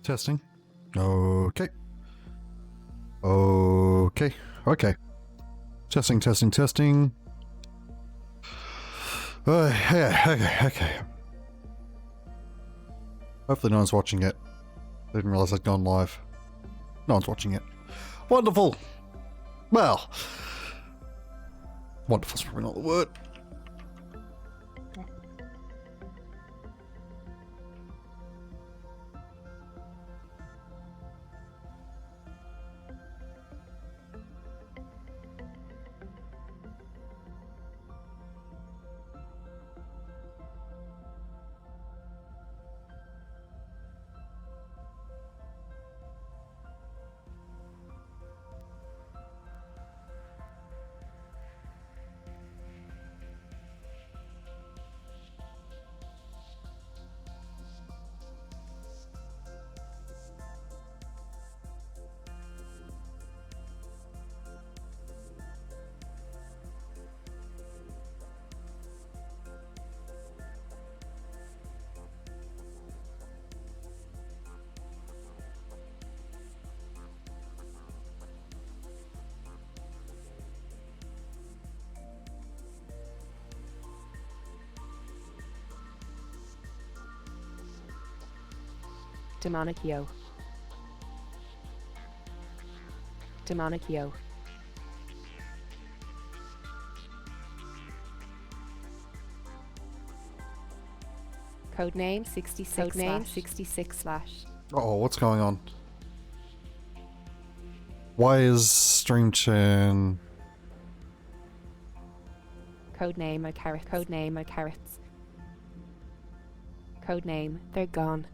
Testing. Okay. Okay. Okay. Testing, testing, testing. Okay. Hopefully no one's watching it. I didn't realize I'd gone live. No one's watching it. Wonderful! Well, wonderful's probably not the word. Demonicchio. Demonicchio. Codename 66. Codename 66 slash. Oh, what's going on? Why is stream chain? Codename a carrot. Codename a carrots. Codename they're gone.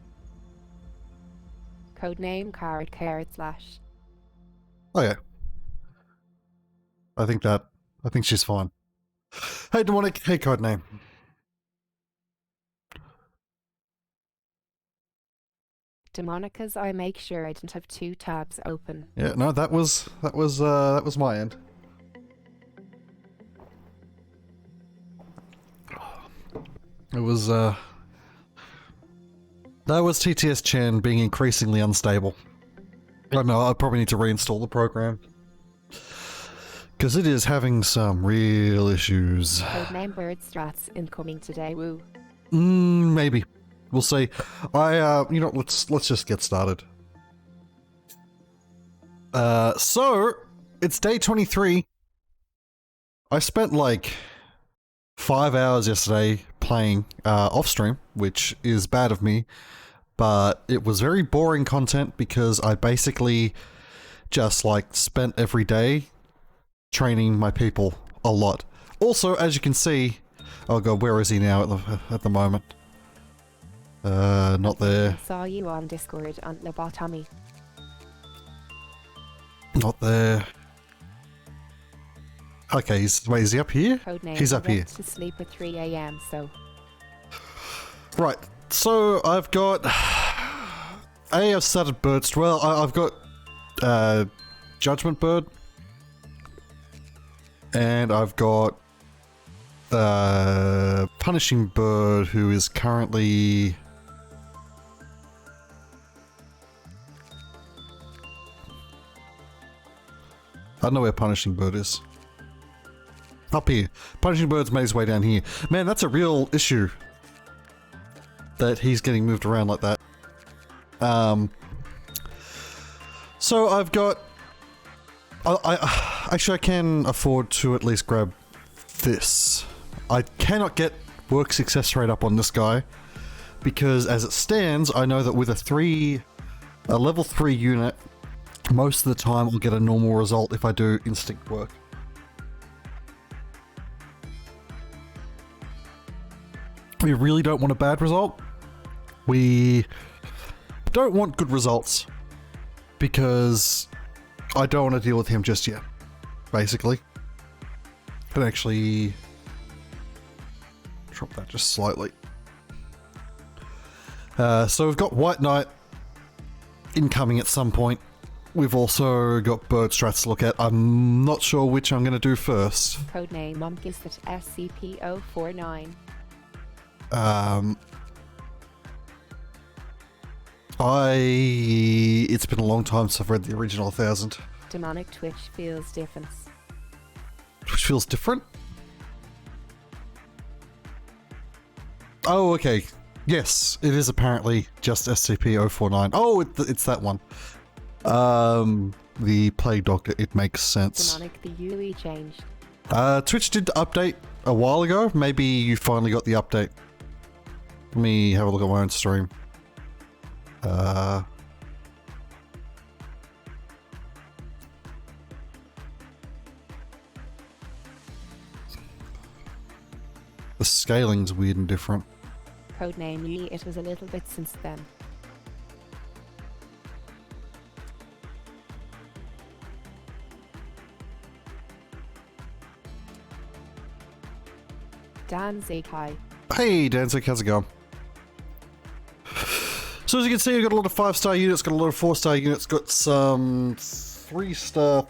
Codename carrot slash. Okay. I think she's fine. Hey, Demonic. Hey, Codename. Demonica's, I make sure I didn't have two tabs open. Yeah, no, that was my end. It was that was TTS Chen being increasingly unstable. I don't know, I probably need to reinstall the program. Because it is having some real issues. Codename Bird Strats incoming today, woo. Maybe. We'll see. You know, let's just get started. So, it's day 23. I spent like 5 hours yesterday playing off stream, which is bad of me, but it was very boring content because I basically just like spent every day training my people a lot. Also, as you can see, oh god, where is he now at the moment? Not there. I saw you on Discord on Lobotomy. Not there. Okay, wait, is he up here? Codename He's up here. to sleep at 3 AM, so. Right, so I've got... I've started Bird's... Well, I've got Judgment Bird. And I've got Punishing Bird, who is currently... I don't know where Punishing Bird is. Up here. Punishing Bird's made his way down here. Man, that's a real issue. That he's getting moved around like that. So I've got... Actually, I can afford to at least grab this. I cannot get work success rate up on this guy. Because as it stands, I know that with a level 3 unit, most of the time I'll get a normal result if I do instinct work. We really don't want a bad result. We don't want good results because I don't want to deal with him just yet, basically. But actually drop that just slightly. So we've got White Knight incoming at some point. We've also got Bird Strats to look at. I'm not sure which I'm going to do first. Codename Mumkis at SCP-049. It's been a long time since I've read the original 1000. Demonic Twitch feels different. Which feels different? Oh, okay. Yes, it is apparently just SCP-049. Oh, it's that one. The Plague Doctor, it makes sense. Demonic, the UE changed. Twitch did update a while ago. Maybe you finally got the update. Let me have a look at my own stream. The scaling's weird and different. Codename Lee, it was a little bit since then. Danzig, hi. Hey, Danzig, how's it going? So as you can see, we've got a lot of 5-star units, got a lot of 4-star units, got some 3-star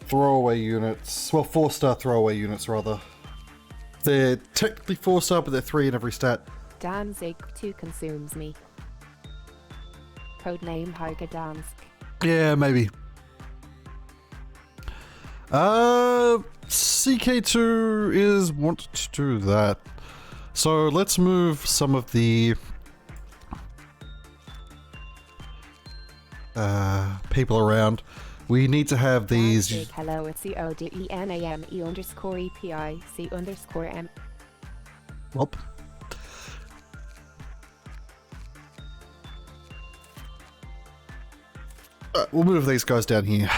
throwaway units. Well, 4-star throwaway units, rather. They're technically 4-star, but they're 3 in every stat. Danzig 2 consumes me. Codename Harga Dansk. Yeah, maybe. CK2 is want to do that. So let's move some of the people around. We need to have these. Danzig, hello, it's the ODENAME_EPIC_M. Well, we'll move these guys down here.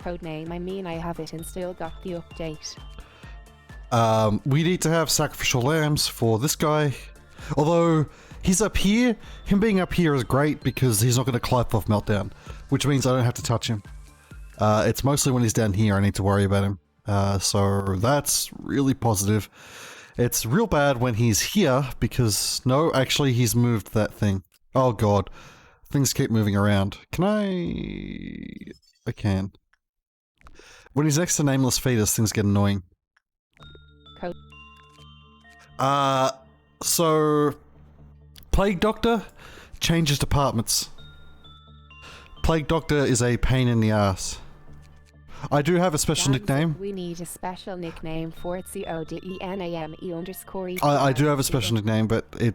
Codename, I mean I have it and still got the update. We need to have sacrificial lambs for this guy. Although he's up here, him being up here is great because he's not going to Clive off Meltdown, which means I don't have to touch him. It's mostly when he's down here I need to worry about him. So that's really positive. It's real bad when he's here because, no, actually he's moved that thing. Oh god. Things keep moving around. Can I can. When he's next to Nameless Fetus, things get annoying. Code. So Plague Doctor changes departments. Plague Doctor is a pain in the ass. I do have a special nickname. We need a special nickname for it's the ODENAME_EPIC. I do have a special nickname, but it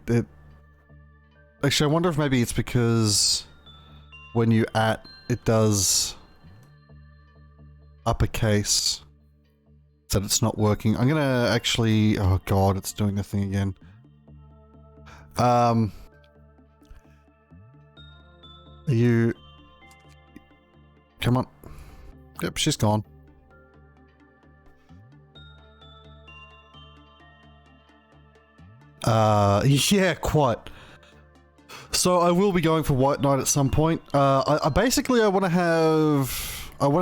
actually I wonder if maybe it's because when you at it does uppercase that it's not working. I'm gonna actually, oh god, it's doing the thing again. Are you, come on. Yep, she's gone. Yeah, quite. So I will be going for White Knight at some point. I basically I want to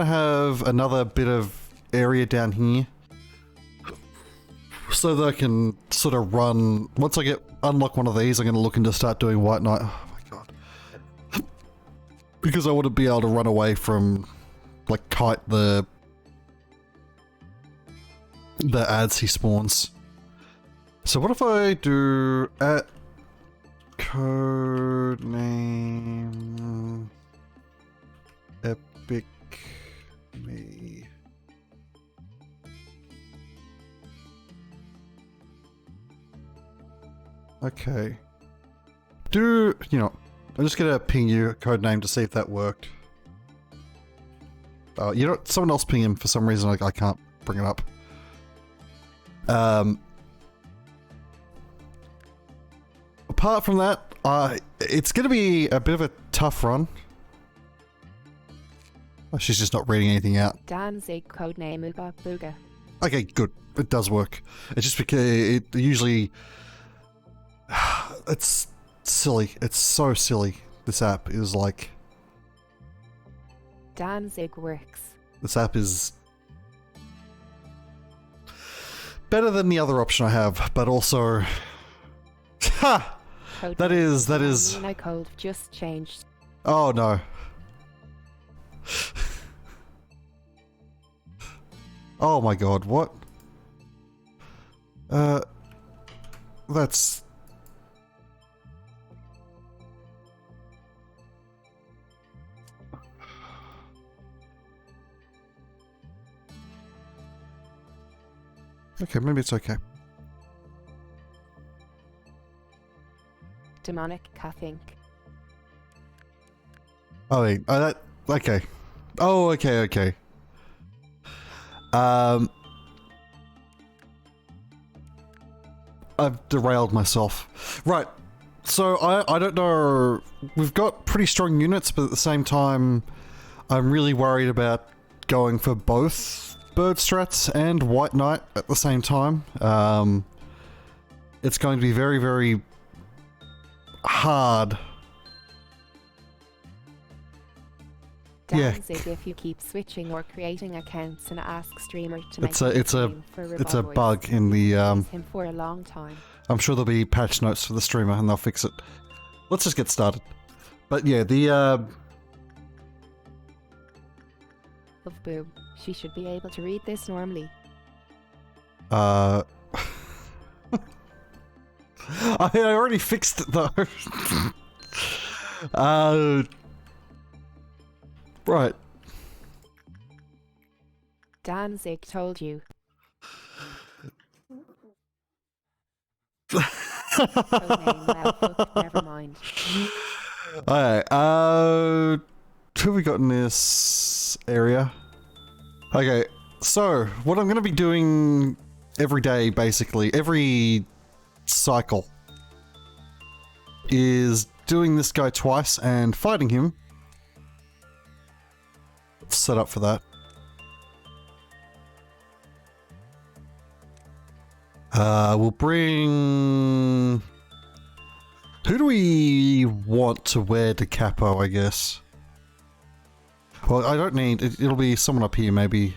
have another bit of area down here, so that I can sort of run. Once I unlock one of these, I'm going to look into start doing White Knight. Oh my god! Because I want to be able to run away from, like, kite the ads he spawns. So what if I do at code name epic me. Okay. I'm just gonna ping you a code name to see if that worked. Oh, someone else ping him for some reason. I can't bring it up. Apart from that, it's gonna be a bit of a tough run. Oh, she's just not reading anything out. Danzig codename Uga Booga. Okay, good. It does work. It's just because it usually... It's silly. It's so silly. This app is like... Danzig works. This app is... better than the other option I have, but also... Ha! That is... My code just changed. Oh no. Oh my god, what? That's... Okay, maybe it's okay. Demonic Cathink. Oh, wait. Oh, that... Okay. Oh, okay, okay. I've derailed myself. Right. So, I don't know... We've got pretty strong units, but at the same time, I'm really worried about going for both Bird Strats and White Knight at the same time. It's going to be very, very hard. Danzig if you keep switching or creating accounts and ask streamer to make It's a voice. bug in the Him for a long time. I'm sure there'll be patch notes for the streamer and they'll fix it. Let's just get started. But yeah, the Love Boom. She should be able to read this normally. I already fixed it though. Right. Danzig told you. Codename, well, fuck, never mind. Alright, who have we got in this area? Okay, so what I'm going to be doing every day, basically, every cycle, is doing this guy twice and fighting him. Let's set up for that. We'll bring... Who do we want to wear the capo, I guess? Well, I don't need... It'll be someone up here, maybe.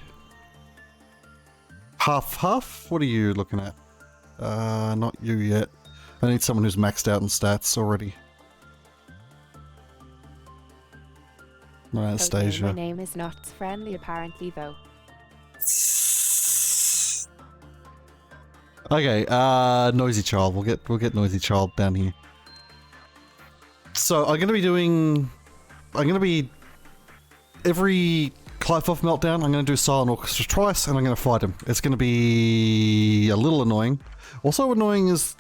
Half? What are you looking at? Not you yet. I need someone who's maxed out in stats already. No, Anastasia. My name is not friendly, apparently, though. Okay, Noisy Child. We'll get Noisy Child down here. So I'm gonna be every Clive-Off Meltdown, I'm gonna do Silent Orchestra twice, and I'm gonna fight him. It's gonna be a little annoying. Also annoying is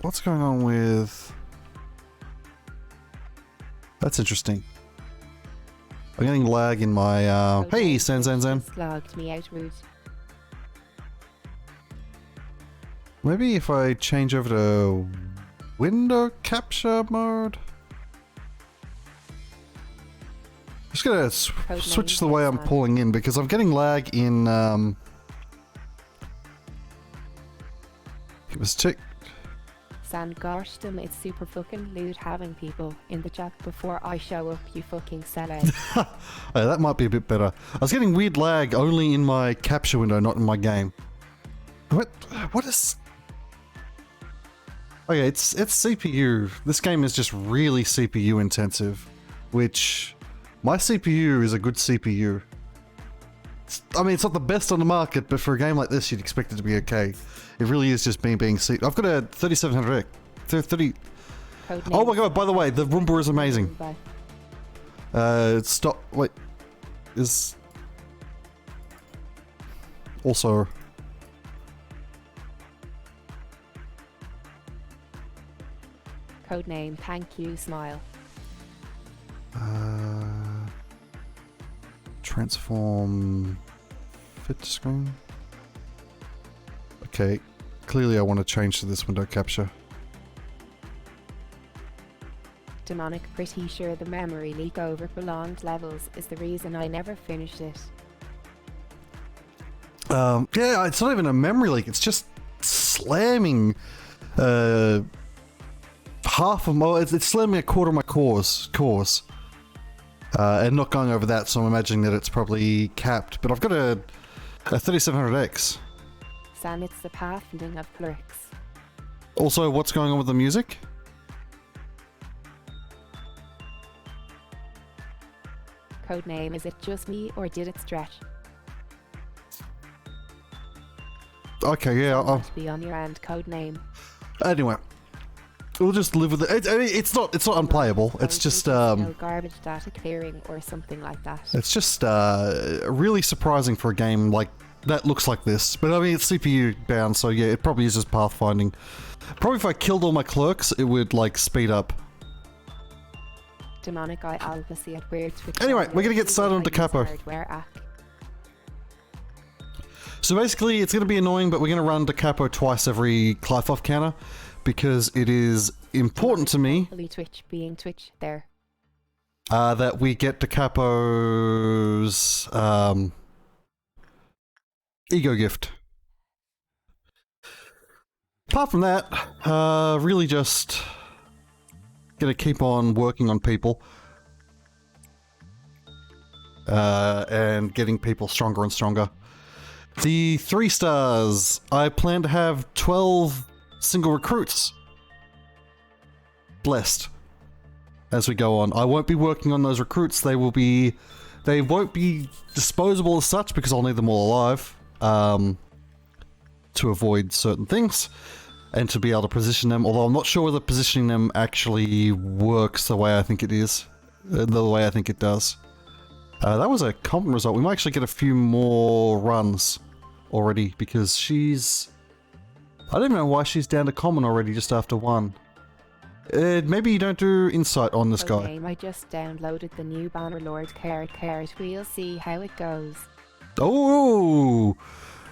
what's going on with... That's interesting. I'm getting lag in my hey, Zan. Logged me out rude. Maybe if I change over to window capture mode. Just gonna switch the way I'm pulling in because I'm getting lag in it was tick. Sandgarstum, it's super fucking lewd having people in the chat before I show up, you fucking sellout. Oh, that might be a bit better. I was getting weird lag only in my capture window, not in my game. What is... Okay, it's CPU. This game is just really CPU intensive, which my CPU is a good CPU. I mean, it's not the best on the market, but for a game like this, you'd expect it to be okay. It really is just me being I've got a 3700X. 30... Oh my god, by the way, the Roomba is amazing. Stop... Wait. Is... Also... Codename, thank you, smile. Transform... Fit to screen? Okay, clearly I want to change to this window capture. Demonic, pretty sure the memory leak over prolonged levels is the reason I never finished it. Yeah, it's not even a memory leak, it's just slamming half of my... It's slamming a quarter of my cores. And not going over that, so I'm imagining that it's probably capped. But I've got a 3700X. San, it's the pathfinding of clerks. Also, what's going on with the music? Codename, is it just me or did it stretch? Okay, yeah, I'll... To be on your end, codename. Anyway. We'll just live with it. It's not unplayable. It's just no garbage data clearing or something like that. It's just really surprising for a game like that looks like this. But I mean, it's CPU bound, so yeah, it probably is just pathfinding. Probably if I killed all my clerks, it would, like, speed up. Demonic Eye Alpha at weird Twitch. Anyway, we're gonna get started on Da Capo. So basically, it's going to be annoying, but we're going to run Da Capo twice every Clive-off counter, because it is important to me Twitch being Twitch there. That we get Da Capo's ego gift. Apart from that, really just going to keep on working on people and getting people stronger and stronger. The 3 stars, I plan to have 12 single recruits blessed as we go on. I won't be working on those recruits. They won't be disposable as such because I'll need them all alive to avoid certain things and to be able to position them, although I'm not sure whether positioning them actually works the way I think it is, the way I think it does. That was a common result. We might actually get a few more runs already because she's... I don't even know why she's down to common already just after 1. Maybe you don't do insight on this guy. I just downloaded the new Bannerlord card. We'll see how it goes. Oh!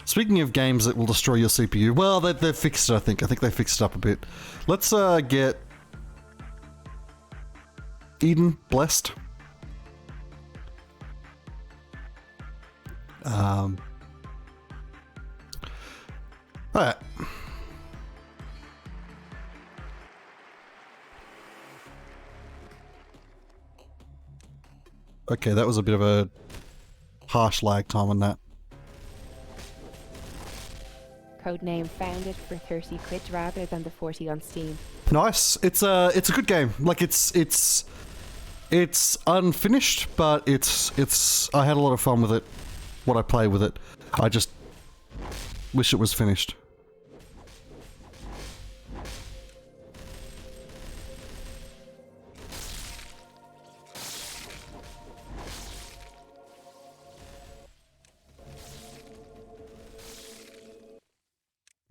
Speaking of games that will destroy your CPU, well, they've fixed it, I think. I think they fixed it up a bit. Let's get Eden blessed. Alright. Okay, that was a bit of a harsh lag time on that. Codename found it for 30 quid rather than the 40 on Steam. Nice. It's a good game. Like it's unfinished, but it's I had a lot of fun with it. What I played with it. I just wish it was finished.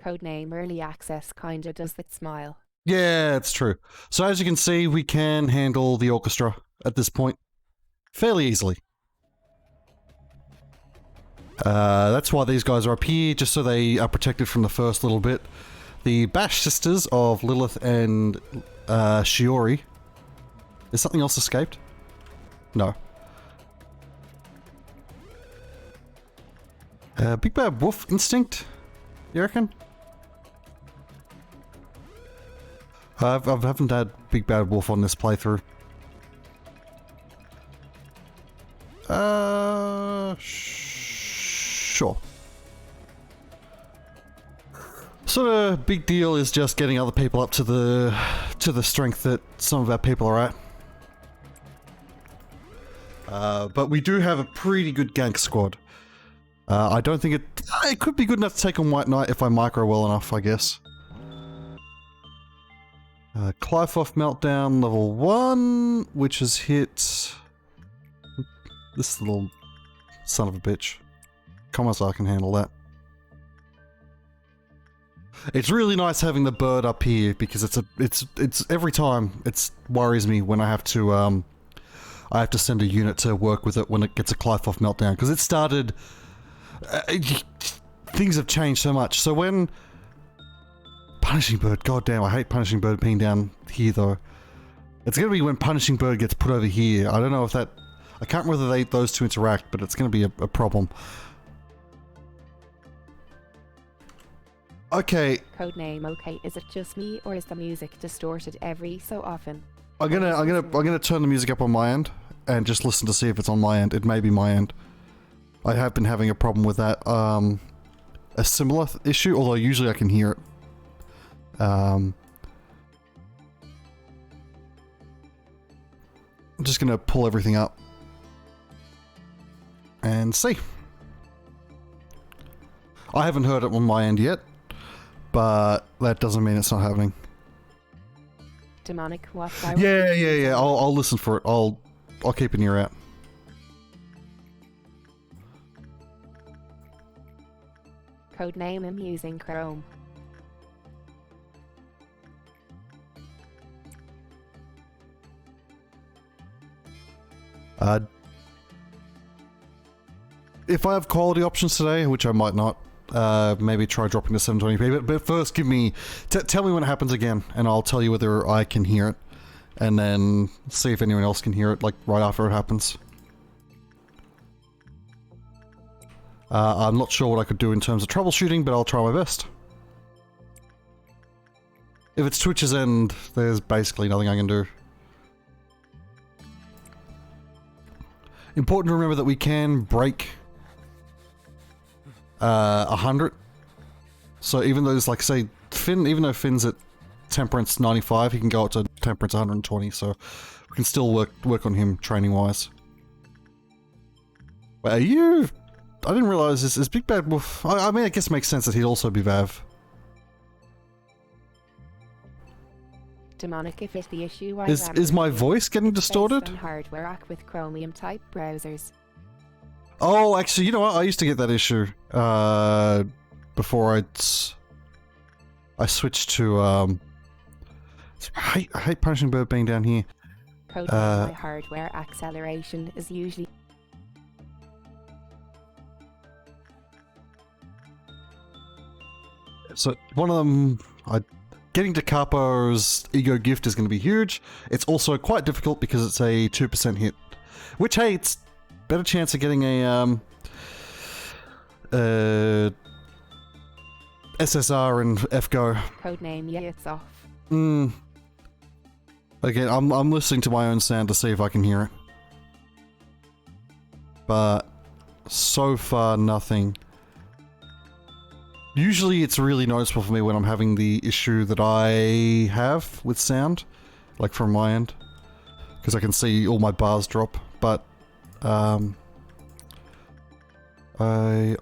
Codename Early Access kinda does that smile. Yeah, it's true. So as you can see, we can handle the orchestra at this point fairly easily. That's why these guys are up here, just so they are protected from the first little bit. The Bash sisters of Lilith and Shiori. Is something else escaped? No. Big Bad Wolf Instinct? You reckon? I haven't had Big Bad Wolf on this playthrough. Sure. Sort of big deal is just getting other people up to the strength that some of our people are at. But we do have a pretty good gank squad. I don't think it could be good enough to take on White Knight if I micro well enough, I guess. Clive-off Meltdown level 1, which has hit this little son of a bitch. Commissar can handle that. It's really nice having the bird up here because it's every time it worries me when I have to send a unit to work with it when it gets a Clive-off Meltdown because it started. Things have changed so much. So when Punishing Bird, goddamn, I hate Punishing Bird being down here though. It's gonna be when Punishing Bird gets put over here. I don't know if that. I can't remember whether those two interact, but it's gonna be a problem. Okay. Codename, okay, is it just me or is the music distorted every so often? I'm gonna turn the music up on my end and just listen to see if it's on my end. It may be my end. I have been having a problem with that. A similar issue, although usually I can hear it. I'm just gonna pull everything up and see. I haven't heard it on my end yet, but that doesn't mean it's not happening. Demonic, what? Yeah. I'll listen for it. I'll keep an ear out. Codename I'm using Chrome. If I have quality options today, which I might not, maybe try dropping to 720p. But first, give me, tell me when it happens again, and I'll tell you whether I can hear it, and then see if anyone else can hear it, like right after it happens. I'm not sure what I could do in terms of troubleshooting, but I'll try my best. If it's Twitch's end, there's basically nothing I can do. Important to remember that we can break 100. So even though there's like, say, Finn, even though Finn's at temperance 95, he can go up to temperance 120, so we can still work on him training-wise. Wait, are you... I didn't realize this is Big Bad Wolf. I mean, I guess it makes sense that he'd also be Vav. Demonic, if it's the issue, Is my voice getting distorted? Hardware act with Chromium type browsers. Oh, actually, you know what? I used to get that issue before I switched to I hate Punishing Bird being down here. My hardware acceleration is usually so one of them. Getting to Capo's ego gift is going to be huge. It's also quite difficult because it's a 2% hit, which, hey, it's better chance of getting a SSR and FGO. Codename, yeah, it's off. Again, I'm listening to my own sound to see if I can hear it, but so far nothing. Usually it's really noticeable for me when I'm having the issue that I have with sound, like from my end, because I can see all my bars drop, but I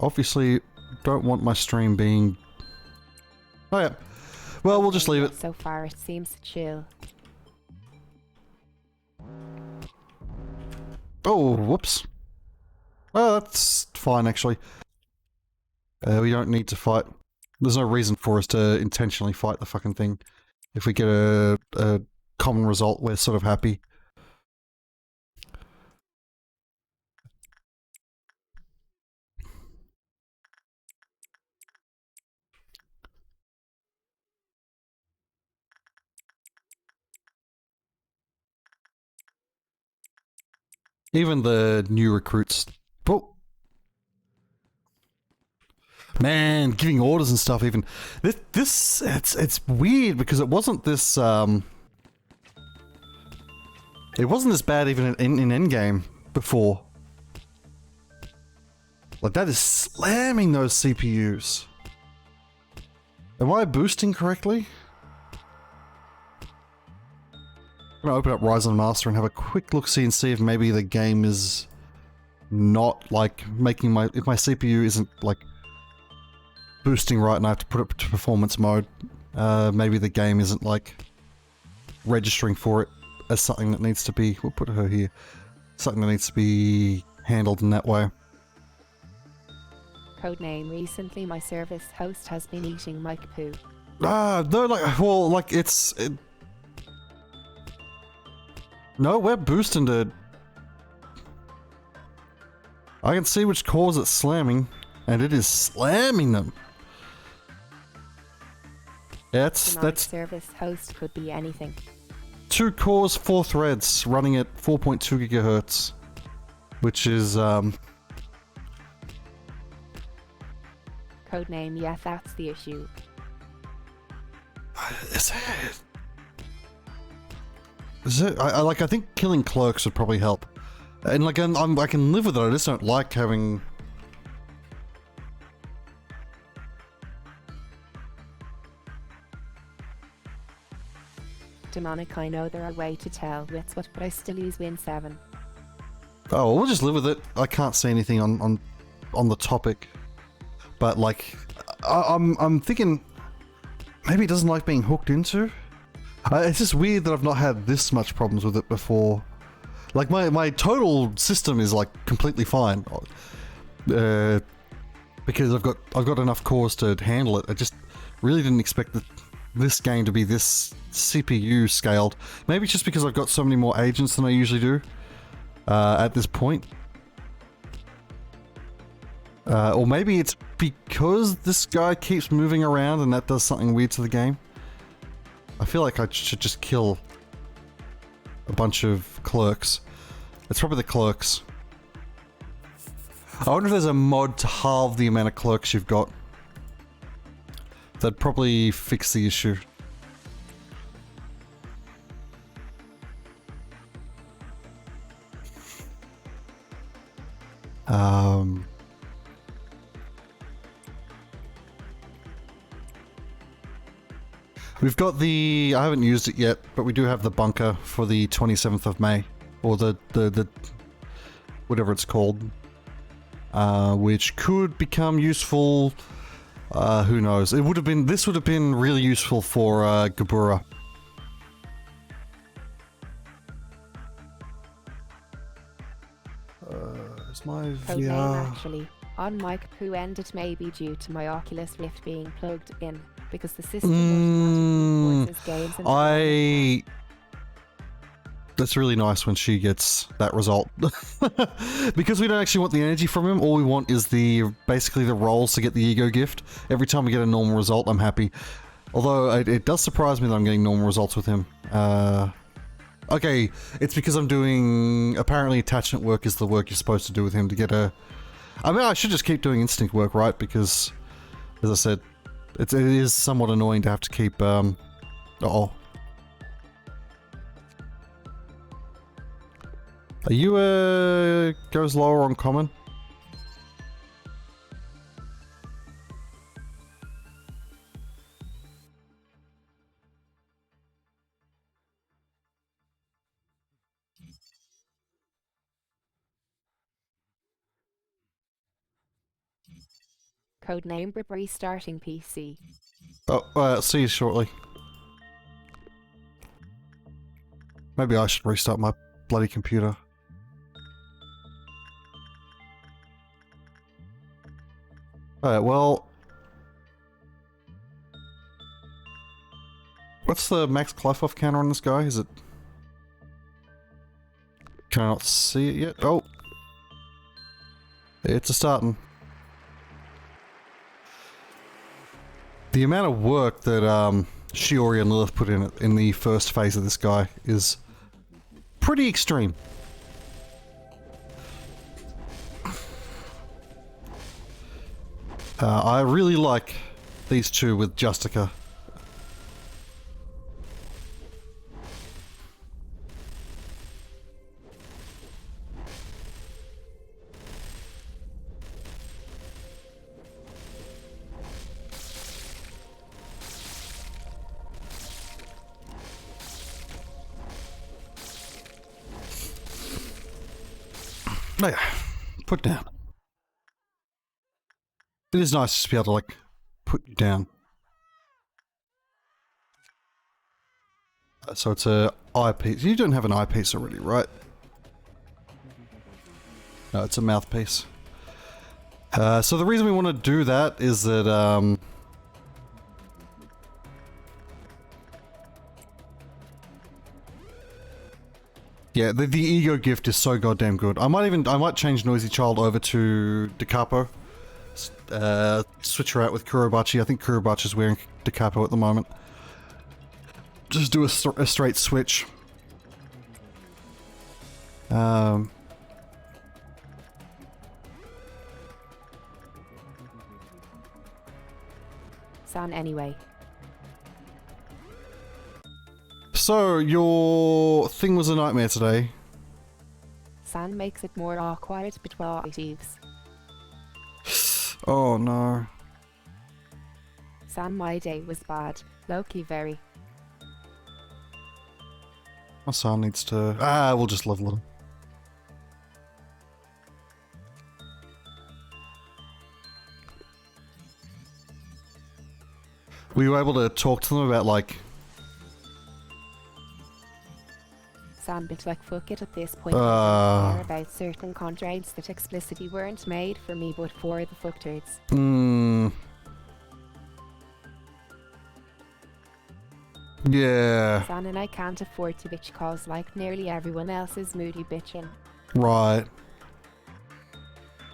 obviously don't want my stream being... Oh yeah, well, we'll just leave it. So far it seems chill. Oh, whoops. Oh, that's fine actually. We don't need to fight. There's no reason for us to intentionally fight the fucking thing. If we get a common result, we're sort of happy. Even the new recruits... Oh. Man, giving orders and stuff even. It's weird because it wasn't this, it wasn't this bad even in endgame before. Like, that is slamming those CPUs. Am I boosting correctly? I'm gonna open up Ryzen Master and have a quick look-see and see if maybe the game is not, like, making my... If my CPU isn't, like... boosting right and I have to put it to performance mode. Maybe the game isn't like registering for it as something that needs to be, we'll put her here, something that needs to be handled in that way. Codename, recently my service host has been eating mic poo. No, like, well, like no, we're boosting to... I can see which cores it's slamming, and it is slamming them. Yeah, that's service host could be anything. 2 cores, 4 threads, running at 4.2 gigahertz, which is Codename, yeah, that's the issue. Is it? I think killing clerks would probably help, and like I can live with it. I just don't like having. Demonic, I know there are ways to tell with what, but I still use Win 7. Oh, well, we'll just live with it. I can't see anything on the topic, but like, I'm thinking maybe it doesn't like being hooked into. It's just weird that I've not had this much problems with it before. Like my total system is like completely fine. because I've got enough cores to handle it. I just really didn't expect this game to be this CPU scaled. Maybe it's just because I've got so many more agents than I usually do at this point. Or maybe it's because this guy keeps moving around and that does something weird to the game. I feel like I should just kill a bunch of clerks. It's probably the clerks. I wonder if there's a mod to halve the amount of clerks you've got. That'd probably fix the issue. We've got the... I haven't used it yet, but we do have the bunker for the 27th of May. Or the whatever it's called. Which could become useful... who knows? It would have been... This would have been really useful for Gabura. Is my Codename VR... actually. On mic who ended may be due to my Oculus Rift being plugged in because the system automatically voices games and That's really nice when she gets that result. Because we don't actually want the energy from him, all we want is basically the rolls to get the ego gift. Every time we get a normal result, I'm happy. Although, it does surprise me that I'm getting normal results with him. Okay, it's because I'm doing... Apparently attachment work is the work you're supposed to do with him to get a... I mean, I should just keep doing instinct work, right? Because, as I said, it is somewhat annoying to have to keep, uh-oh. Are you, goes lower on common? Codename restarting PC. Oh, see you shortly. Maybe I should restart my bloody computer. Alright, well... What's the max Clive-off counter on this guy? Is it... Can I not see it yet? Oh! It's a starting. The amount of work that Shiori and Lilith put in the first phase of this guy is pretty extreme. I really like these two with Justica. Oh yeah, put down. It is nice to be able to, like, put you down. So it's a eyepiece. You don't have an eyepiece already, right? No, it's a mouthpiece. So the reason we want to do that is that, yeah, the ego gift is so goddamn good. I might change Noisy Child over to Da Capo. Switch her out with Kurobachi. I think Kurobachi's wearing Da Capo at the moment. Just do a straight switch. San anyway. So, your thing was a nightmare today. San makes it more awkward between thieves. Oh no. San, my day was bad. Low-key very. My son needs to... we'll just level him. Were you able to talk to them about, like... Sam, but like fuck it at this point. I don't care about certain contracts that explicitly weren't made for me but for the fucktards. Yeah. San and I can't afford to bitch cause like nearly everyone else is moody bitching. Right.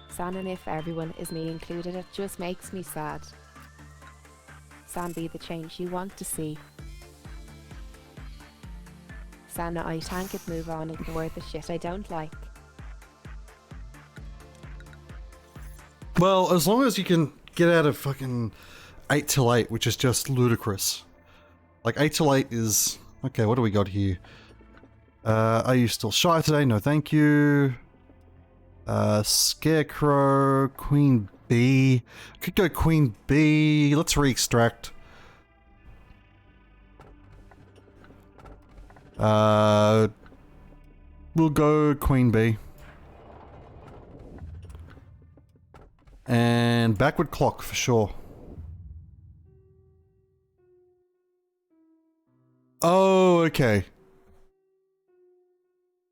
San, and if everyone is me included, it just makes me sad. San, be the change you want to see. Sana, I tank it, move on, ignore the shit I don't like. Well, as long as you can get out of fucking 8 till 8, which is just ludicrous. Like 8 till 8 is... Okay, what do we got here? Are you still shy today? No, thank you. Scarecrow, Queen Bee. Could go Queen Bee. Let's re-extract. We'll go Queen Bee. And backward clock for sure. Oh, okay.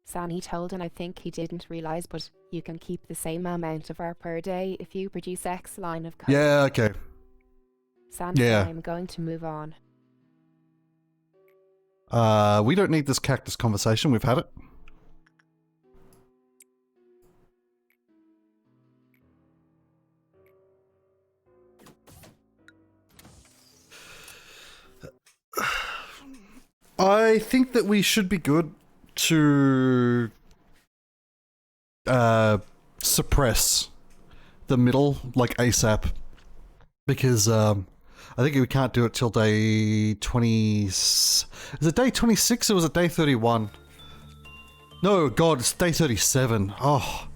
San, he told, and I think he didn't realise, but you can keep the same amount of R per day if you produce X line of code. Yeah, okay. San, Yeah. I'm going to move on. We don't need this cactus conversation. We've had it. I think that we should be good to suppress the middle, like ASAP, because I think we can't do it till day 20. Is it day 26 or was it day 31? No, God, it's day 37. Oh,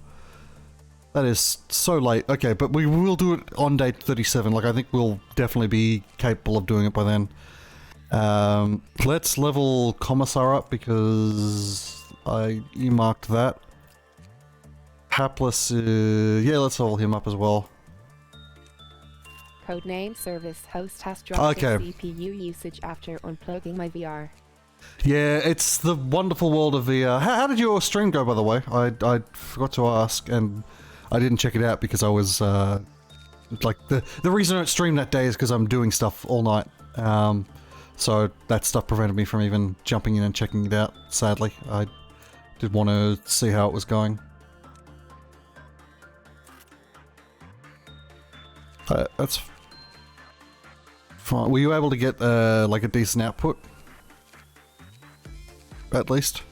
that is so late. Okay, but we will do it on day 37. Like, I think we'll definitely be capable of doing it by then. Let's level Commissar up because I earmarked that. Hapless, yeah, let's level him up as well. Codename service host has dropped Okay. in CPU usage after unplugging my VR. Yeah, it's the wonderful world of VR. How did your stream go, by the way? I forgot to ask, and I didn't check it out because I was, like, the reason I don't stream that day is because I'm doing stuff all night. So that stuff prevented me from even jumping in and checking it out, sadly. I did want to see how it was going. That's fine. Were you able to get, like, a decent output? At least?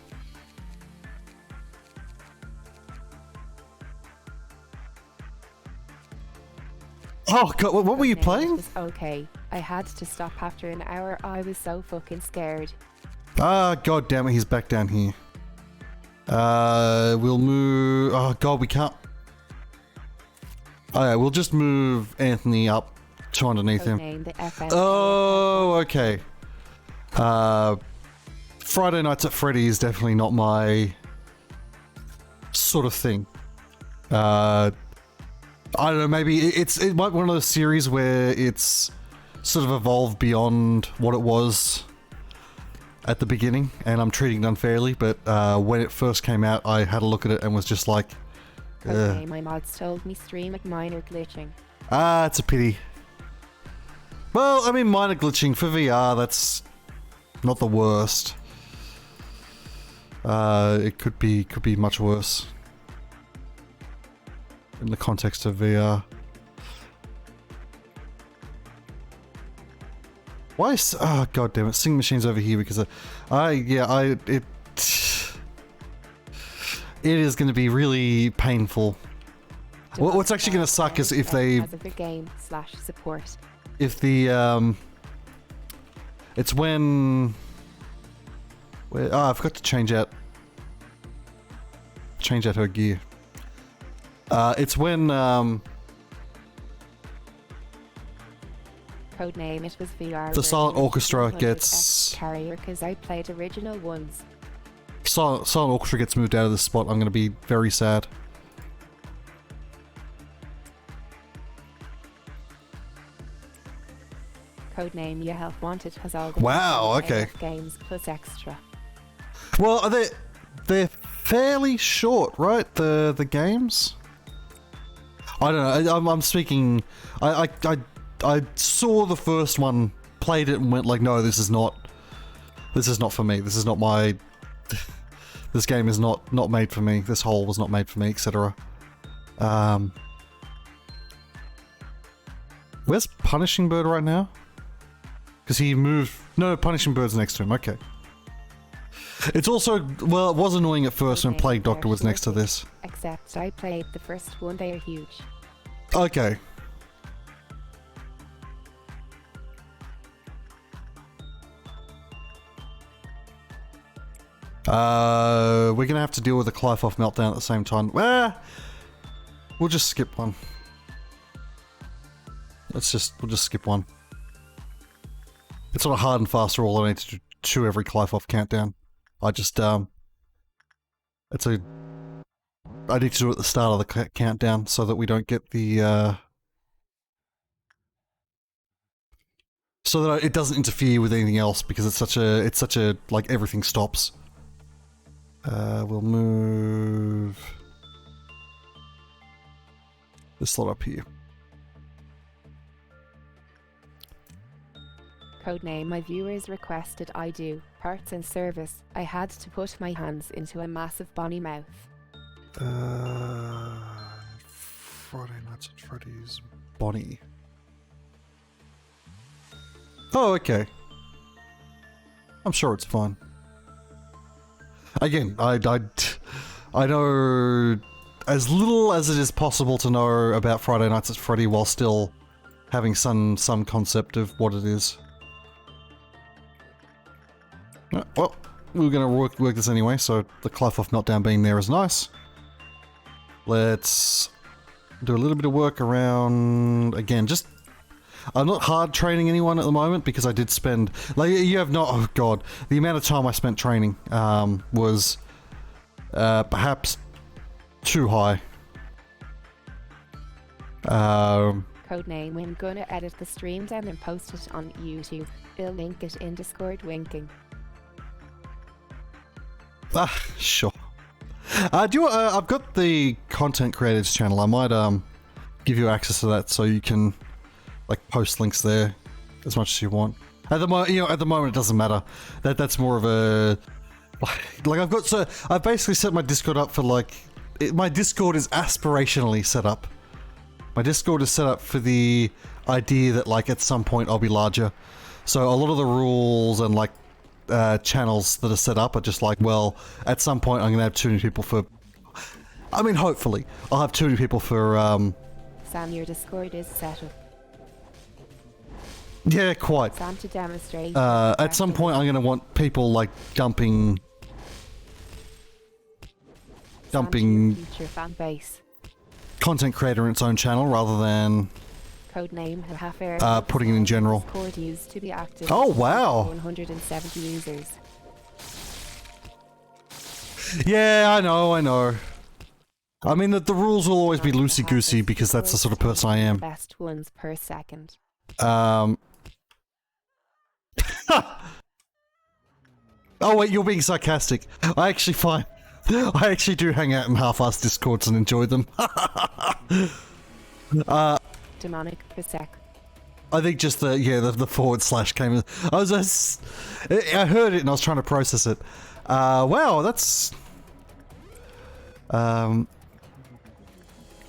Oh god, what were you Codename playing? was okay. I had to stop after an hour. I was so fucking scared. Ah, god damn it, he's back down here. We'll move... Oh god, we can't... Oh yeah, we'll just move Anthony up to underneath him. Codename the FN. Oh, okay. Friday Nights at Freddy's is definitely not my sort of thing. I don't know, maybe it might be one of those series where it's sort of evolved beyond what it was at the beginning, and I'm treating it unfairly, but when it first came out, I had a look at it and was just like... Okay, my mods told me stream at minor glitching. Ah, it's a pity. Well, I mean, minor glitching for VR, that's not the worst. It could be much worse in the context of VR. Why is... Oh, god damn it. Sing Machine's over here because it is going to be really painful. What's actually going to suck is if they... As of the game/support. If the, it's when... I forgot to change out her gear. It's when, Codename, it was VR. the Silent version Orchestra 100X gets... carrier because I played original ones. Silent Orchestra gets moved out of this spot, I'm going to be very sad. Codename Your Health Wanted has all the Wow, okay. games plus extra. Well, they're fairly short, right? The games. I don't know. I'm speaking. I saw the first one, played it, and went like, no, this is not for me. This is not my. This game is not made for me. This hole was not made for me, etc. Where's Punishing Bird right now? Because he moved. No, Punishing Bird's next to him. Okay. It's also, well, it was annoying at first when Plague Doctor was next to this. Except I played the first one. They are huge. Okay. We're gonna have to deal with the Clive-Off meltdown at the same time. We'll just skip one. We'll just skip one. It's not a hard and fast rule. I need to chew every Clive-Off countdown. I just, I need to do it at the start of the countdown so that we don't get the, so that it doesn't interfere with anything else, because it's such a, like, everything stops. We'll move this slot up here. Codename my viewers requested I do. Parts and service. I had to put my hands into a massive bonny mouth. Friday Nights at Freddy's Bonnie. Oh, okay. I'm sure it's fine. Again, I know as little as it is possible to know about Friday Nights at Freddy while still having some concept of what it is. Well, we were going to work this anyway, so the Clive-Off meltdown being there is nice. Let's do a little bit of work around, again, just... I'm not hard training anyone at the moment because I did spend... Like, you have not... Oh, God. The amount of time I spent training was perhaps too high. Codename, we're gonna edit the stream down and post it on YouTube. We'll link it in Discord winking. Sure. Do you, I've got the content creators channel. I might give you access to that so you can like post links there as much as you want. At the moment it doesn't matter. That's more of a like I've basically set my Discord up for like my Discord is aspirationally set up. My Discord is set up for the idea that like at some point I'll be larger. So a lot of the rules and like channels that are set up are just like, well, at some point I'm gonna have too many people for... I mean, hopefully. I'll have too many people for, Sam, your Discord is set up. Yeah, quite. Sam, to demonstrate... at some point I'm gonna want people, like, dumping... future fan base. Content creator in its own channel, rather than... Codename putting it in general. Discord used to be active. Oh, wow. 170 users. Yeah, I know. I mean, the rules will always be loosey-goosey because that's the sort of person I am. Best ones per second. Oh wait, you're being sarcastic. I actually do hang out in half-assed Discords and enjoy them. Demonic per sec. I think just the forward slash came in. I heard it and I was trying to process it. Wow, that's a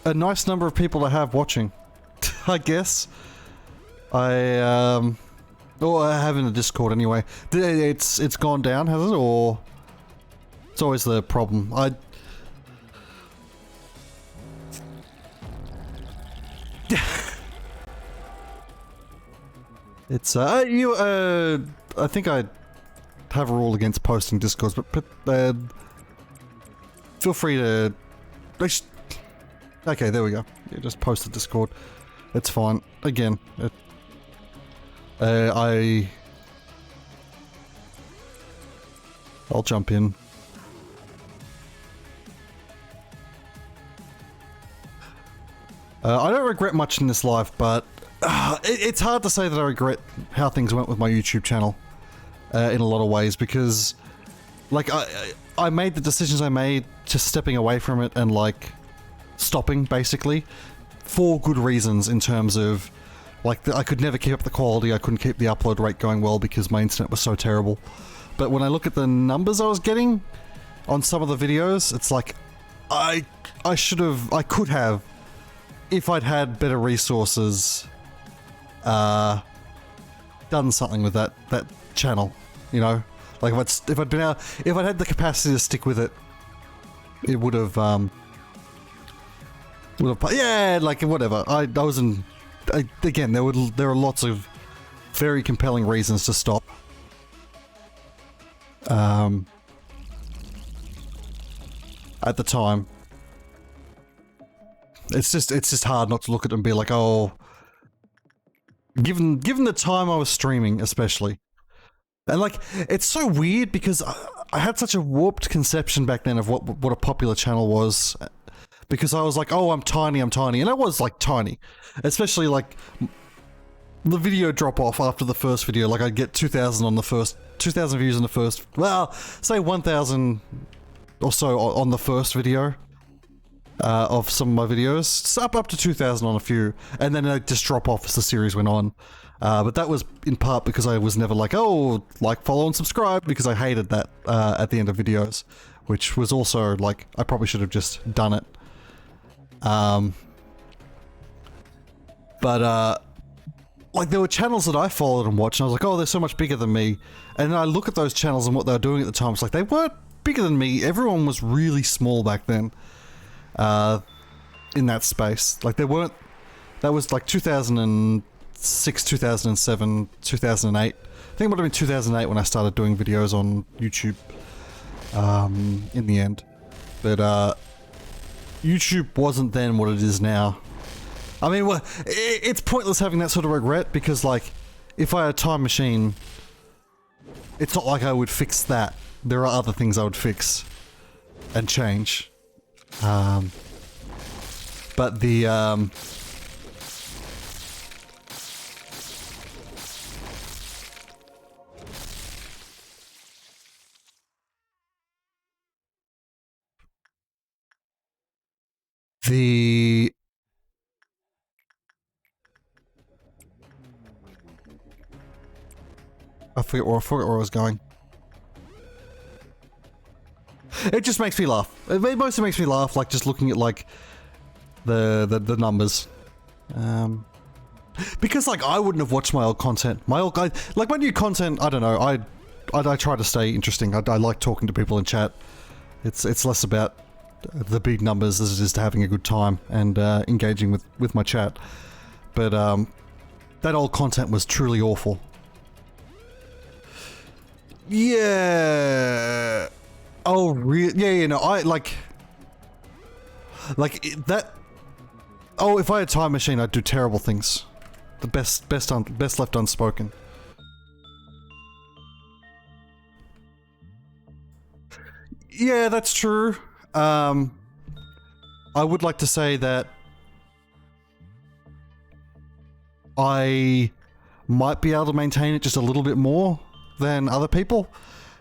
nice number of people to have watching, I guess. I have in the Discord anyway. It's gone down, has it? Or it's always the problem. It's I think I have a rule against posting Discords, but feel free to... Okay, there we go. Yeah, just post the Discord. It's fine. Again, I'll jump in. I don't regret much in this life, but it's hard to say that I regret how things went with my YouTube channel in a lot of ways, because like I made the decisions I made, just stepping away from it and like stopping basically for good reasons in terms of like I could never keep up the quality, I couldn't keep the upload rate going well because my internet was so terrible. But when I look at the numbers I was getting on some of the videos, it's like I could have, if I'd had better resources, done something with that channel, you know? Like if I'd had the capacity to stick with it, it would have yeah, like whatever. Again, there are lots of very compelling reasons to stop. At the time, it's just hard not to look at it and be like, oh, given the time I was streaming, especially. And like, it's so weird because I had such a warped conception back then of what a popular channel was, because I was like, oh, I'm tiny, and I was like tiny, especially like the video drop off after the first video. Like I'd get 2,000 views on the first, well, say 1,000 or so on the first video of some of my videos, it's up to 2,000 on a few, and then it just drop off as the series went on. But that was in part because I was never like, oh, like, follow and subscribe, because I hated that at the end of videos, which was also like, I probably should have just done it. Like, there were channels that I followed and watched, and I was like, oh, they're so much bigger than me. And then I look at those channels and what they were doing at the time, it's like, they weren't bigger than me. Everyone was really small back then, in that space. Like, they weren't, that was like 2006, 2007, 2008. I think it would have been 2008 when I started doing videos on YouTube, in the end. But, YouTube wasn't then what it is now. I mean, well, it's pointless having that sort of regret, because, like, if I had a time machine, it's not like I would fix that. There are other things I would fix and change. But the, I forget where I was going. It just makes me laugh. It mostly makes me laugh, like, just looking at, like, the numbers. Because, like, I wouldn't have watched my old content. My new content, I don't know, I try to stay interesting. I like talking to people in chat. It's less about the big numbers as it is to having a good time and engaging with my chat. But that old content was truly awful. Yeah. Oh, really? Yeah, no, I like that. Oh, if I had a time machine, I'd do terrible things. The best left unspoken. Yeah, that's true. I would like to say that I might be able to maintain it just a little bit more than other people,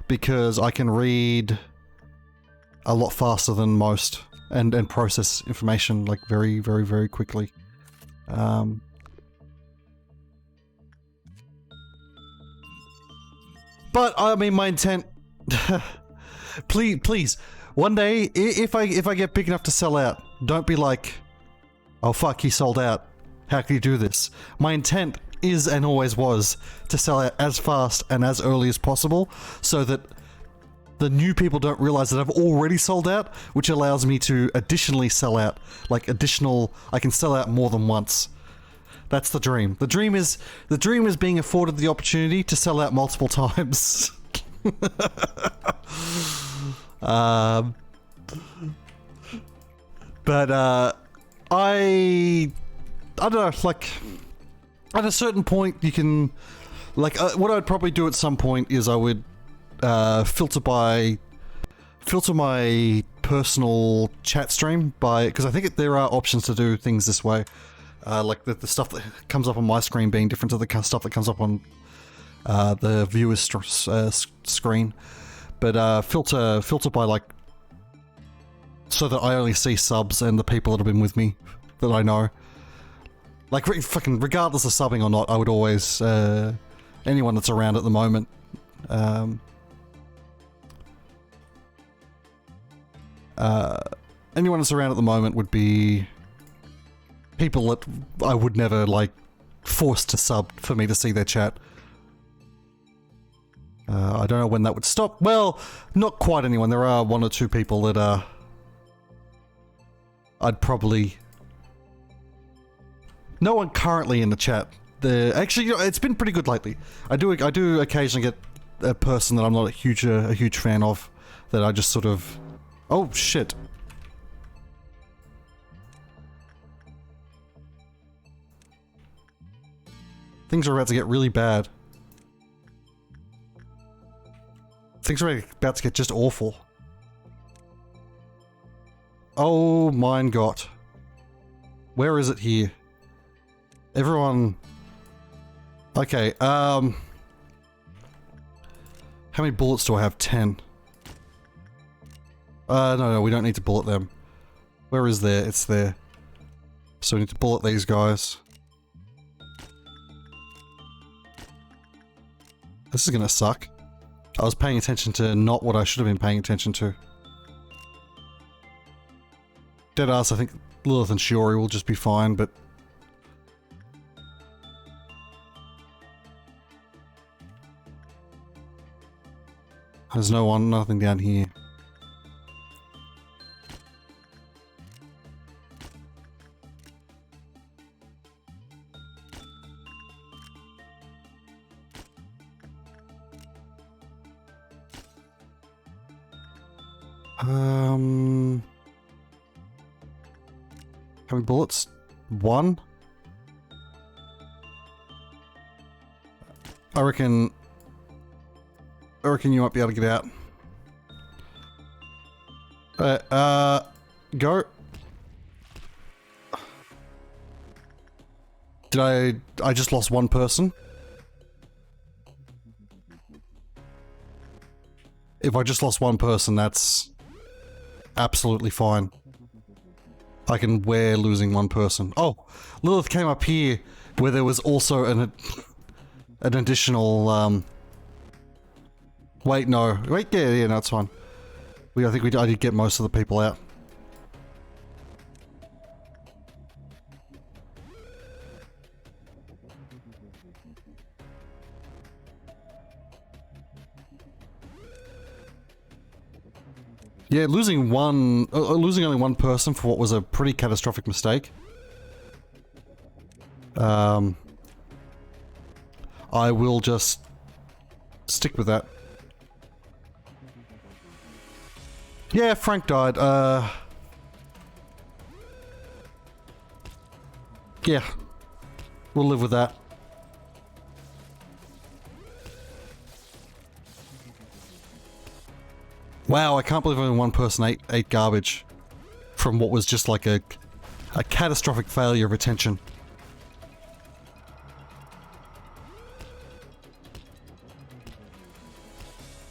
because I can read a lot faster than most and process information, like, very, very, very quickly. But I mean, my intent, please, one day, if I get big enough to sell out, don't be like, oh fuck, he sold out, how can you do this? My intent is, and always was, to sell out as fast and as early as possible, so that the new people don't realize that I've already sold out, which allows me to additionally sell out. Like, I can sell out more than once. That's the dream. The dream is being afforded the opportunity to sell out multiple times. But I don't know, like, at a certain point you can, like, what I'd probably do at some point is I would filter my personal chat stream by, because I think there are options to do things this way, like the stuff that comes up on my screen being different to the stuff that comes up on the viewer's screen. but filter by like, so that I only see subs and the people that have been with me that I know. Like fucking regardless of subbing or not, I would always anyone that's around at the moment. Anyone that's around at the moment would be people that I would never like force to sub for me to see their chat. I don't know when that would stop. Well, not quite anyone. There are one or two people that I'd probably... No one currently in the chat. Actually, you know, it's been pretty good lately. I do occasionally get a person that I'm not a huge fan of, that I just sort of... Oh shit. Things are about to get really bad. Things are about to get just awful. Oh mein Gott. Where is it here? Everyone... Okay, how many bullets do I have? 10. No, we don't need to bullet them. Where is there? It's there. So we need to bullet these guys. This is gonna suck. I was paying attention to not what I should have been paying attention to. Deadass, I think Lilith and Shiori will just be fine, but... There's nothing down here. How many bullets? 1? I reckon you might be able to get out. Go. Did I just lost one person? If I just lost one person, that's absolutely fine. I can wear losing one person. Oh, Lilith came up here where there was also an additional, wait, no. Wait, yeah, no, it's fine. I think I did get most of the people out. Yeah, losing only one person for what was a pretty catastrophic mistake. I will just stick with that. Yeah, Frank died. Yeah, we'll live with that. Wow, I can't believe only one person ate garbage from what was just like a catastrophic failure of attention.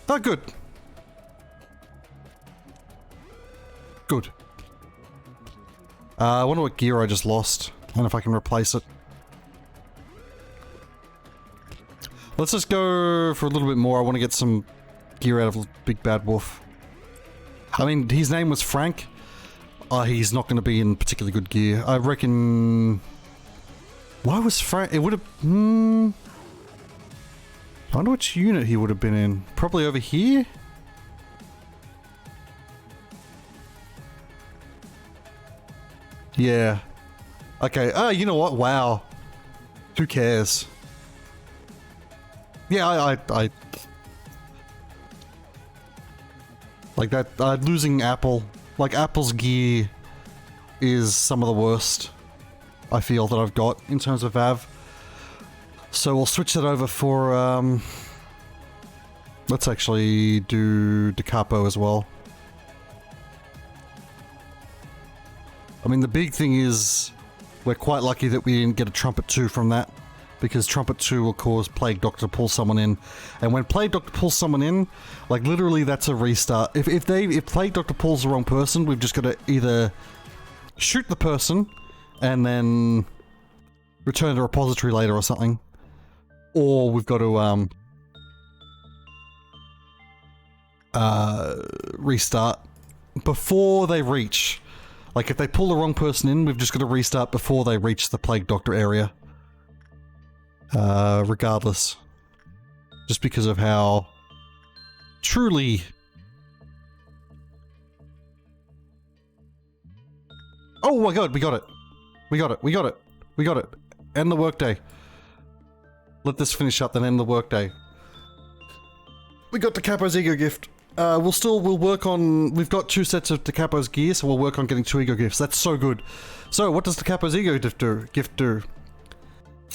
Oh, good. Good. I wonder what gear I just lost, and if I can replace it. Let's just go for a little bit more. I want to get some gear out of Big Bad Wolf. I mean, his name was Frank. He's not going to be in particularly good gear. I reckon... Why was Frank... It would have... I wonder which unit he would have been in. Probably over here? Yeah. Okay. Oh, you know what? Wow. Who cares? Yeah, I like that, losing Apple. Like, Apple's gear is some of the worst, I feel, that I've got in terms of VAV. So we'll switch that over for, let's actually do Da Capo as well. I mean, the big thing is, we're quite lucky that we didn't get a Trumpet 2 from that. because Trumpet 2 will cause Plague Doctor to pull someone in. And when Plague Doctor pulls someone in, like literally that's a restart. If Plague Doctor pulls the wrong person, we've just got to either shoot the person and then return to the repository later or something. Or we've got to restart before they reach. Like if they pull the wrong person in, we've just got to restart before they reach the Plague Doctor area. Regardless. Just because of how truly... Oh my god, we got it. We got it, we got it, we got it. End the workday. Let this finish up, then end the workday. We got the Capo's ego gift. We'll work on... We've got 2 sets of the Capo's gear, so we'll work on getting 2 ego gifts. That's so good. So, what does the Capo's ego gift do?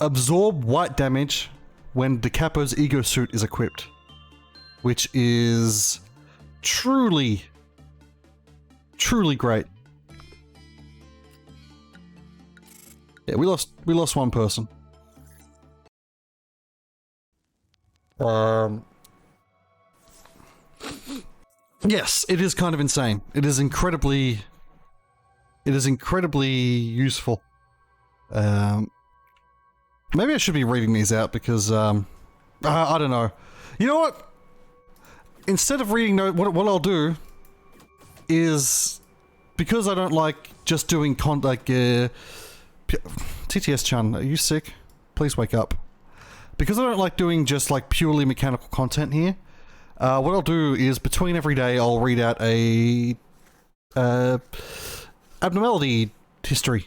Absorb white damage when the Capo's ego suit is equipped. Which is... truly great. Yeah, we lost one person. Yes, it is kind of insane. It is incredibly useful. Maybe I should be reading these out because I don't know. You know what? Instead of reading what I'll do is, because I don't like just doing TTS-chan, are you sick? Please wake up. Because I don't like doing just like purely mechanical content here, what I'll do is between every day I'll read out a abnormality history.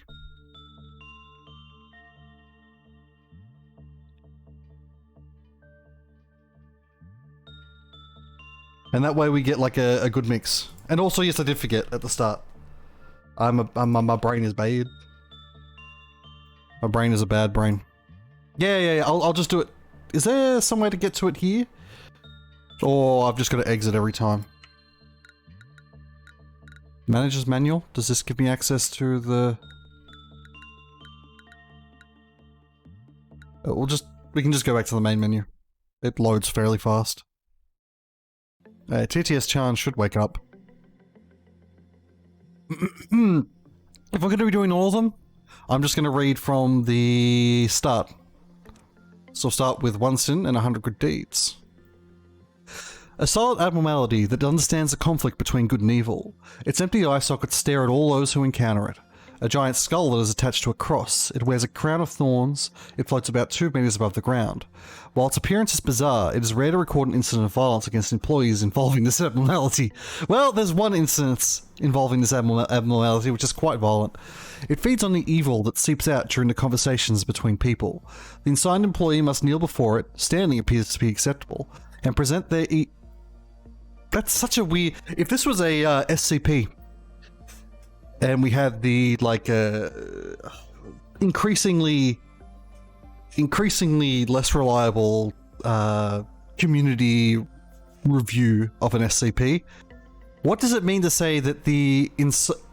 And that way we get like a good mix. And also, yes, I did forget at the start. My brain is bad. My brain is a bad brain. Yeah, I'll just do it. Is there some way to get to it here? Or I've just got to exit every time. Manager's manual? Does this give me access to the... We can just go back to the main menu. It loads fairly fast. TTS-chan should wake up. If I'm going to be doing all of them, I'm just going to read from the start. So I'll start with 1 sin and 100 good deeds. A solid abnormality that understands the conflict between good and evil. Its empty eye sockets stare at all those who encounter it. A giant skull that is attached to a cross. It wears a crown of thorns. It floats about 2 meters above the ground. While its appearance is bizarre, it is rare to record an incident of violence against employees involving this abnormality. Well, there's one instance involving this abnormality, which is quite violent. It feeds on the evil that seeps out during the conversations between people. The assigned employee must kneel before it, standing appears to be acceptable, and present their That's such a weird... If this was a SCP, and we had the, like, increasingly less reliable community review of an SCP, what does it mean to say that the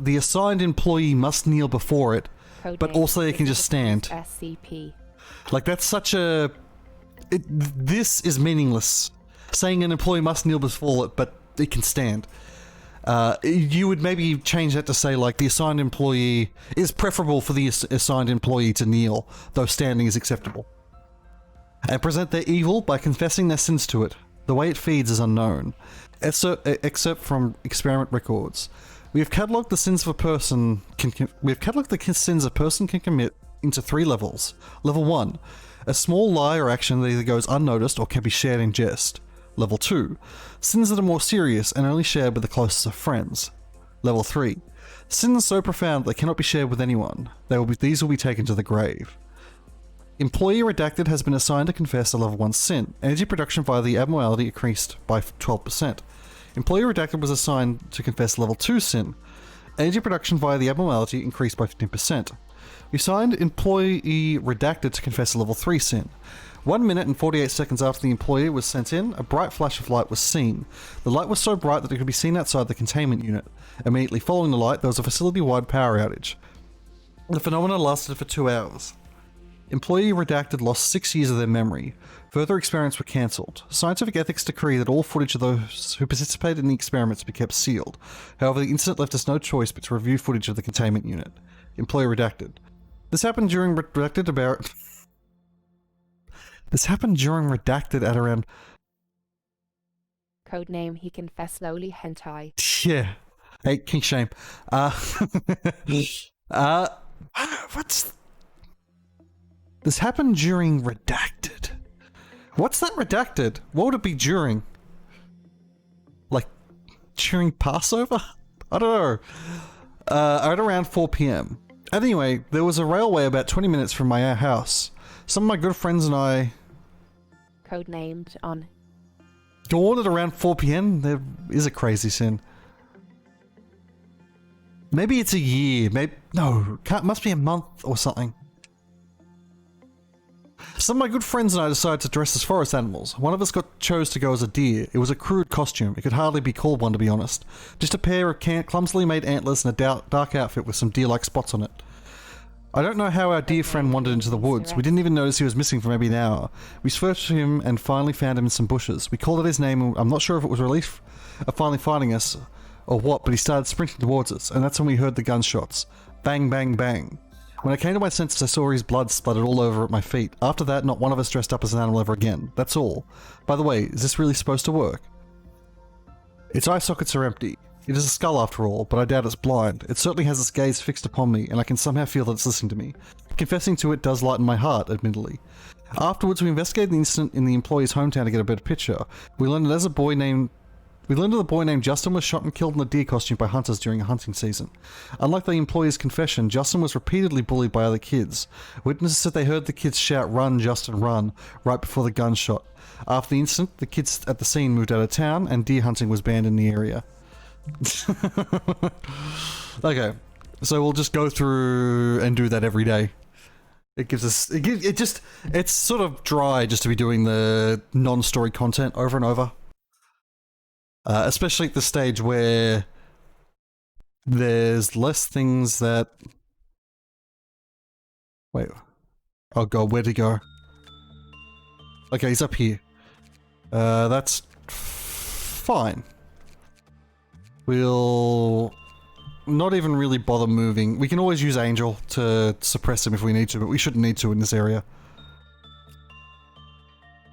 assigned employee must kneel before it, but also they can just stand? SCP. Like, that's such a... this is meaningless. Saying an employee must kneel before it, but it can stand. You would maybe change that to say, like, the assigned employee is preferable for the assigned employee to kneel, though standing is acceptable. And present their evil by confessing their sins to it. The way it feeds is unknown. Excerpt from experiment records. We have catalogued the sins of a person can commit into 3 levels. Level 1, a small lie or action that either goes unnoticed or can be shared in jest. Level 2, sins that are more serious and only shared with the closest of friends. Level 3, sins so profound they cannot be shared with anyone. These will be taken to the grave. Employee Redacted has been assigned to confess a level 1 sin. Energy production via the abnormality increased by 12%. Employee Redacted was assigned to confess level 2 sin. Energy production via the abnormality increased by 15%. We assigned Employee Redacted to confess a level 3 sin. 1 minute and 48 seconds after the employee was sent in, a bright flash of light was seen. The light was so bright that it could be seen outside the containment unit. Immediately following the light, there was a facility-wide power outage. The phenomenon lasted for 2 hours. Employee redacted lost 6 years of their memory. Further experiments were cancelled. Scientific ethics decree that all footage of those who participated in the experiments be kept sealed. However, the incident left us no choice but to review footage of the containment unit. Employee redacted. This happened during redacted at around... Codename he confessed slowly hentai. Yeah. Hey, king shame. What's... This happened during redacted. What's that redacted? What would it be during? Like, during Passover? I don't know. At around 4 p.m. Anyway, there was a railway about 20 minutes from my house. Some of my good friends and I... Codenamed on... Dawned at around 4 p.m? There is a crazy sin. Maybe it's a year. Maybe... No, must be a month or something. Some of my good friends and I decided to dress as forest animals. One of us chose to go as a deer. It was a crude costume. It could hardly be called one, to be honest. Just a pair of clumsily made antlers and a dark outfit with some deer-like spots on it. I don't know how our dear friend wandered into the woods. We didn't even notice he was missing for maybe an hour. We searched for him and finally found him in some bushes. We called out his name and I'm not sure if it was relief of finally finding us or what, but he started sprinting towards us, and that's when we heard the gunshots. Bang, bang, bang. When I came to my senses, I saw his blood splattered all over at my feet. After that, not one of us dressed up as an animal ever again. That's all. By the way, is this really supposed to work? Its eye sockets are empty. It is a skull after all, but I doubt it's blind. It certainly has its gaze fixed upon me, and I can somehow feel that it's listening to me. Confessing to it does lighten my heart, admittedly. Afterwards, we investigated the incident in the employee's hometown to get a better picture. We learned that a boy named Justin was shot and killed in a deer costume by hunters during a hunting season. Unlike the employee's confession, Justin was repeatedly bullied by other kids. Witnesses said they heard the kids shout, "Run, Justin, run," right before the gunshot. After the incident, the kids at the scene moved out of town and deer hunting was banned in the area. Okay, so we'll just go through and do that every day. It gives us... It's sort of dry just to be doing the non-story content over and over. Especially at the stage where there's less things that... Wait. Oh god, where'd he go? Okay, he's up here. That's fine. We'll not even really bother moving. We can always use Angel to suppress him if we need to, but we shouldn't need to in this area.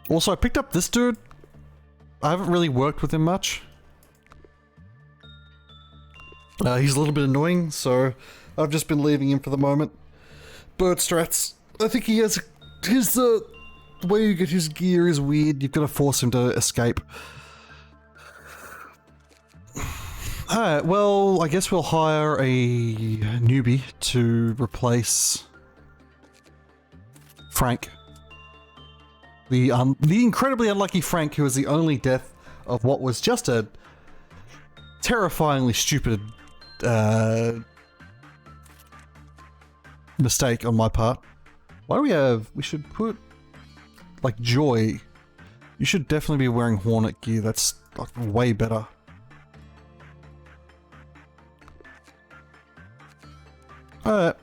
Also, I picked up this dude. I haven't really worked with him much. He's a little bit annoying, so I've just been leaving him for the moment. Bird Strats. I think he has... the way you get his gear is weird. You've got to force him to escape. Alright, well, I guess we'll hire a newbie to replace Frank. The incredibly unlucky Frank, who was the only death of what was just a terrifyingly stupid mistake on my part. Why do we have... We should put... Like, Joy. You should definitely be wearing Hornet gear. That's like, way better.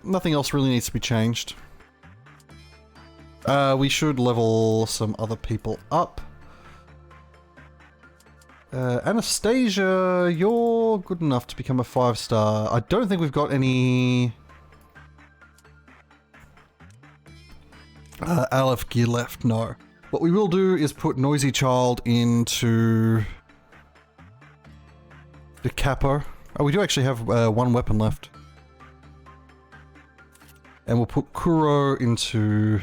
Nothing else really needs to be changed. We should level some other people up. Anastasia, you're good enough to become a 5-star. I don't think we've got any... Aleph gear left, no. What we will do is put Noisy Child into... the capo. Oh, we do actually have one weapon left. And we'll put Kuro into...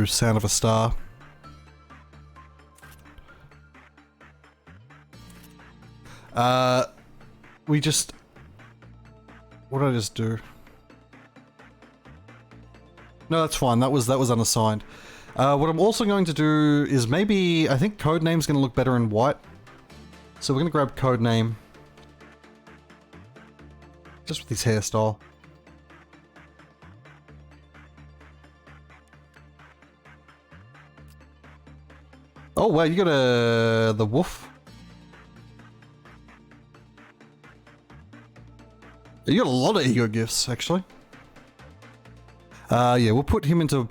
Sound of a Star. We just... What did I just do? No, that's fine. That was unassigned. What I'm also going to do is maybe... I think Codename's going to look better in white. So we're going to grab Codename. Just with his hairstyle. Oh, wow, you got the wolf? You got a lot of ego gifts, actually. Yeah, we'll put him into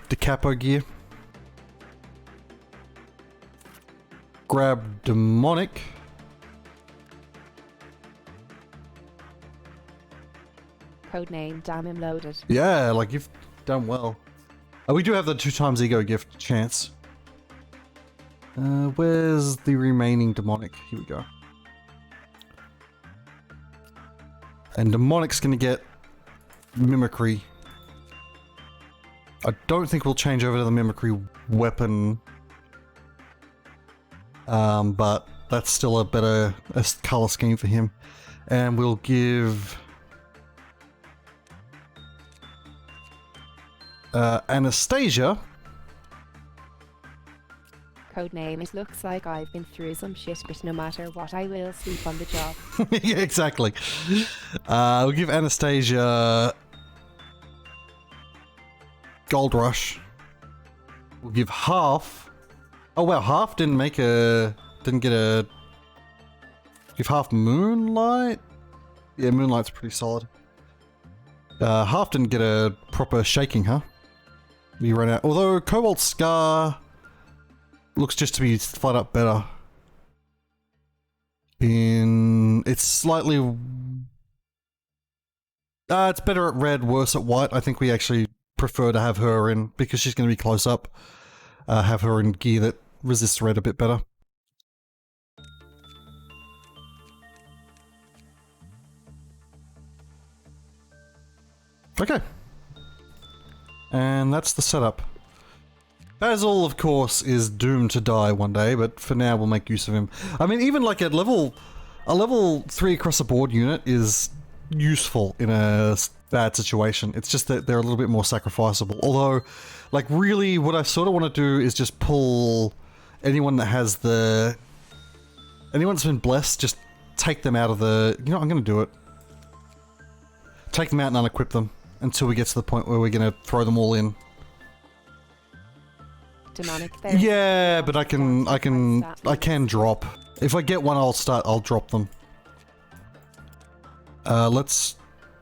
the capo gear. Grab demonic. Codename Damn Him Loaded. Yeah, like you've done well. We do have the 2x ego gift chance. Where's the remaining demonic? Here we go. And demonic's gonna get mimicry. I don't think we'll change over to the mimicry weapon. But that's still a better color scheme for him. And we'll give Anastasia. Codename, it looks like I've been through some shit, but no matter what, I will sleep on the job. Yeah, exactly. We'll give Anastasia Gold Rush. We'll give half. Oh wow, half didn't get a. Give half Moonlight. Yeah, Moonlight's pretty solid. Half didn't get a proper shaking, huh? We ran out. Although Cobalt Scar looks just to be flat up better. It's slightly. It's better at red, worse at white. I think we actually prefer to have her in because she's going to be close up. Have her in gear that resists red a bit better. Okay. And that's the setup. Basil, of course, is doomed to die one day, but for now we'll make use of him. I mean, even like a level 3 across the board unit is useful in a bad situation. It's just that they're a little bit more sacrificable. Although, like really, what I sort of want to do is just pull anyone that has anyone that's been blessed, just take them out of the... You know, I'm going to do it. Take them out and unequip them until we get to the point where we're going to throw them all in. Demonic. Yeah, but I can drop. If I get one, I'll drop them. Let's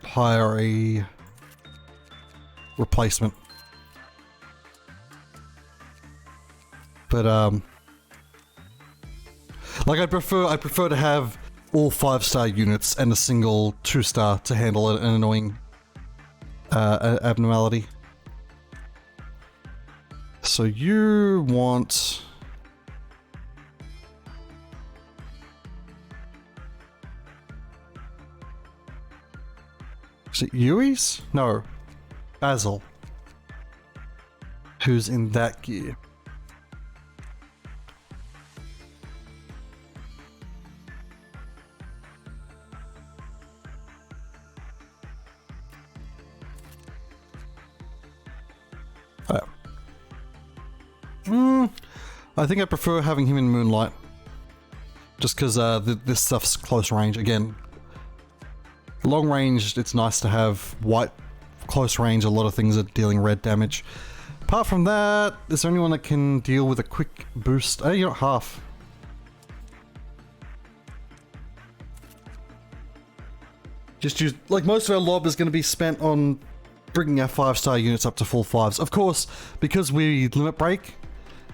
hire a replacement. But like I prefer to have all 5-star units and a single 2-star to handle an annoying abnormality. So you want... Is it Yui's? No. Basil. Who's in that gear. I think I prefer having him in Moonlight. Just because this stuff's close range. Again, long range, it's nice to have white. Close range, a lot of things are dealing red damage. Apart from that, is there anyone that can deal with a quick boost? Oh, you're not half. Just use... Like, most of our lob is going to be spent on bringing our 5-star units up to full 5s. Of course, because we limit break...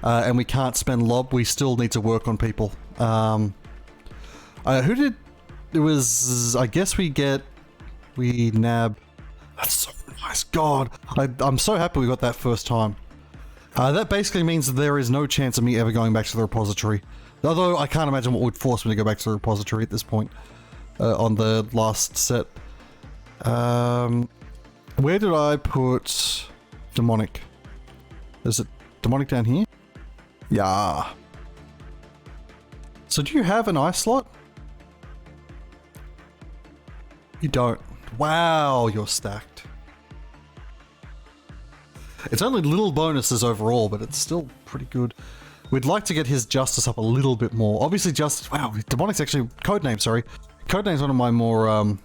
and we can't spend lob, we still need to work on people. Who did... It was... I guess we nab... That's so nice. God. I'm so happy we got that first time. That basically means that there is no chance of me ever going back to the repository. Although I can't imagine what would force me to go back to the repository at this point. On the last set. Where did I put... Demonic? Is it Demonic down here? Yeah. So do you have an ice slot? You don't. Wow, you're stacked. It's only little bonuses overall, but it's still pretty good. We'd like to get his justice up a little bit more. Obviously justice... Wow, Demonic's actually... Codename, sorry. Codename's one of my more,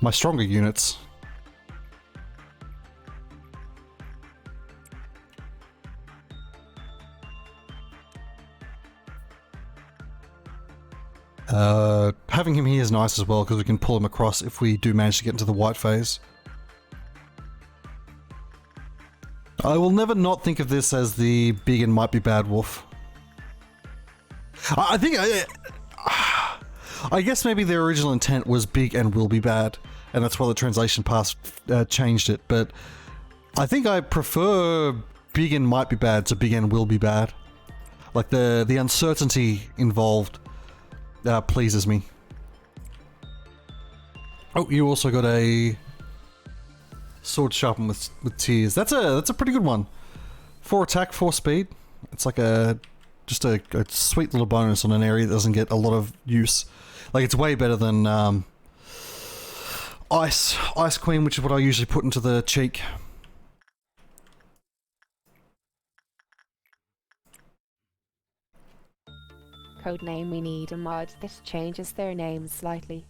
my stronger units. Having him here is nice as well because we can pull him across if we do manage to get into the white phase. I will never not think of this as the big and might be bad wolf. I think I guess maybe their original intent was big and will be bad, and that's why the translation pass changed it. But I think I prefer big and might be bad to big and will be bad. Like the uncertainty involved pleases me. Oh, you also got a sword sharpened with tears. That's a pretty good one. 4 attack, 4 speed. It's like just a sweet little bonus on an area that doesn't get a lot of use. Like, it's way better than Ice Queen, which is what I usually put into the cheek. Codename, we need a mod that changes their name slightly.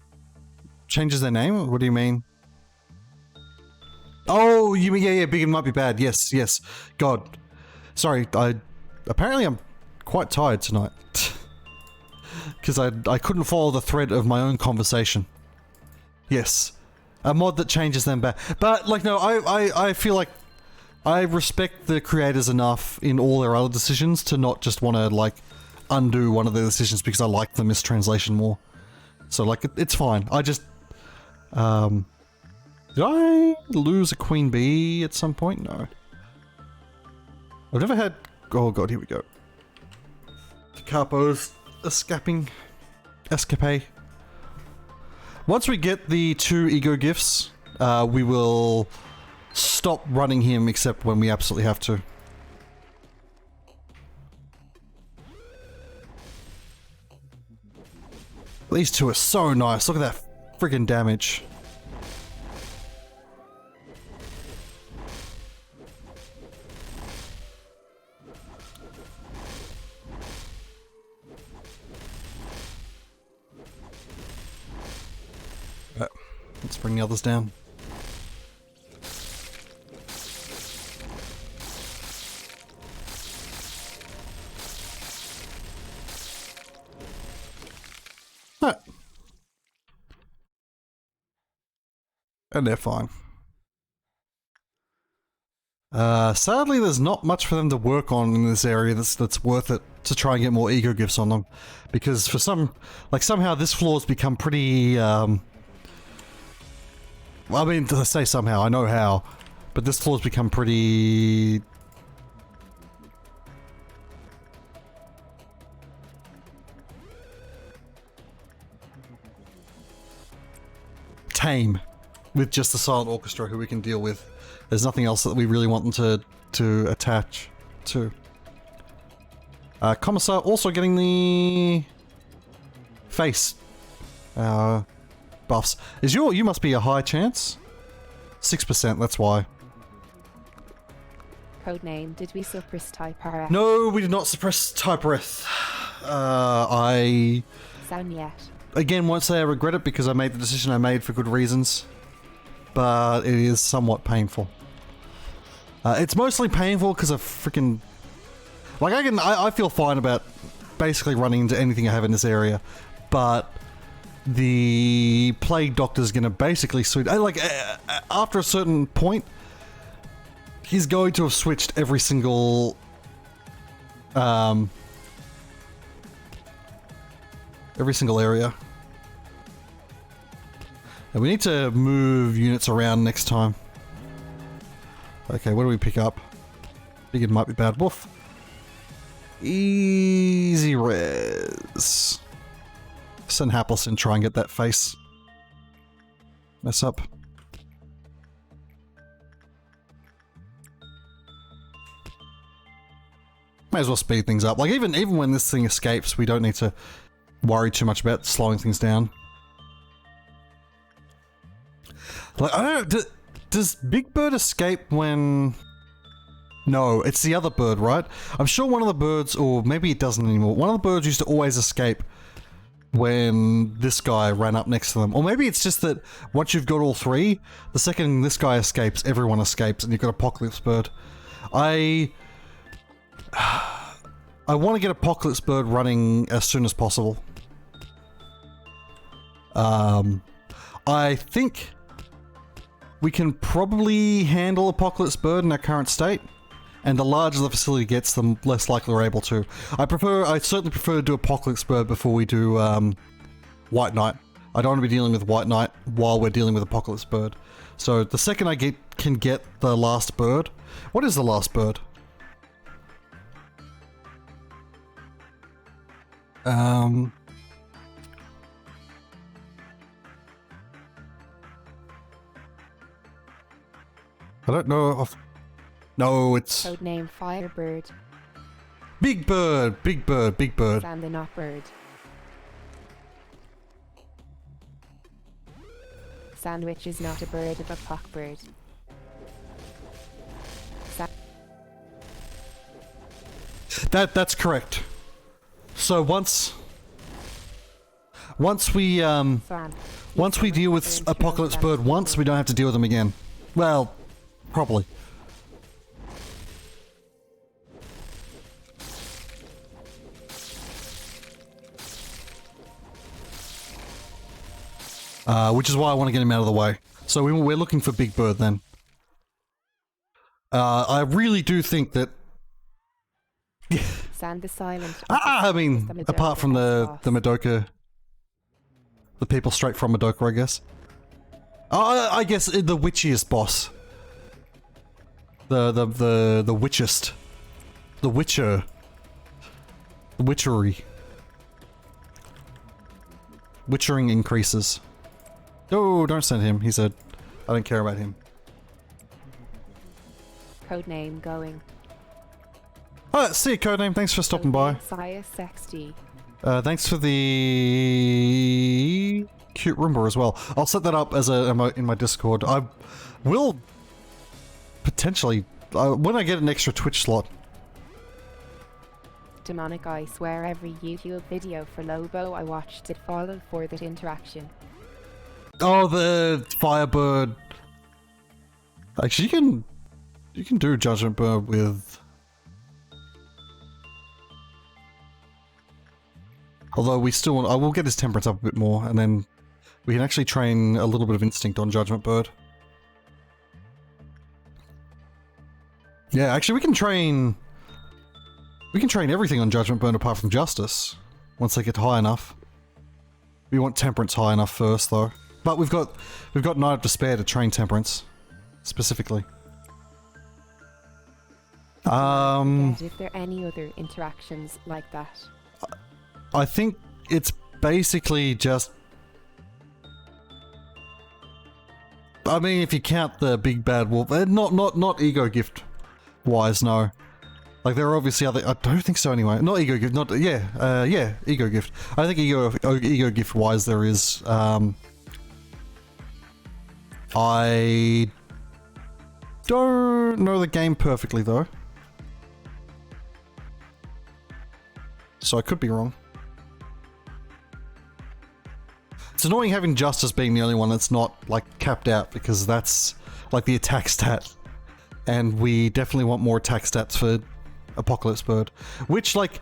Changes their name? What do you mean? Oh, you mean, yeah, big and might be bad. Yes. God. Sorry, apparently I'm quite tired tonight. Because I couldn't follow the thread of my own conversation. Yes. A mod that changes them back. But, like, no, I feel like I respect the creators enough in all their other decisions to not just want to, like, undo one of their decisions because I like the mistranslation more. So, like, it's fine. I just... did I lose a queen bee at some point? No. I've never had... Oh god, here we go. Capo's escapade. Once we get the 2 ego gifts, we will stop running him except when we absolutely have to. These 2 are so nice. Look at that friggin' damage. Let's bring the others down. Right. And they're fine. Sadly, there's not much for them to work on in this area that's worth it to try and get more ego gifts on them. Because for somehow this floor's become pretty, well, I mean, to say somehow, I know how, but this floor's become pretty... tame with just the silent orchestra who we can deal with. There's nothing else that we really want them to attach to. Commissar also getting the face buffs. You must be a high chance? 6%, that's why. Codename, did we suppress type-R? No, we did not suppress type-Reth. Sound yet. Again, won't say I regret it because I made the decision I made for good reasons. But it is somewhat painful. It's mostly painful because of freaking... Like, I feel fine about basically running into anything I have in this area. But the Plague Doctor's gonna basically switch... after a certain point, he's going to have switched every single... every single area. And we need to move units around next time. Okay, what do we pick up? Big and might be bad. Woof. Easy res. Send Hapless and try and get that face. Mess up. May as well speed things up. Like, even when this thing escapes, we don't need to worry too much about slowing things down. Like, I don't know, does Big Bird escape when... No, it's the other bird, right? I'm sure one of the birds, or maybe it doesn't anymore, one of the birds used to always escape when this guy ran up next to them. Or maybe it's just that once you've got all 3, the second this guy escapes, everyone escapes, and you've got Apocalypse Bird. I want to get Apocalypse Bird running as soon as possible. I think we can probably handle Apocalypse Bird in our current state, and the larger the facility gets, the less likely we're able to. I certainly prefer to do Apocalypse Bird before we do White Knight. I don't want to be dealing with White Knight while we're dealing with Apocalypse Bird. So the second I can get the last bird. What is the last bird? I don't know. No, it's Codename Firebird. Big Bird, Big Bird, Big Bird. Sandy not bird. Sandwich is not a bird of a pockbird. That's correct. So once we deal with Apocalypse Bird once, we don't have to deal with them again. Well, probably. Which is why I want to get him out of the way. So we're looking for Big Bird then. I really do think that... Sand is silent. I mean, apart from the Madoka... The people straight from Madoka, I guess. I guess the witchiest boss. The witchest. The Witcher. The witchery. Witchering increases. Oh, don't send him. He's I don't care about him. Codename going. Oh, see you, Codename. Thanks for stopping by. Saya Sexty. Thanks for the cute Roomba as well. I'll set that up as a emote in my Discord. I will potentially, when I get an extra Twitch slot. Demonic, I swear every YouTube video for Lobo I watched did fall for that interaction. Oh, the Firebird. Actually, you can do Judgment Bird with... Although we still want... I will get his temperance up a bit more, and then we can actually train a little bit of instinct on Judgment Bird. Yeah, actually we can train everything on Judgment Bird apart from Justice, once they get high enough. We want Temperance high enough first, though. But we've got Night of Despair to train Temperance, specifically. And if there are any other interactions like that? I think it's basically just... I mean, if you count the big bad wolf, not ego gift wise, no. Like there are obviously other. I don't think so anyway. Not ego gift. Not yeah, ego gift. I think ego gift wise there is. I don't know the game perfectly though, so I could be wrong. It's annoying having Justice being the only one that's not, like, capped out, because that's, like, the attack stat. And we definitely want more attack stats for Apocalypse Bird. Which, like,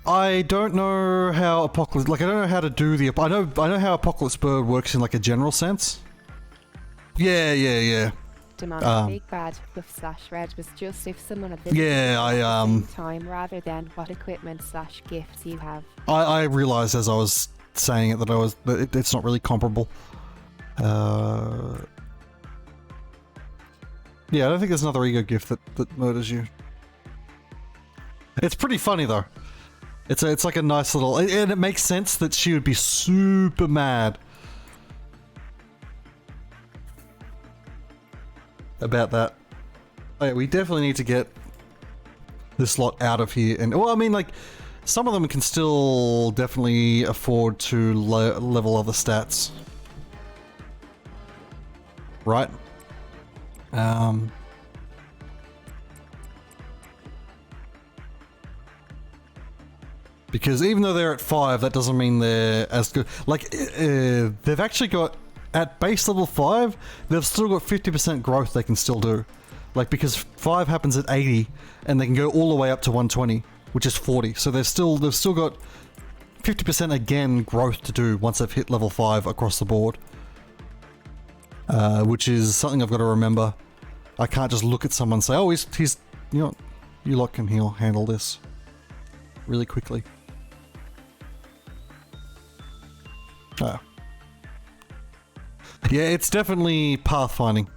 I don't know how Apocalypse... Like, I don't know how to do the... I know how Apocalypse Bird works in, like, a general sense. Yeah. Demonic Big Bad with /red was just if someone had time rather than what equipment /gifts you have. I realised as I was saying it that it's not really comparable. Yeah, I don't think there's another ego gift that murders you. It's pretty funny though. It's like a nice little, and it makes sense that she would be super mad about that. Oh, yeah, we definitely need to get this lot out of here. And well, I mean, like, some of them can still definitely afford to level other stats, right? Because even though they're at 5, that doesn't mean they're as good. Like, they've actually got, at base level 5, they've still got 50% growth they can still do. Like, because 5 happens at 80, and they can go all the way up to 120, which is 40. So they've still got 50% again growth to do once I've hit level 5 across the board. Which is something I've got to remember. I can't just look at someone and say, oh, he's you know, you lot can handle this really quickly. Oh. Yeah, it's definitely pathfinding.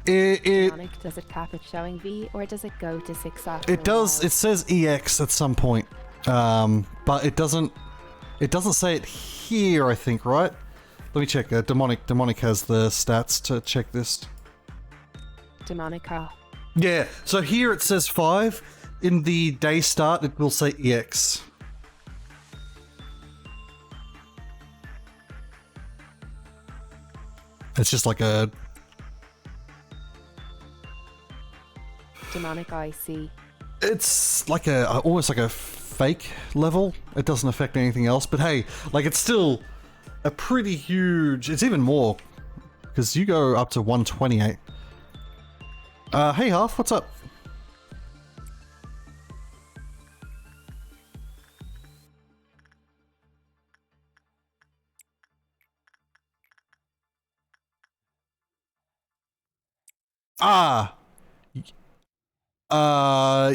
Does it cap at showing V, or does it go to 6 after It does. It says EX at some point, but it doesn't. It doesn't say it here. I think, right? Let me check. Demonic has the stats to check this. Demonica. Yeah. So here it says 5. In the day start, it will say EX. It's just like a Demonic IC. It's like almost like a fake level. It doesn't affect anything else, but hey, like it's still a pretty huge. It's even more because you go up to 128. Hey Half, what's up?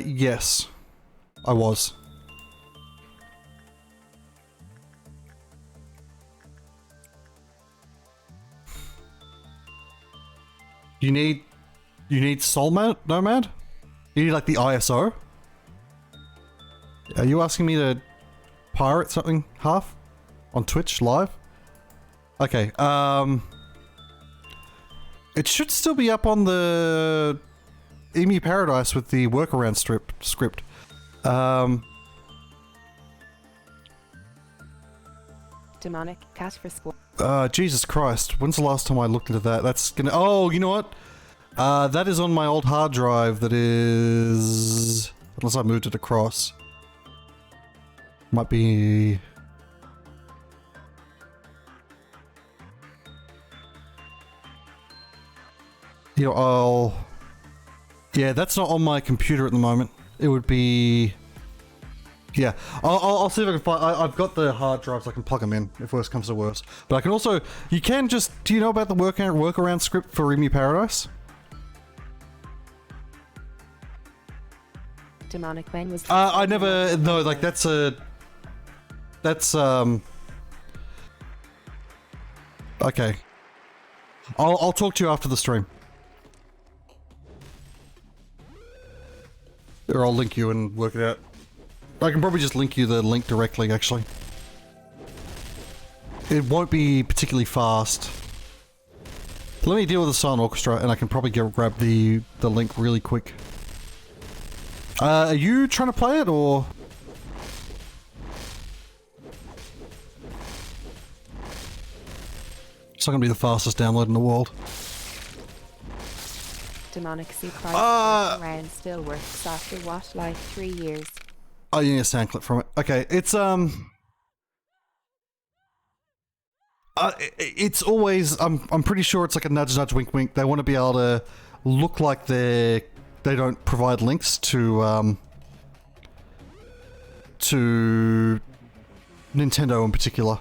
Yes. I was. You need Soul Nomad? You need like the ISO? Are you asking me to pirate something, Half? On Twitch live? Okay, it should still be up on the Emu Paradise with the workaround script. Demonic cash for school. Jesus Christ, when's the last time I looked into that? That's gonna... Oh, you know what? That is on my old hard drive that is... Unless I moved it across. Might be... You know, yeah, that's not on my computer at the moment. It would be... Yeah, I'll see if I can find... I've got the hard drives, I can plug them in if worse comes to worse. But I can also... You can just... Do you know about the workaround script for Emu Paradise? Demonic when was... I never... No, like that's a... That's, Okay. I'll talk to you after the stream. Or I'll link you and work it out. I can probably just link you the link directly, actually. It won't be particularly fast. Let me deal with the Silent Orchestra and I can probably grab the link really quick. Are you trying to play it, or...? It's not gonna be the fastest download in the world. Demonic C price around still works after what, like 3 years? Oh, you need a sound clip from it. Okay, it's it's always I'm pretty sure it's like a nudge nudge wink wink. They want to be able to look like they don't provide links to Nintendo in particular.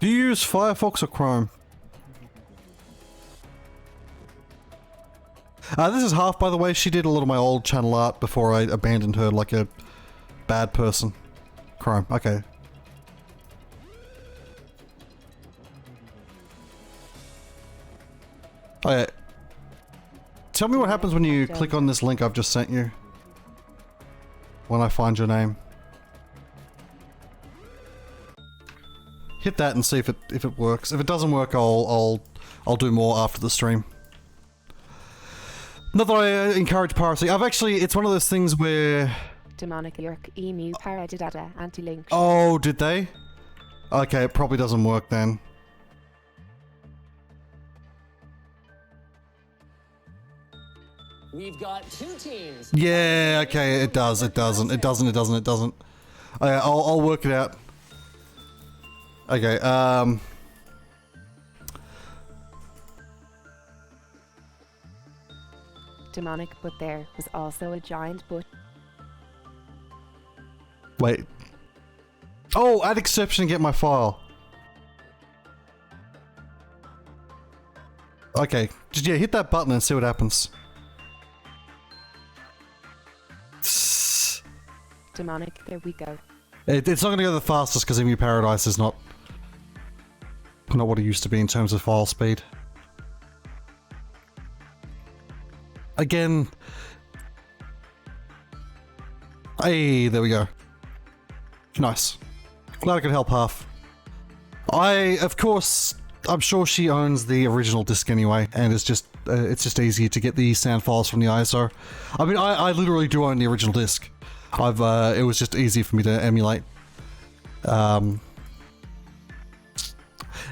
Do you use Firefox or Chrome? This is Half, by the way. She did a lot of my old channel art before I abandoned her like a bad person. Chrome, okay. Oh yeah. Tell me what happens when you click on this link I've just sent you. When I find your name. Hit that and see if it works. If it doesn't work, I'll do more after the stream. Not that I encourage piracy. It's one of those things where... Demonic York Emu Paradidata anti-link. Oh, did they? Okay, it probably doesn't work then. We've got 2 teams. Yeah, okay, it does. It doesn't. It doesn't. It doesn't. It doesn't. Okay, I'll work it out. Okay, demonic, but there was also a giant butt. Wait. Oh, add exception and get my file. Okay, just yeah, hit that button and see what happens. Demonic, there we go. It's not going to go the fastest because Emu Paradise is not what it used to be in terms of file speed. Again. Hey, there we go. Nice. Glad I could help half. Of course, I'm sure she owns the original disc anyway, and it's just easier to get the sound files from the ISO. I mean, I literally do own the original disc. It was just easy for me to emulate. In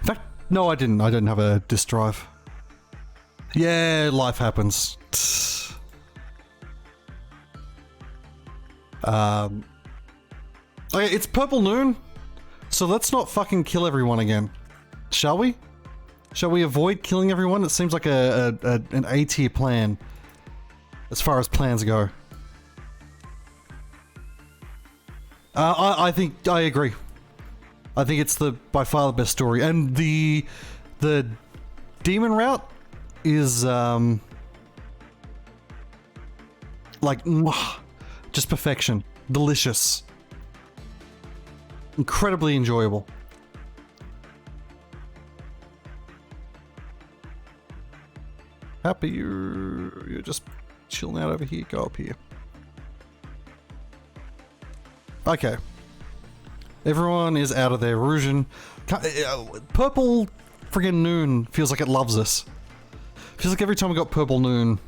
fact, no, I didn't. I didn't have a disk drive. Yeah, life happens. Okay, it's Purple Noon, so let's not fucking kill everyone again. Shall we? Shall we avoid killing everyone? It seems like an A-tier plan, as far as plans go. I think I agree. I think it's by far the best story, and the demon route is like just perfection, delicious, incredibly enjoyable. Happy you're just chilling out over here. Go up here. Okay. Everyone is out of their illusion. Purple friggin' Noon feels like it loves us. Feels like every time we got Purple Noon,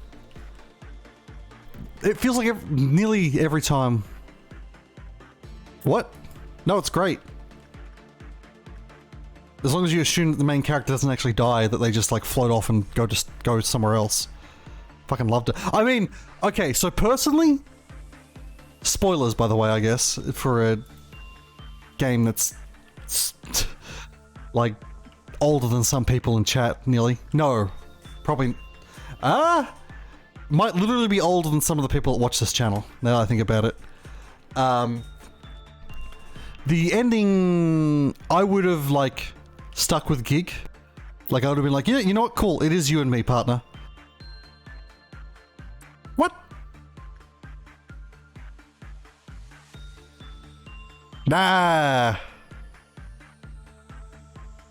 it feels like nearly every time. What? No, it's great. As long as you assume that the main character doesn't actually die, that they just like float off and go somewhere else. Fucking loved it. I mean, okay, so personally, spoilers by the way, I guess, for a game that's like older than some people in chat, nearly. No, probably. Might literally be older than some of the people that watch this channel, now that I think about it. The ending, I would have like stuck with Gig. Like I would have been like, yeah, you know what, cool, it is you and me, partner. What? Nah.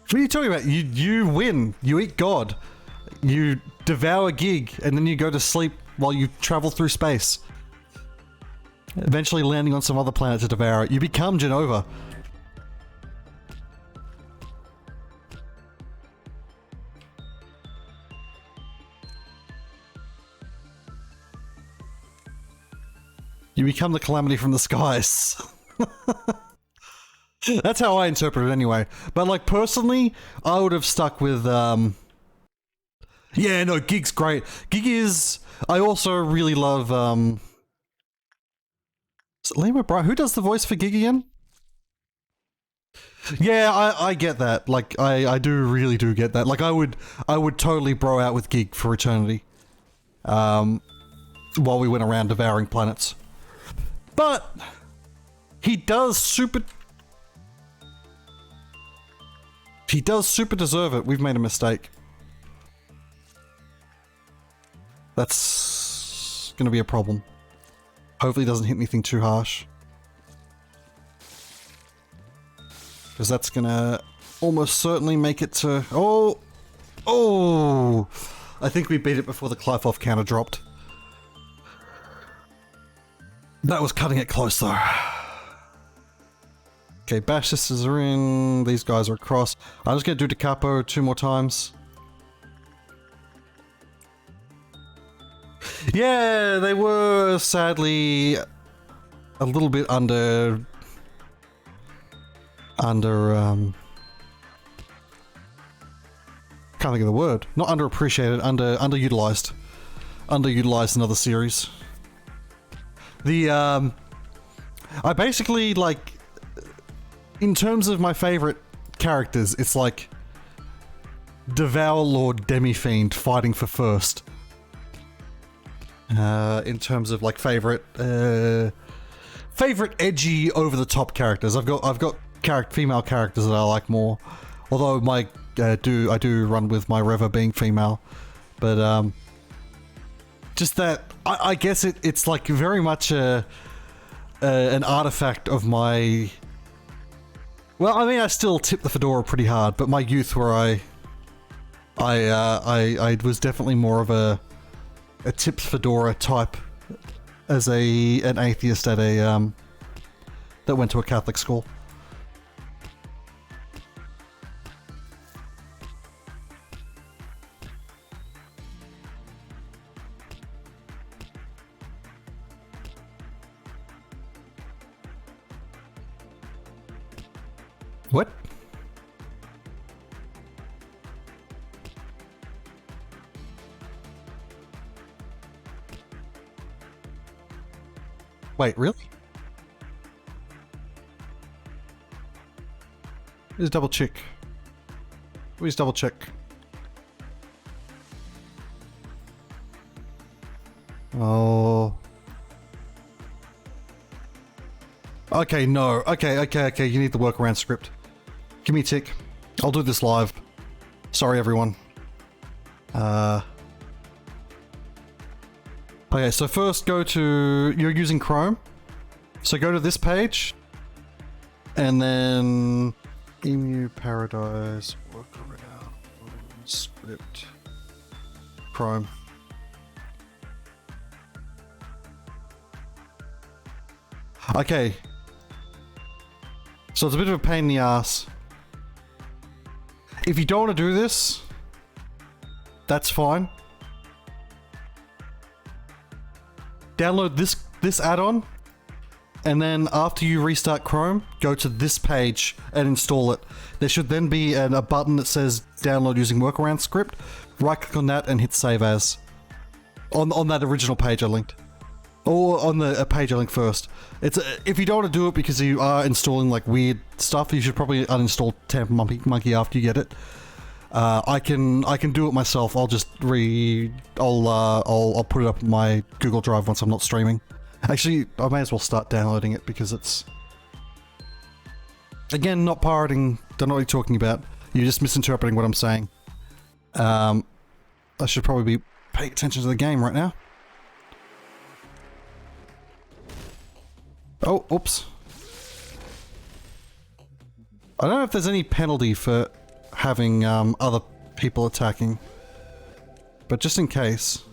What are you talking about? You win. You eat God. You devour Gig, and then you go to sleep while you travel through space. Eventually landing on some other planet to devour it. You become Genova. You become the calamity from the skies. That's how I interpret it anyway. But like personally, I would have stuck with yeah, no, Gig's great. Gig is... I also really love is it Liam O'Brien? Who does the voice for Gig again? Yeah, I get that. Like I really do get that. Like I would totally bro out with Gig for eternity. While we went around devouring planets. But he does super deserve it. We've made a mistake. That's gonna be a problem. Hopefully it doesn't hit anything too harsh. Because that's gonna almost certainly make it to... Oh! I think we beat it before the Clive-off counter dropped. That was cutting it close though. Okay, Bash Sisters are in. These guys are across. I'm just gonna do Da Capo 2 more times. Yeah, they were sadly a little bit can't think of the word. Not underappreciated, underutilized. Underutilized in other series. I basically, like, in terms of my favorite characters, it's like Devour Lord Demi-Fiend fighting for first. in terms of like favorite edgy over the top characters. I've got female characters that I like more. Although I do run with my Reva being female, but just that I guess it's like very much an artifact of my. Well, I mean, I still tip the fedora pretty hard, but my youth, where I was definitely more of a tips fedora type as an atheist at a that went to a Catholic school. What? Wait, really? Let's double check. Please double check. Oh. Okay, no. Okay. You need the workaround script. Give me a tick. I'll do this live. Sorry, everyone. Okay, so first go to... You're using Chrome. So go to this page. And then... Emu Paradise Workaround Script. Chrome. Okay. So it's a bit of a pain in the ass. If you don't want to do this, that's fine. Download this add-on, and then after you restart Chrome, go to this page and install it. There should then be a button that says download using workaround script. Right click on that and hit save as. On that original page I linked. Or on the page I linked first. If you don't want to do it because you are installing like weird stuff, you should probably uninstall Tampa Monkey after you get it. I can do it myself. I'll just I'll put it up on my Google Drive once I'm not streaming. Actually, I may as well start downloading it because it's, again, not pirating. Don't know what you're talking about. You're just misinterpreting what I'm saying. I should probably be paying attention to the game right now. Oh, oops. I don't know if there's any penalty for having other people attacking, but just in case.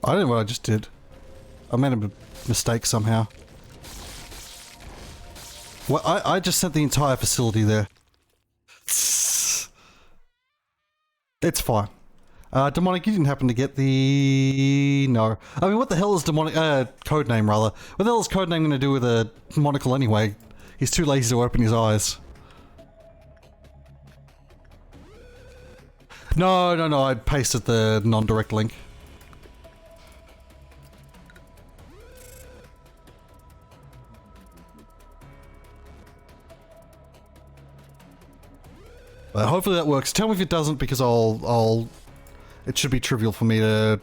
I don't know what I just did. I made a mistake somehow. Well, I just sent the entire facility there. It's fine. Demonic, you didn't happen to get the... No. I mean, what the hell is Demonic... Codename, rather. What the hell is Codename going to do with a monocle anyway? He's too lazy to open his eyes. No, I pasted the non-direct link. Hopefully that works. Tell me if it doesn't, because I'll... It should be trivial for me to...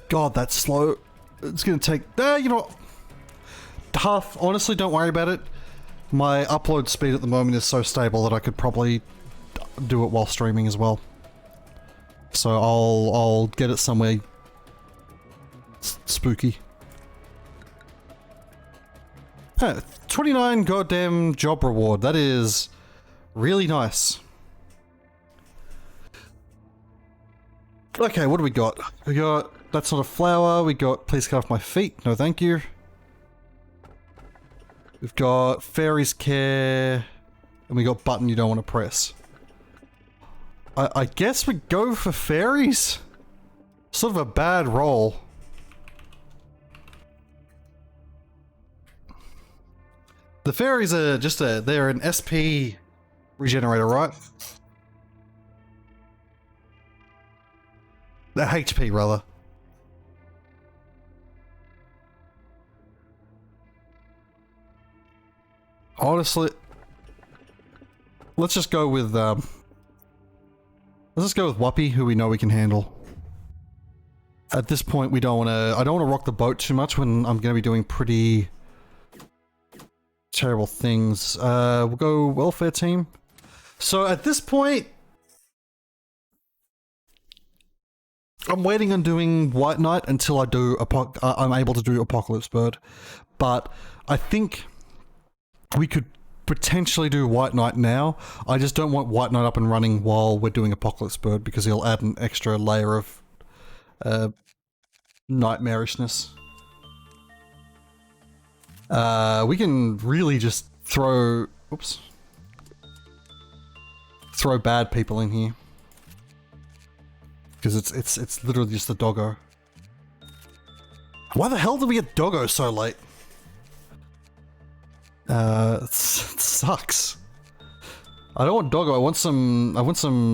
God, that's slow. It's gonna take... you know what? Tough. Honestly, don't worry about it. My upload speed at the moment is so stable that I could probably do it while streaming as well. So I'll get it somewhere spooky. 29 goddamn job reward. That is... really nice. Okay, what do we got? We got That's Not a Flower. We got Please Cut Off My Feet. No thank you. We've got Fairies Care. And we got Button You Don't Want to Press. I guess we go for Fairies? Sort of a bad roll. The Fairies are just they're an SP regenerator, right? The HP, rather. Honestly, let's just go with Whuppy, who we know we can handle. At this point, we don't want to. I don't want to rock the boat too much when I'm going to be doing pretty terrible things. We'll go welfare team. So at this point, I'm waiting on doing White Knight until I do I'm able to do Apocalypse Bird. But I think we could potentially do White Knight now. I just don't want White Knight up and running while we're doing Apocalypse Bird because he'll add an extra layer of nightmarishness. We can really just throw bad people in here because it's literally just the doggo. Why the hell did we get doggo so late? It sucks. I don't want doggo. I want some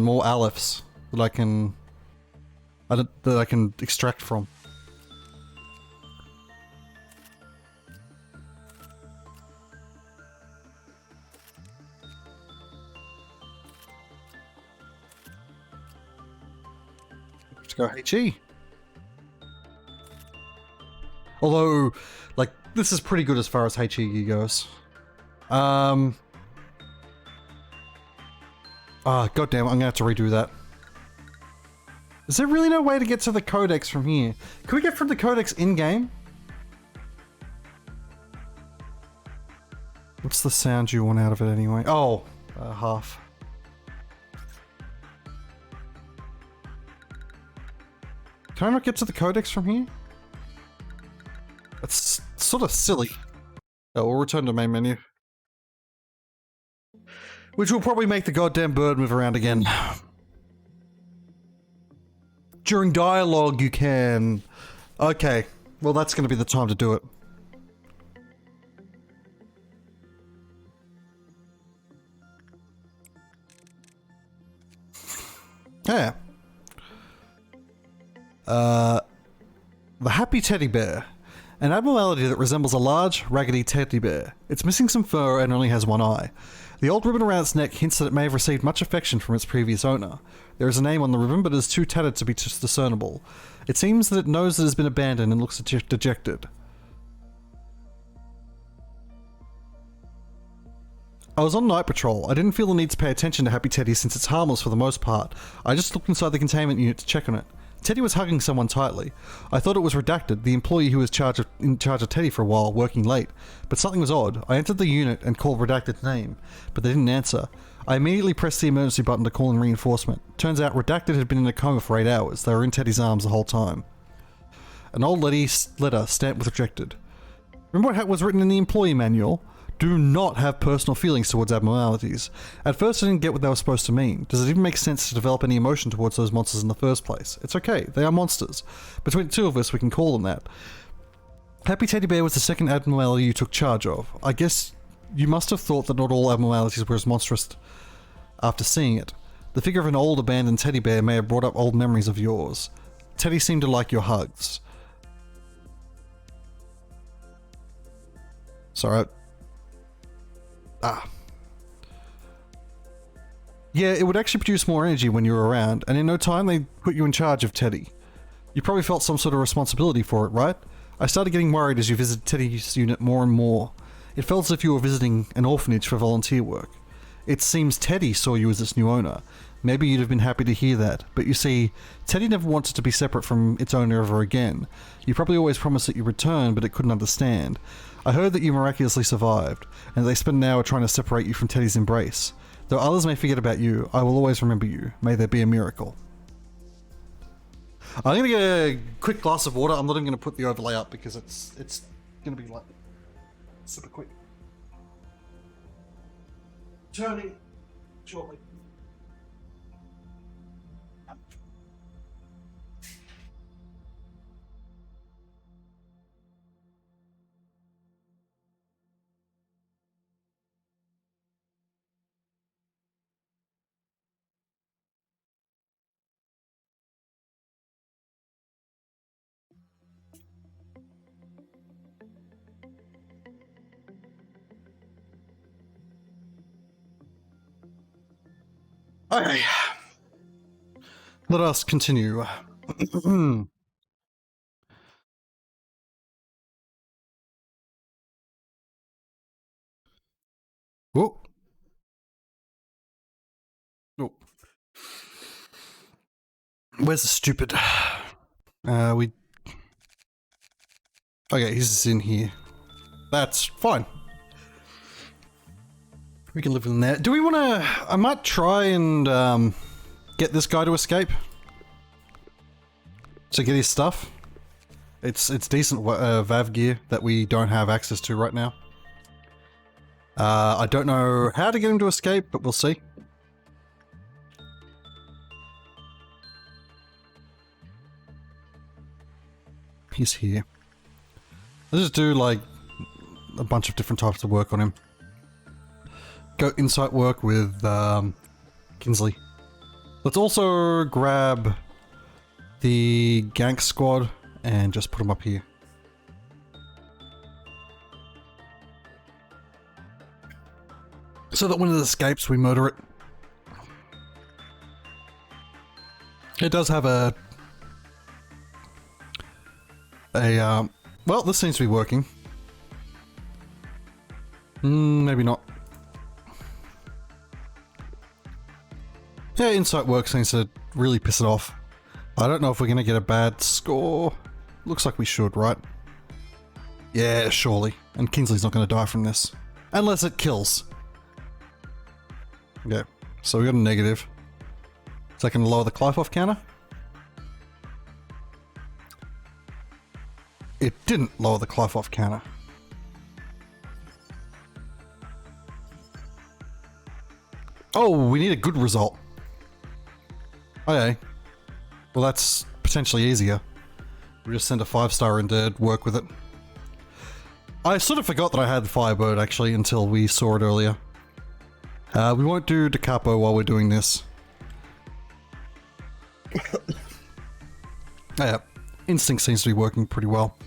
more Alephs that I can extract from. Let's go HE. Although, like, this is pretty good as far as HE goes. God damn, I'm gonna have to redo that. Is there really no way to get to the codex from here? Can we get from the codex in-game? What's the sound you want out of it anyway? Oh, half. Can I not get to the codex from here? That's sort of silly. Oh, we'll return to main menu. Which will probably make the goddamn bird move around again. During dialogue, you can... Okay, well that's going to be the time to do it. Yeah. The Happy Teddy Bear. An abnormality that resembles a large, raggedy teddy bear. It's missing some fur and only has one eye. The old ribbon around its neck hints that it may have received much affection from its previous owner. There is a name on the ribbon, but it is too tattered to be discernible. It seems that it knows it has been abandoned and looks dejected. I was on night patrol. I didn't feel the need to pay attention to Happy Teddy since it's harmless for the most part. I just looked inside the containment unit to check on it. Teddy was hugging someone tightly. I thought it was Redacted, the employee who was in charge of Teddy for a while, working late. But something was odd. I entered the unit and called Redacted's name, but they didn't answer. I immediately pressed the emergency button to call in reinforcement. Turns out Redacted had been in a coma for 8 hours. They were in Teddy's arms the whole time. An old letter stamped with rejected. Remember what was written in the employee manual? Do not have personal feelings towards abnormalities. At first I didn't get what they were supposed to mean. Does it even make sense to develop any emotion towards those monsters in the first place? It's okay, they are monsters. Between the two of us we can call them that. Happy Teddy Bear was the second abnormality you took charge of. I guess you must have thought that not all abnormalities were as monstrous after seeing it. The figure of an old abandoned teddy bear may have brought up old memories of yours. Teddy seemed to like your hugs. Sorry. Yeah, it would actually produce more energy when you were around, and in no time they put you in charge of Teddy. You probably felt some sort of responsibility for it, right? I started getting worried as you visited Teddy's unit more and more. It felt as if you were visiting an orphanage for volunteer work. It seems Teddy saw you as its new owner. Maybe you'd have been happy to hear that, but you see, Teddy never wanted to be separate from its owner ever again. You probably always promised that you'd return, but it couldn't understand. I heard that you miraculously survived, and they spent an hour trying to separate you from Teddy's embrace. Though others may forget about you, I will always remember you. May there be a miracle. I'm gonna get a quick glass of water. I'm not even gonna put the overlay up because it's gonna be like super quick. Turning shortly. Okay. Let us continue. Whoa. Oh. Where's the stupid? We. Okay, he's in here. That's fine. We can live in there. Do we want to? I might try and get this guy to escape. To get his stuff. It's decent Vav gear that we don't have access to right now. I don't know how to get him to escape, but we'll see. He's here. Let's just do like a bunch of different types of work on him. Go insight work with Kinsley. Let's also grab the gank squad and just put him up here. So that when it escapes, we murder it. It does have well, this seems to be working. Maybe not. Yeah, insight work seems to really piss it off. I don't know if we're gonna get a bad score. Looks like we should, right? Yeah, surely. And Kingsley's not gonna die from this. Unless it kills. Okay, so we got a negative. Is that gonna lower the Clive-off counter? It didn't lower the Clive-off counter. Oh, we need a good result. Okay. Well, that's potentially easier. We just send a 5-star in to work with it. I sort of forgot that I had Firebird, actually, until we saw it earlier. We won't do Da Capo while we're doing this. Yeah, Instinct seems to be working pretty well.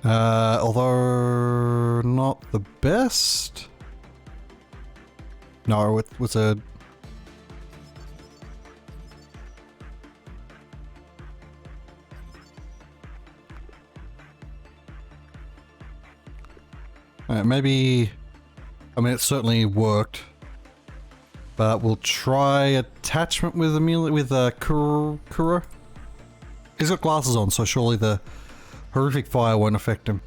Although not the best. No, it was a... maybe... I mean, it certainly worked. But we'll try attachment with Amelia, with Kuro. He's got glasses on, so surely the horrific fire won't affect him.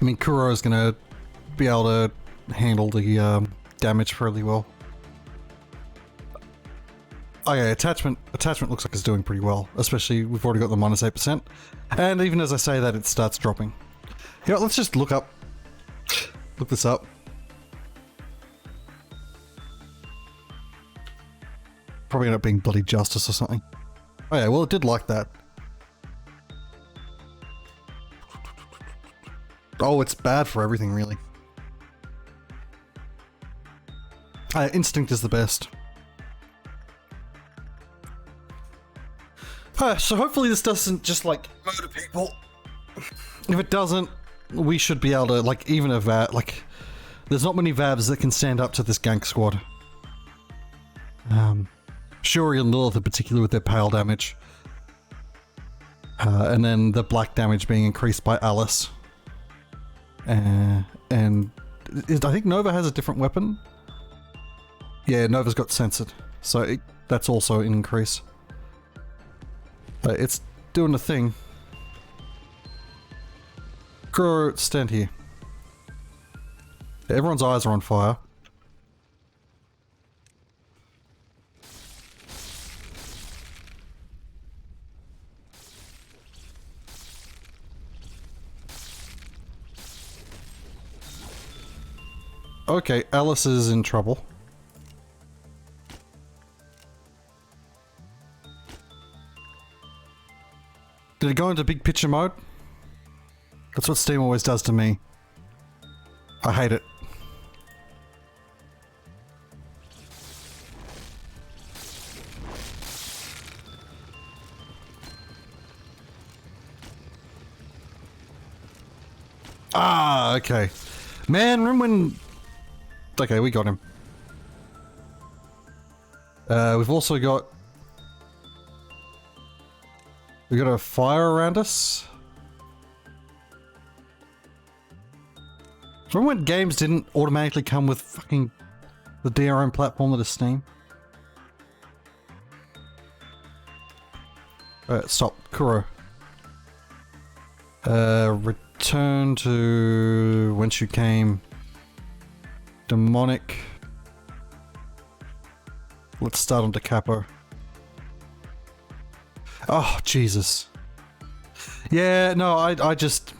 I mean, Kuro is going to be able to handle the damage fairly well. Okay, attachment looks like it's doing pretty well, especially we've already got the minus 8%. And even as I say that, it starts dropping. Yeah, let's just look this up. Probably end up being bloody justice or something. Oh yeah, well it did like that. Oh, it's bad for everything, really. Instinct is the best. So hopefully this doesn't just, like, murder people. If it doesn't, we should be able to, like, even a Vav, like, there's not many Vavs that can stand up to this gank squad. Shuri and Lilith in particular with their pale damage. And then the black damage being increased by Alice. And I think Nova has a different weapon. Yeah, Nova's got censored, so that's also an increase. But it's doing the thing. Kuro, stand here. Everyone's eyes are on fire. Okay, Alice is in trouble. Did it go into big picture mode? That's what Steam always does to me. I hate it. Ah, okay. Man, remember when... Okay, we got him. We've also got... We got a fire around us. Remember when games didn't automatically come with fucking the DRM platform that is Steam? Stop. Kuro. Return to whence you came. Demonic. Let's start on Da Capo. Oh, Jesus. Yeah, no, I just...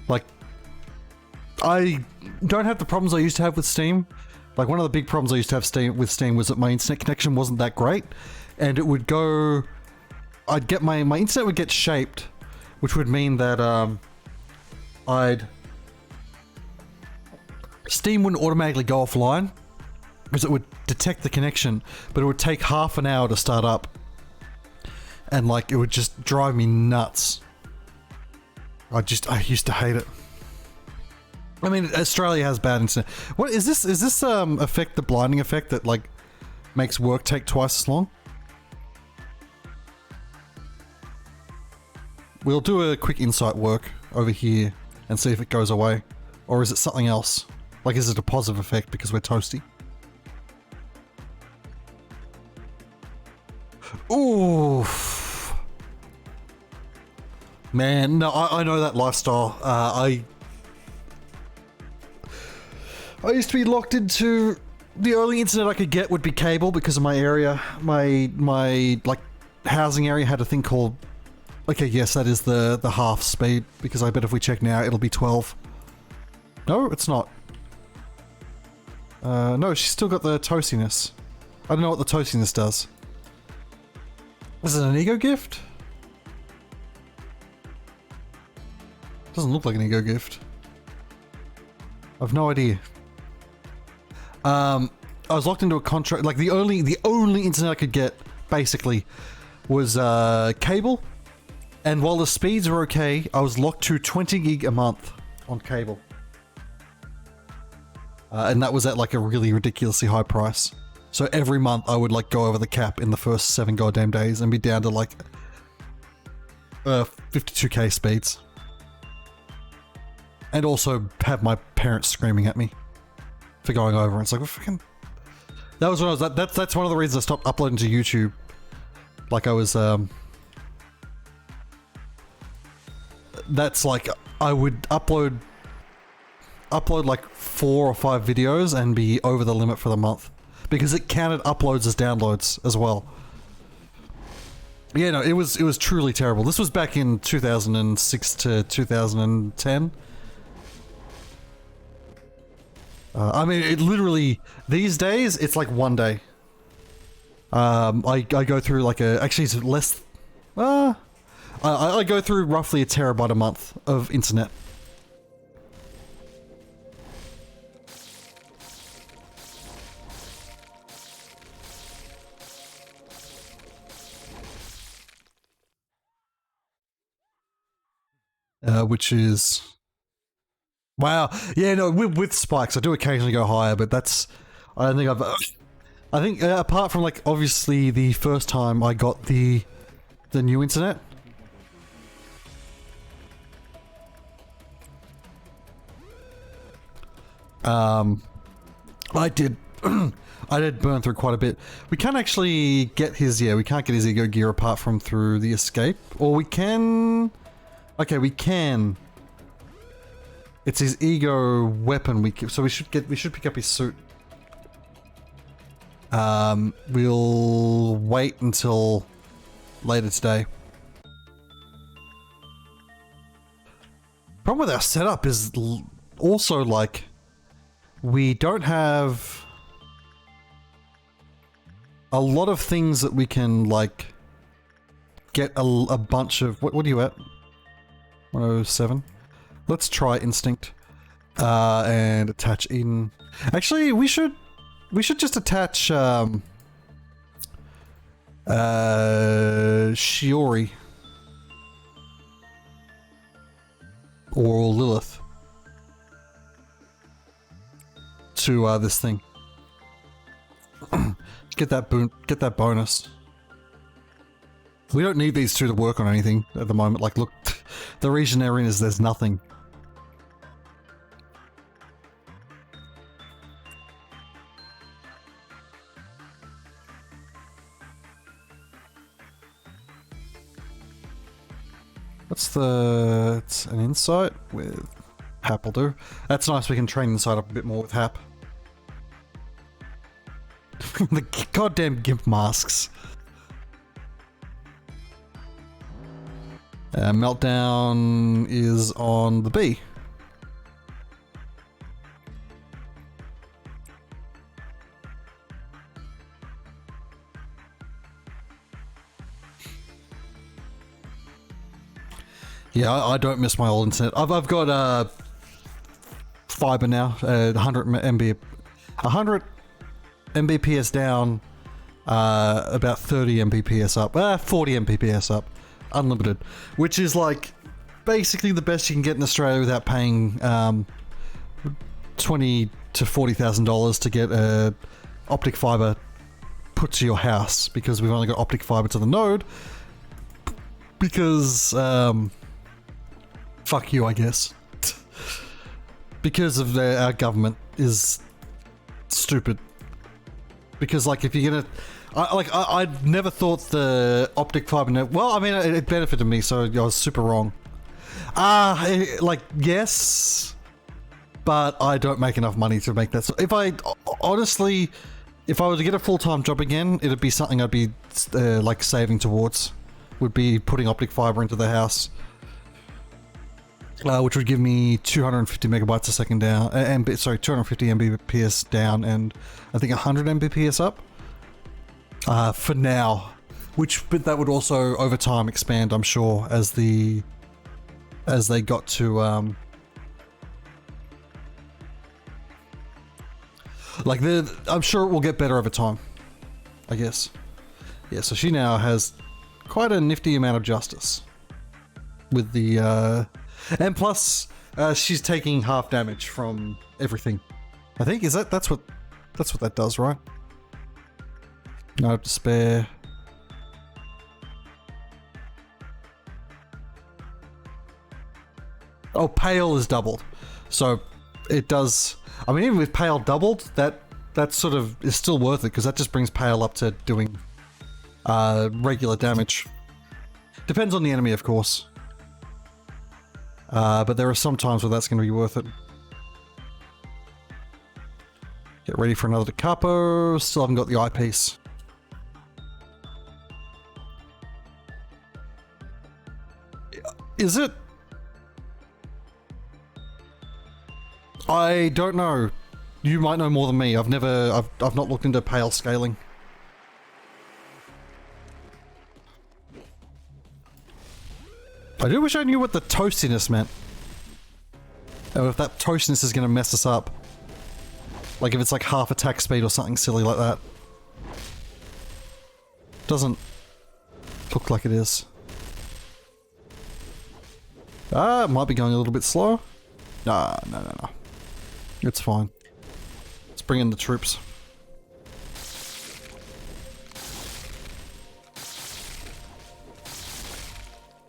Like... I don't have the problems I used to have with Steam. Like, one of the big problems I used to have with Steam was that my internet connection wasn't that great. And it would go... I'd get my internet would get shaped, which would mean that, Steam wouldn't automatically go offline, because it would detect the connection, but it would take half an hour to start up. And, like, it would just drive me nuts. I used to hate it. I mean, Australia has bad internet. What is this? Is this effect the blinding effect that like makes work take twice as long? We'll do a quick insight work over here and see if it goes away, or is it something else? Like, is it a positive effect because we're toasty? Oof. Man, no, I know that lifestyle. I used to be locked into... The only internet I could get would be cable because of my area. My like, housing area had a thing called... Okay, yes, that is the half speed, because I bet if we check now, it'll be 12. No, it's not. No, she's still got the toastiness. I don't know what the toastiness does. Is it an ego gift? Doesn't look like an ego gift. I've no idea. I was locked into a contract, like the only internet I could get, basically, was cable. And while the speeds were okay, I was locked to 20 gig a month on cable. And that was at like a really ridiculously high price. So every month I would like go over the cap in the first 7 goddamn days and be down to like 52k speeds. And also have my parents screaming at me for going over. And it's like, well, fucking... That was when I was... That's one of the reasons I stopped uploading to YouTube. Like I was... That's like... I would upload like 4 or 5 videos and be over the limit for the month. Because it counted uploads as downloads as well. Yeah, no, it was truly terrible. This was back in 2006 to 2010. I mean, it literally... These days, it's like 1 day. I go through like a... Actually, it's less... I go through roughly a terabyte a month of internet. Which is... Wow. Yeah, no, with spikes, I do occasionally go higher, but that's... I think apart from, like, obviously the first time I got the new internet... I did... I did burn through quite a bit. We can't actually get his... Yeah, we can't get his ego gear apart from through the escape. Or we can... Okay, we can... It's his ego weapon. So we should pick up his suit. We'll wait until later today. Problem with our setup is also like we don't have a lot of things that we can like get a bunch of. What are you at? 107. Let's try Instinct. And attach Eden. Actually, we should just attach Shiori. or Lilith to this thing. Get that bonus. We don't need these two to work on anything at the moment. Like, look, the region they're in is there's nothing. It's an insight with Hap will do. That's nice, we can train insight up a bit more with Hap. The goddamn GIMP masks. Meltdown is on the B. Yeah, I don't miss my old internet. I've got fiber now, 100 Mbps down, about 30 Mbps up, 40 Mbps up, unlimited, which is like basically the best you can get in Australia without paying $20,000 to $40,000 to get a optic fiber put to your house, because we've only got optic fiber to the node because fuck you, I guess. Because of our government is stupid. Because, like, if you're gonna... I never thought the optic fiber net... Well, I mean, it benefited me, so I was super wrong. Like, yes, but I don't make enough money to make that. So if I... Honestly, if I were to get a full-time job again, it'd be something I'd be, like, saving towards. Would be putting optic fiber into the house. Which would give me 250 megabytes a second down, 250 Mbps down, and I think 100 Mbps up. For now, but that would also over time expand, I'm sure, as they got to I'm sure it will get better over time, I guess. Yeah, so she now has quite a nifty amount of justice with the and plus, she's taking half damage from everything. I think that's what that does, right? No despair. Oh, pale is doubled, so it does. I mean, even with pale doubled, that sort of is still worth it, because that just brings pale up to doing regular damage. Depends on the enemy, of course. But there are some times where that's going to be worth it. Get ready for another Da Capo. Still haven't got the eyepiece. Is it? I don't know. You might know more than me. I've not looked into pale scaling. I do wish I knew what the toastiness meant. Or if that toastiness is going to mess us up. Like if it's like half attack speed or something silly like that. Doesn't look like it is. It might be going a little bit slow. No. It's fine. Let's bring in the troops.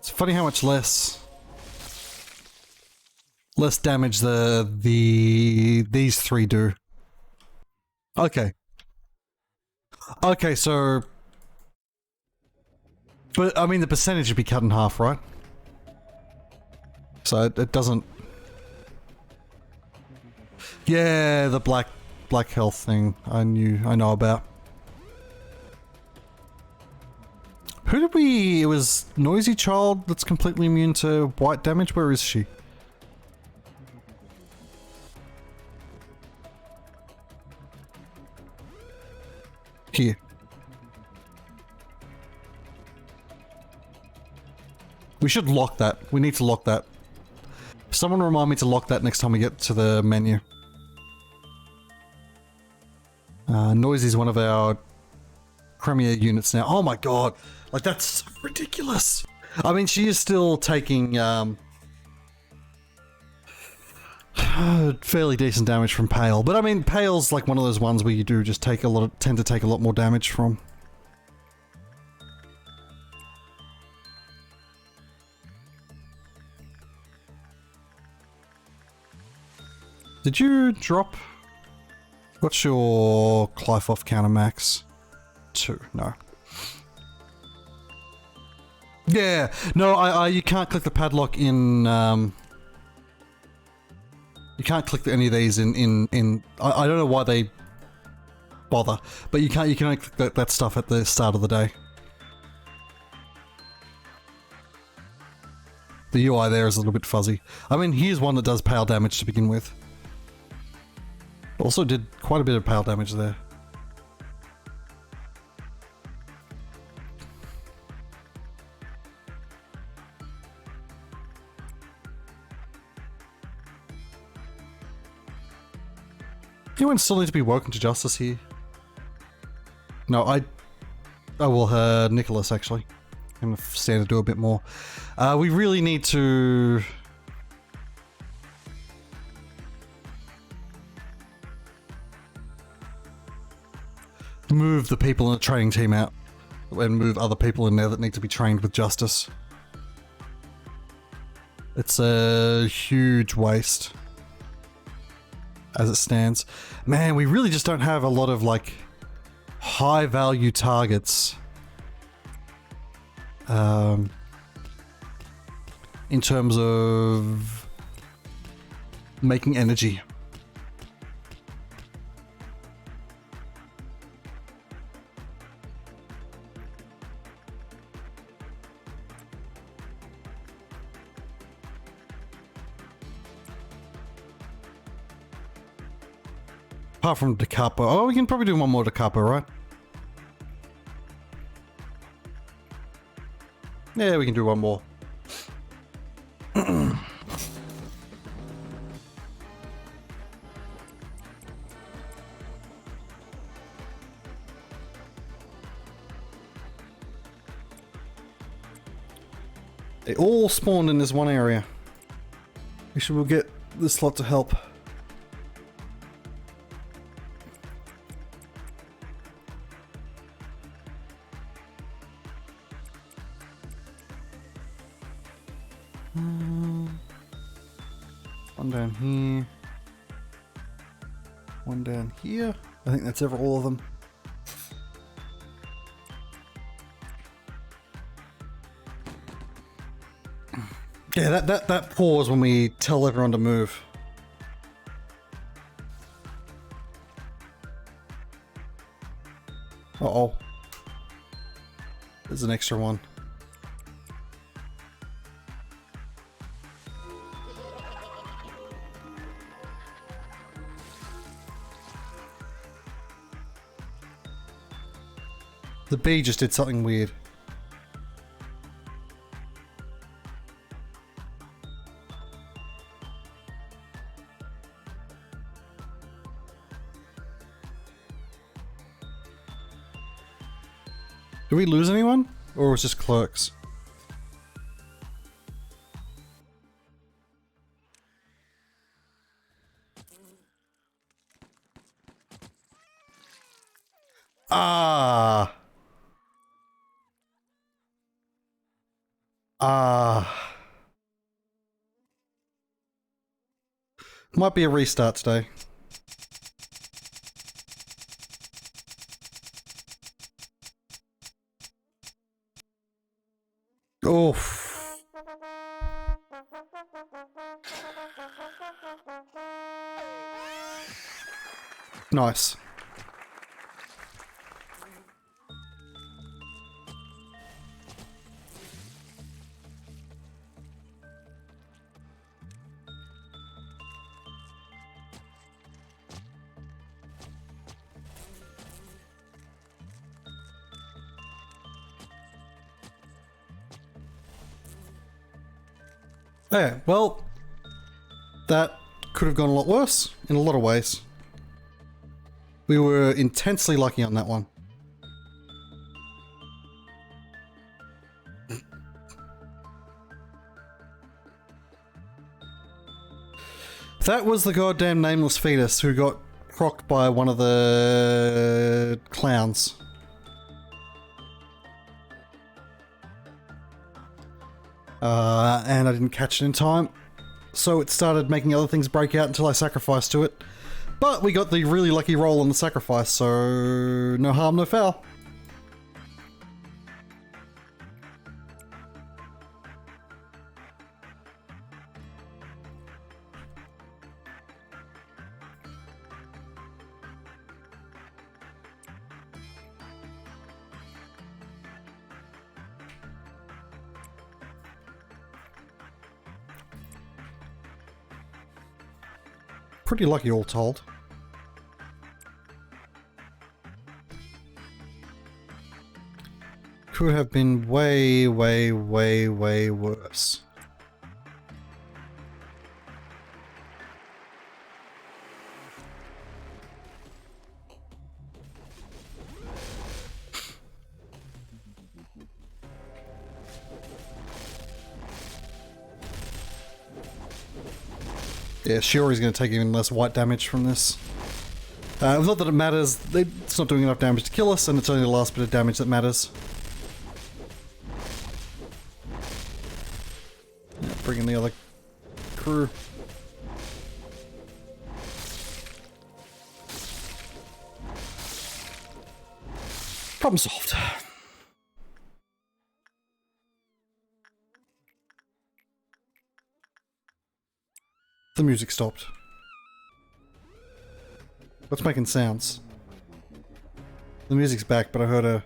Funny how much less damage these three do. Okay, so, but I mean the percentage would be cut in half, right? So it doesn't. Yeah, the black health thing I know about. Who did we... It was Noisy Child that's completely immune to white damage? Where is she? Here. We should lock that. We need to lock that. Someone remind me to lock that next time we get to the menu. Noisy's one of our premier units now. Oh my god. Like, that's so ridiculous. I mean, she is still taking, fairly decent damage from Pale. But I mean, Pale's like one of those ones where you do just tend to take a lot more damage from. Did you drop... What's your Clive-off counter max? 2, no. Yeah, no, you can't click the padlock in, you can't click any of these in I don't know why they bother, but you can only click that stuff at the start of the day. The UI there is a little bit fuzzy. I mean, here's one that does Pale damage to begin with. Also did quite a bit of Pale damage there. Anyone still need to be woken to justice here? No, Nicholas actually. I'm gonna stand to do a bit more. We really need to... move the people in the training team out and move other people in there that need to be trained with justice. It's a huge waste as it stands. Man, we really just don't have a lot of like high value targets in terms of making energy. Apart from Da Capo. Oh, we can probably do one more Da Capo, right? Yeah, we can do one more. They all spawned in this one area. We should get this lot to help. One down here. One down here. I think that's all of them. Yeah, that pause when we tell everyone to move. Uh-oh. There's an extra one. The bee just did something weird. Did we lose anyone? Or was it just clerks? Ah. Might be a restart today. Oof. Nice. Yeah, well, that could have gone a lot worse in a lot of ways. We were intensely lucky on that one. That was the goddamn nameless fetus who got crocked by one of the clowns. And I didn't catch it in time, so it started making other things break out until I sacrificed to it. But we got the really lucky roll on the sacrifice, so no harm, no foul. Pretty lucky all told. Could have been way, way, way, way worse. Yeah, Shiori's going to take even less white damage from this. Not that it matters, it's not doing enough damage to kill us, and it's only the last bit of damage that matters. Yeah, bring in the other crew. Problem solved. The music stopped. What's making sounds? The music's back, but I heard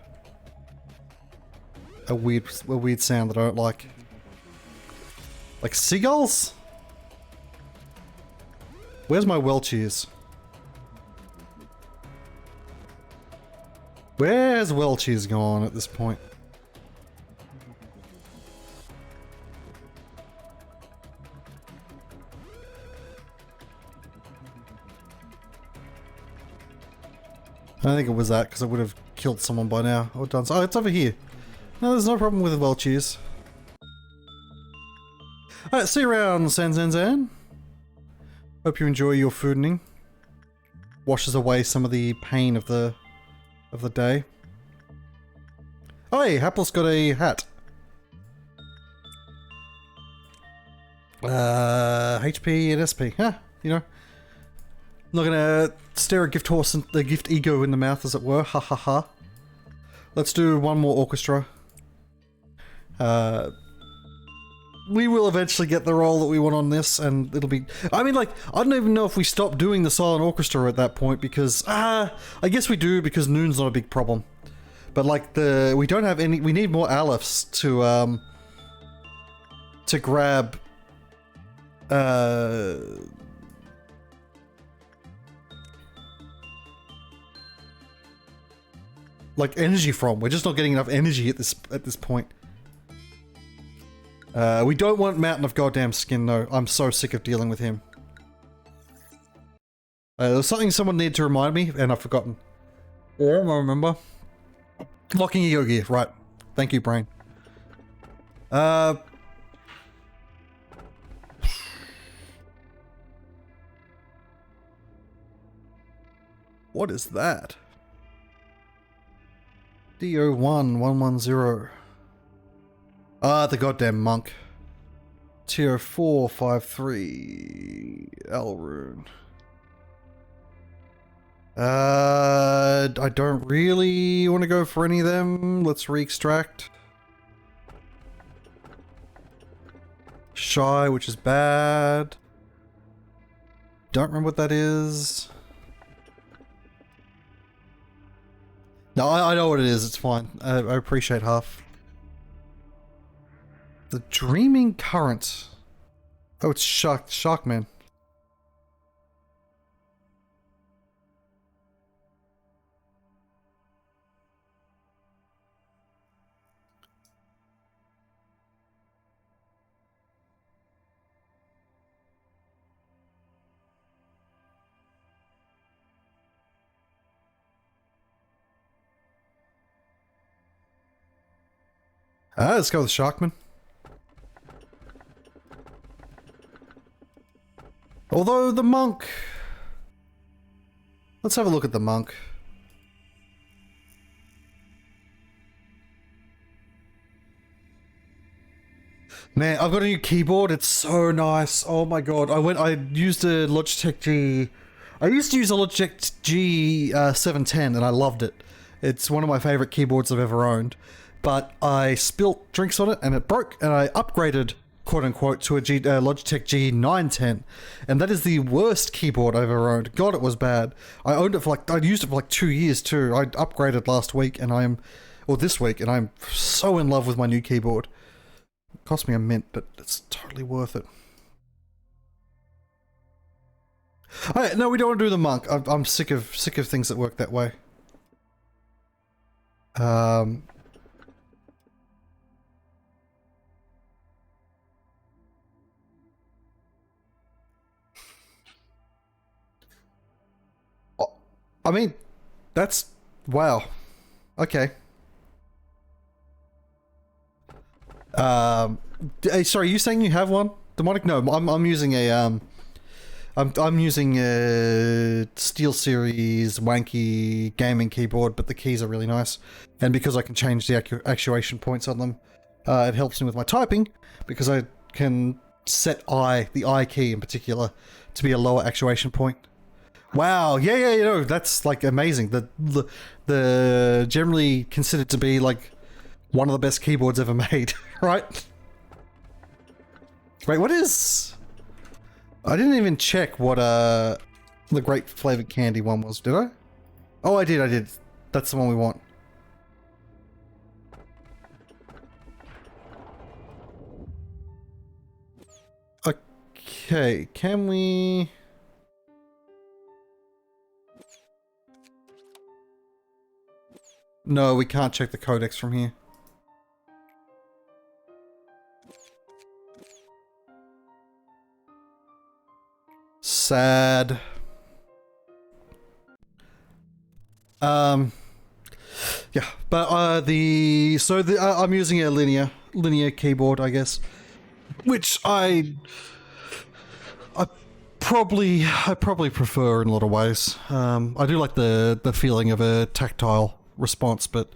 a weird sound that I don't like. Like seagulls? Where's my Welchies? Where's Welchies gone at this point? I don't think it was that, because I would have killed someone by now. Or done so. Oh, it's over here. No, there's no problem with the Welchies. Alright, see you around, San. Hope you enjoy your foodening. Washes away some of the pain of the day. Oh, hey, Happel's got a hat. HP and SP. Huh, you know. I'm not gonna stare a gift horse and the gift ego in the mouth, as it were. Ha ha ha. Let's do one more orchestra. We will eventually get the role that we want on this, and it'll be... I mean, like, I don't even know if we stop doing the silent orchestra at that point, because... I guess we do, because noon's not a big problem. But, like, we don't have any... We need more Aleph to grab... like, energy from. We're just not getting enough energy at this point. We don't want Mountain of Goddamn Skin, though. I'm so sick of dealing with him. There's something someone needed to remind me, and I've forgotten. Yeah, I remember. Locking ego gear, right. Thank you, brain. What is that? DO1110. Ah, the goddamn monk. Tier 453 Elrune. I don't really want to go for any of them. Let's re-extract. Shy, which is bad. Don't remember what that is. No, I know what it is. It's fine. I appreciate half. The Dreaming Current. Oh, it's Sharkman. Let's go with Sharkman. Although the monk... Let's have a look at the monk. Man, I've got a new keyboard. It's so nice. Oh my god. I used a Logitech G... I used to use a Logitech G710 and I loved it. It's one of my favorite keyboards I've ever owned. But I spilt drinks on it and it broke, and I upgraded, quote unquote, to a Logitech G910. And that is the worst keyboard I've ever owned. God, it was bad. I owned it for like... I'd used it for like 2 years too. I upgraded last week and this week, and I'm so in love with my new keyboard. Cost me a mint, but it's totally worth it. Alright, no, we don't want to do the monk. I'm sick of things that work that way. I mean, that's... Wow. Okay. Sorry, you saying you have one? Demonic? No, I'm using a I'm using a SteelSeries wanky gaming keyboard, but the keys are really nice, and because I can change the actuation points on them, it helps me with my typing because I can set the I key in particular to be a lower actuation point. Wow, yeah, you know, that's like amazing. The generally considered to be like one of the best keyboards ever made, right? Wait, what is... I didn't even check what the grape flavored candy one was, did I? Oh, I did. That's the one we want. Okay, can we... No, we can't check the codex from here. Sad. Yeah, but I'm using a linear keyboard, I guess, which I probably prefer in a lot of ways. I do like the feeling of a tactile response, but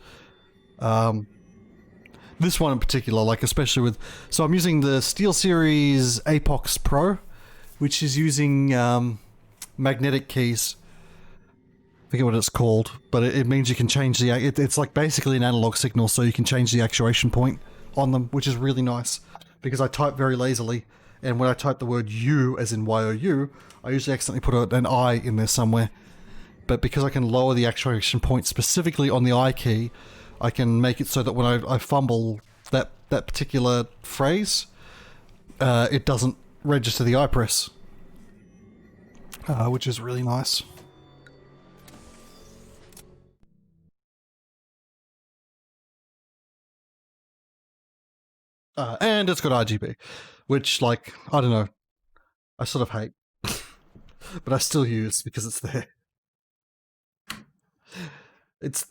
this one in particular, like especially with... So I'm using the SteelSeries Apox Pro, which is using magnetic keys. I forget what it's called, but it means you can change the... It's like basically an analog signal, so you can change the actuation point on them, which is really nice, because I type very lazily, and when I type the word U, as in Y-O-U, I usually accidentally put an I in there somewhere. But because I can lower the actuation point specifically on the I key, I can make it so that when I fumble that particular phrase, it doesn't register the I press, which is really nice. And it's got RGB, which, like, I don't know, I sort of hate, but I still use because it's there. It's...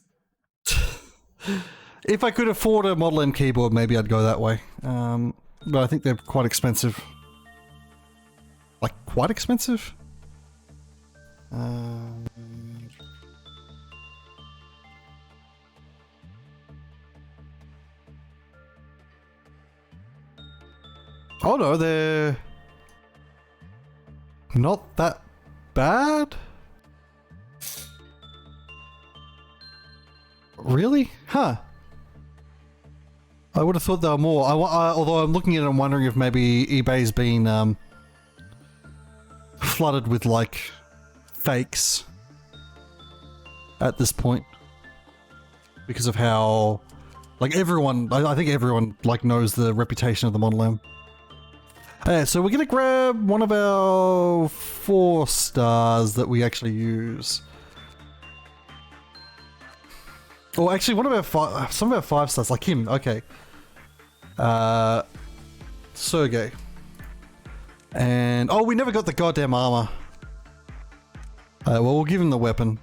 If I could afford a Model M keyboard, maybe I'd go that way. But I think they're quite expensive. Like, quite expensive? Oh no, they're not that bad? Really? Huh. I would have thought they were more. Although I'm looking at it, I'm wondering if maybe eBay's been flooded with like fakes at this point because of how, like, everyone, I think everyone like knows the reputation of the Model M. Yeah, so we're gonna grab one of our 4 stars that we actually use. Or actually, one of our some of our 5 stars, like him. Okay. Sergey. And oh, we never got the goddamn armor. Well, we'll give him the weapon,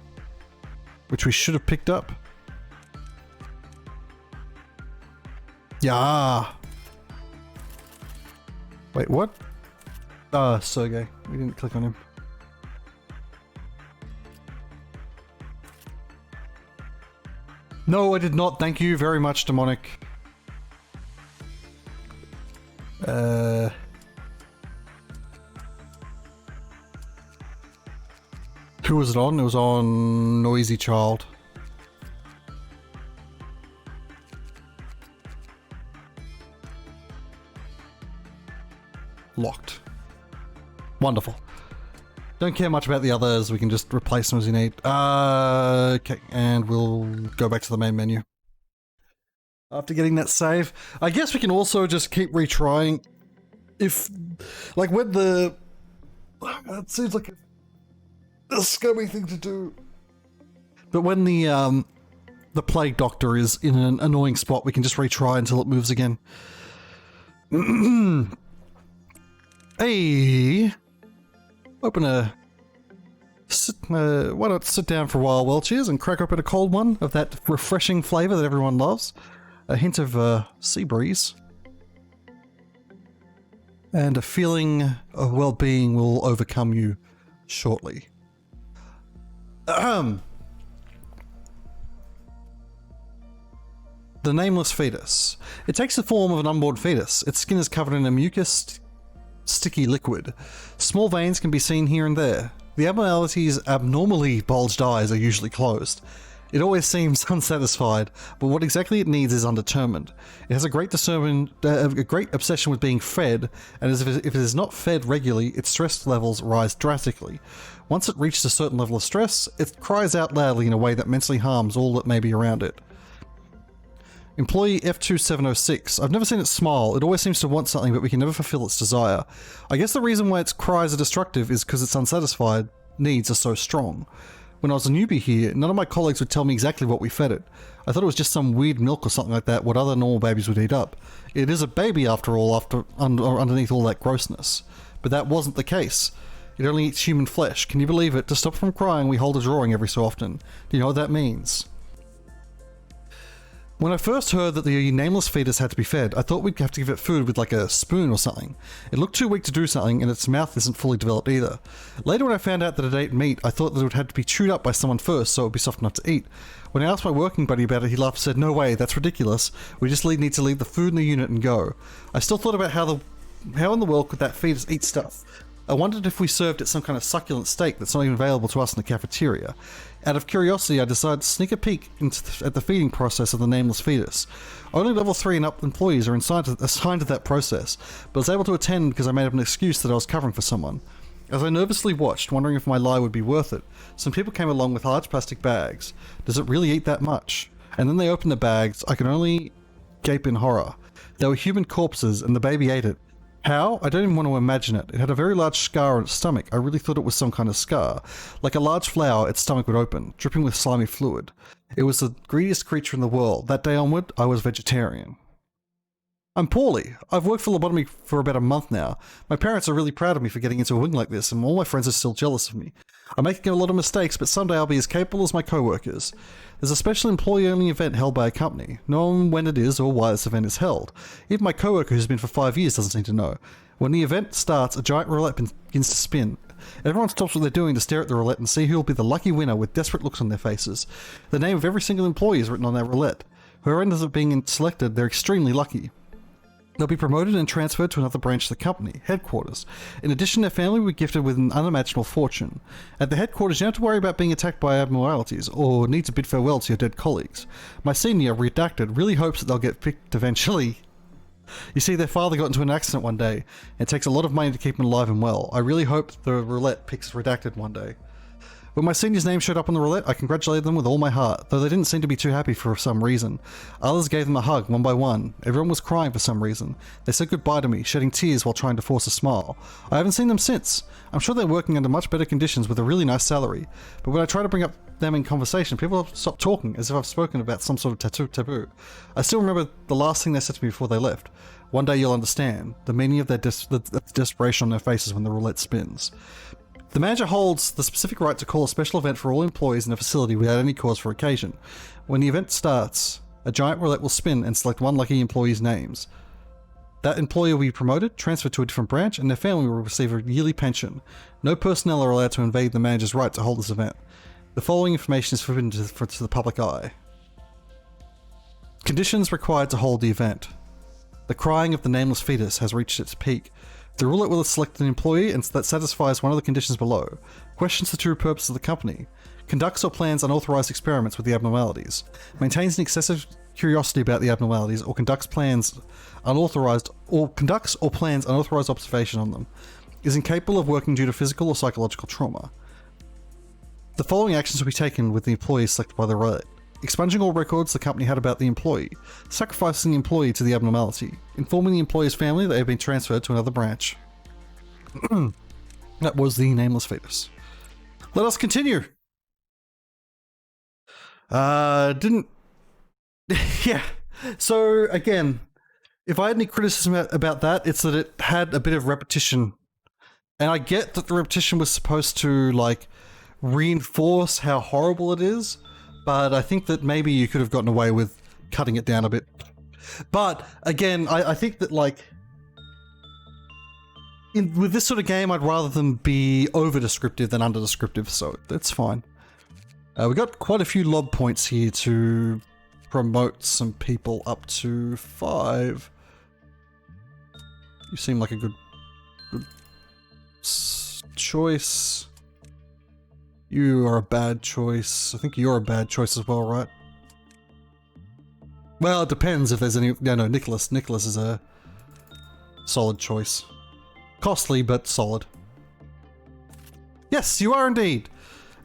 which we should have picked up. Yeah. Wait, what? Sergey. We didn't click on him. No, I did not. Thank you very much, Demonic. Who was it on? It was on Noisy Child. Locked. Wonderful. Don't care much about the others. We can just replace them as you need. Okay, and we'll go back to the main menu. After getting that save, I guess we can also just keep retrying. If, like, when the... It seems like a scummy thing to do. But when the plague doctor is in an annoying spot, we can just retry until it moves again. Hey, open a... why not sit down for a while, Welchies, and crack open a cold one of that refreshing flavour that everyone loves. A hint of sea breeze. And a feeling of well-being will overcome you shortly. The nameless fetus. It takes the form of an unborn fetus. Its skin is covered in a mucus, sticky liquid. Small veins can be seen here and there. The abnormally bulged eyes are usually closed. It always seems unsatisfied, but what exactly it needs is undetermined. It has a great obsession with being fed, and if it is not fed regularly, its stress levels rise drastically. Once it reaches a certain level of stress, it cries out loudly in a way that mentally harms all that may be around it. Employee F2706. I've never seen it smile. It always seems to want something, but we can never fulfill its desire. I guess the reason why its cries are destructive is because its unsatisfied needs are so strong. When I was a newbie here, none of my colleagues would tell me exactly what we fed it. I thought it was just some weird milk or something like that, what other normal babies would eat up. It is a baby after all, underneath all that grossness. But that wasn't the case. It only eats human flesh. Can you believe it? To stop from crying, we hold a drawing every so often. Do you know what that means? When I first heard that the nameless fetus had to be fed, I thought we'd have to give it food with like a spoon or something. It looked too weak to do something, and its mouth isn't fully developed either. Later when I found out that it ate meat, I thought that it would have to be chewed up by someone first so it would be soft enough to eat. When I asked my working buddy about it, he laughed and said, "No way, that's ridiculous. We just need to leave the food in the unit and go." I still thought about how in the world could that fetus eat stuff. I wondered if we served it some kind of succulent steak that's not even available to us in the cafeteria. Out of curiosity, I decided to sneak a peek at the feeding process of the nameless fetus. Only level 3 and up employees are assigned to that process, but I was able to attend because I made up an excuse that I was covering for someone. As I nervously watched, wondering if my lie would be worth it, some people came along with large plastic bags. Does it really eat that much? And then they opened the bags. I could only gape in horror. They were human corpses, and the baby ate it. How? I don't even want to imagine it. It had a very large scar on its stomach. I really thought it was some kind of scar. Like a large flower, its stomach would open, dripping with slimy fluid. It was the greediest creature in the world. That day onward, I was vegetarian. I'm poorly. I've worked for Lobotomy for about a month now. My parents are really proud of me for getting into a wing like this, and all my friends are still jealous of me. I'm making a lot of mistakes, but someday I'll be as capable as my co-workers. There's a special employee-only event held by a company. No one when it is or why this event is held. Even my co-worker who's been for 5 years doesn't seem to know. When the event starts, a giant roulette begins to spin. Everyone stops what they're doing to stare at the roulette and see who will be the lucky winner with desperate looks on their faces. The name of every single employee is written on that roulette. Whoever ends up being selected, they're extremely lucky. They'll be promoted and transferred to another branch of the company, headquarters. In addition, their family will be gifted with an unimaginable fortune. At the headquarters, you don't have to worry about being attacked by abnormalities, or need to bid farewell to your dead colleagues. My senior, Redacted, really hopes that they'll get picked eventually. You see, their father got into an accident one day. It takes a lot of money to keep him alive and well. I really hope the roulette picks Redacted one day. When my senior's name showed up on the roulette, I congratulated them with all my heart, though they didn't seem to be too happy for some reason. Others gave them a hug, one by one. Everyone was crying for some reason. They said goodbye to me, shedding tears while trying to force a smile. I haven't seen them since. I'm sure they're working under much better conditions with a really nice salary. But when I try to bring up them in conversation, people stop talking as if I've spoken about some sort of taboo. I still remember the last thing they said to me before they left. One day you'll understand the meaning of their the desperation on their faces when the roulette spins. The manager holds the specific right to call a special event for all employees in a facility without any cause for occasion. When the event starts, a giant roulette will spin and select one lucky employee's names. That employee will be promoted, transferred to a different branch, and their family will receive a yearly pension. No personnel are allowed to invade the manager's right to hold this event. The following information is forbidden to the public eye. Conditions required to hold the event. The crying of the nameless fetus has reached its peak. The ruler will select an employee and that satisfies one of the conditions below. Questions the true purpose of the company. Conducts or plans unauthorized experiments with the abnormalities. Maintains an excessive curiosity about the abnormalities or conducts or plans unauthorized observation on them. Is incapable of working due to physical or psychological trauma. The following actions will be taken with the employee selected by the right. Expunging all records the company had about the employee. Sacrificing the employee to the abnormality. Informing the employee's family that they have been transferred to another branch. That was the nameless fetus. Let us continue. Didn't... yeah. So, again, if I had any criticism about that, it's that it had a bit of repetition. And I get that the repetition was supposed to, like, reinforce how horrible it is, but I think that maybe you could have gotten away with cutting it down a bit. But, again, I think that, like, with this sort of game, I'd rather them be over-descriptive than under-descriptive, so that's fine. We got quite a few lob points here to promote some people up to 5. You seem like a good choice. You are a bad choice. I think you're a bad choice as well, right? Well, it depends if there's any... No, Nicholas. Nicholas is a solid choice. Costly, but solid. Yes, you are indeed.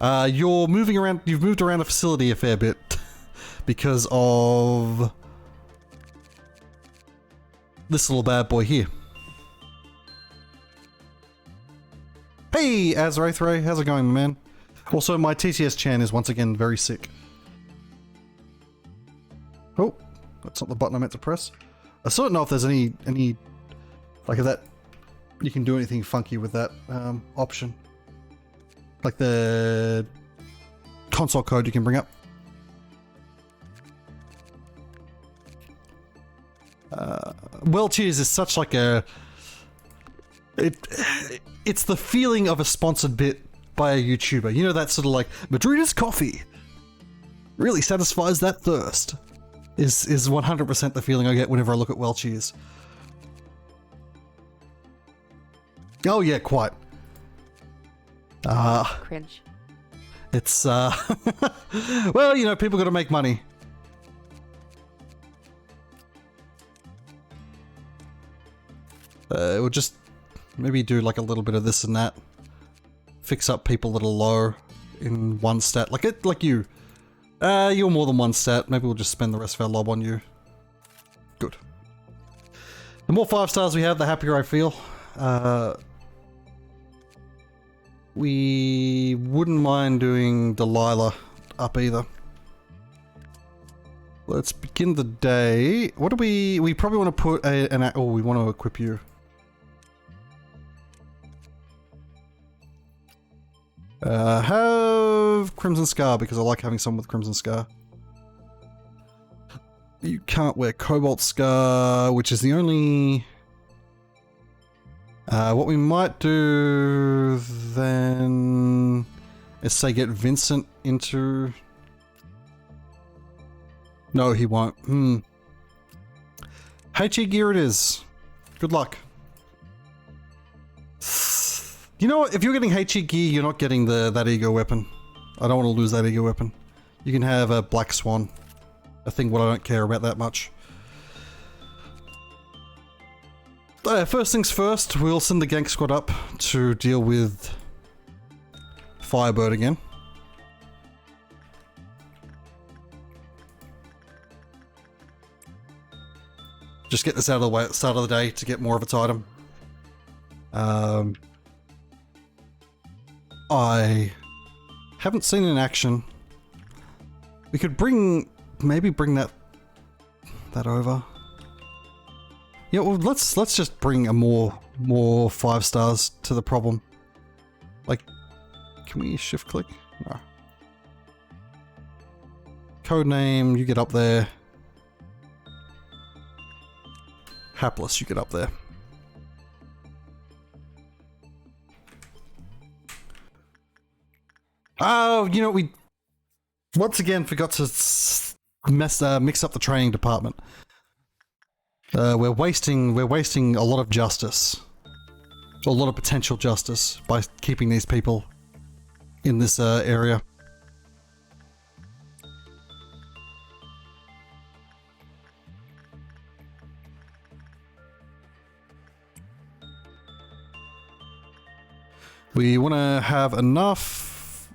You're moving around... You've moved around the facility a fair bit because of this little bad boy here. Hey, Azraithray, how's it going, my man? Also, my TTS Chan is once again very sick. Oh, that's not the button I meant to press. I still don't know if there's any like if that you can do anything funky with that option, like the console code you can bring up. Well, Cheers is such like a it's the feeling of a sponsored bit by a YouTuber. You know, that sort of like Madrida's coffee really satisfies that thirst. Is 100% the feeling I get whenever I look at Welchies. Oh yeah, quite. Cringe. It's well, you know, people got to make money. We'll just maybe do like a little bit of this and that. Fix up people that are low in one stat, like you. You're more than one stat. Maybe we'll just spend the rest of our lob on you. Good. The more 5 stars we have, the happier I feel. We wouldn't mind doing Delilah up either. Let's begin the day. What do we probably want to put we want to equip you. Have Crimson Scar, because I like having someone with Crimson Scar. You can't wear Cobalt Scar, which is the only... what we might do then is say get Vincent into... No, he won't. HE gear it is. Good luck. You know what? If you're getting HE gear, you're not getting that ego weapon. I don't want to lose that ego weapon. You can have a Black Swan. A thing what I don't care about that much. First things first, we'll send the gank squad up to deal with Firebird again. Just get this out of the way at the start of the day to get more of its item. I haven't seen it in action. We could maybe bring that over. Yeah, well, let's just bring a more 5 stars to the problem. Like, can we shift click? No. Codename, you get up there. Hapless, you get up there. Oh, you know, we once again forgot to mix up the training department. We're wasting a lot of justice. A lot of potential justice by keeping these people in this area. We want to have enough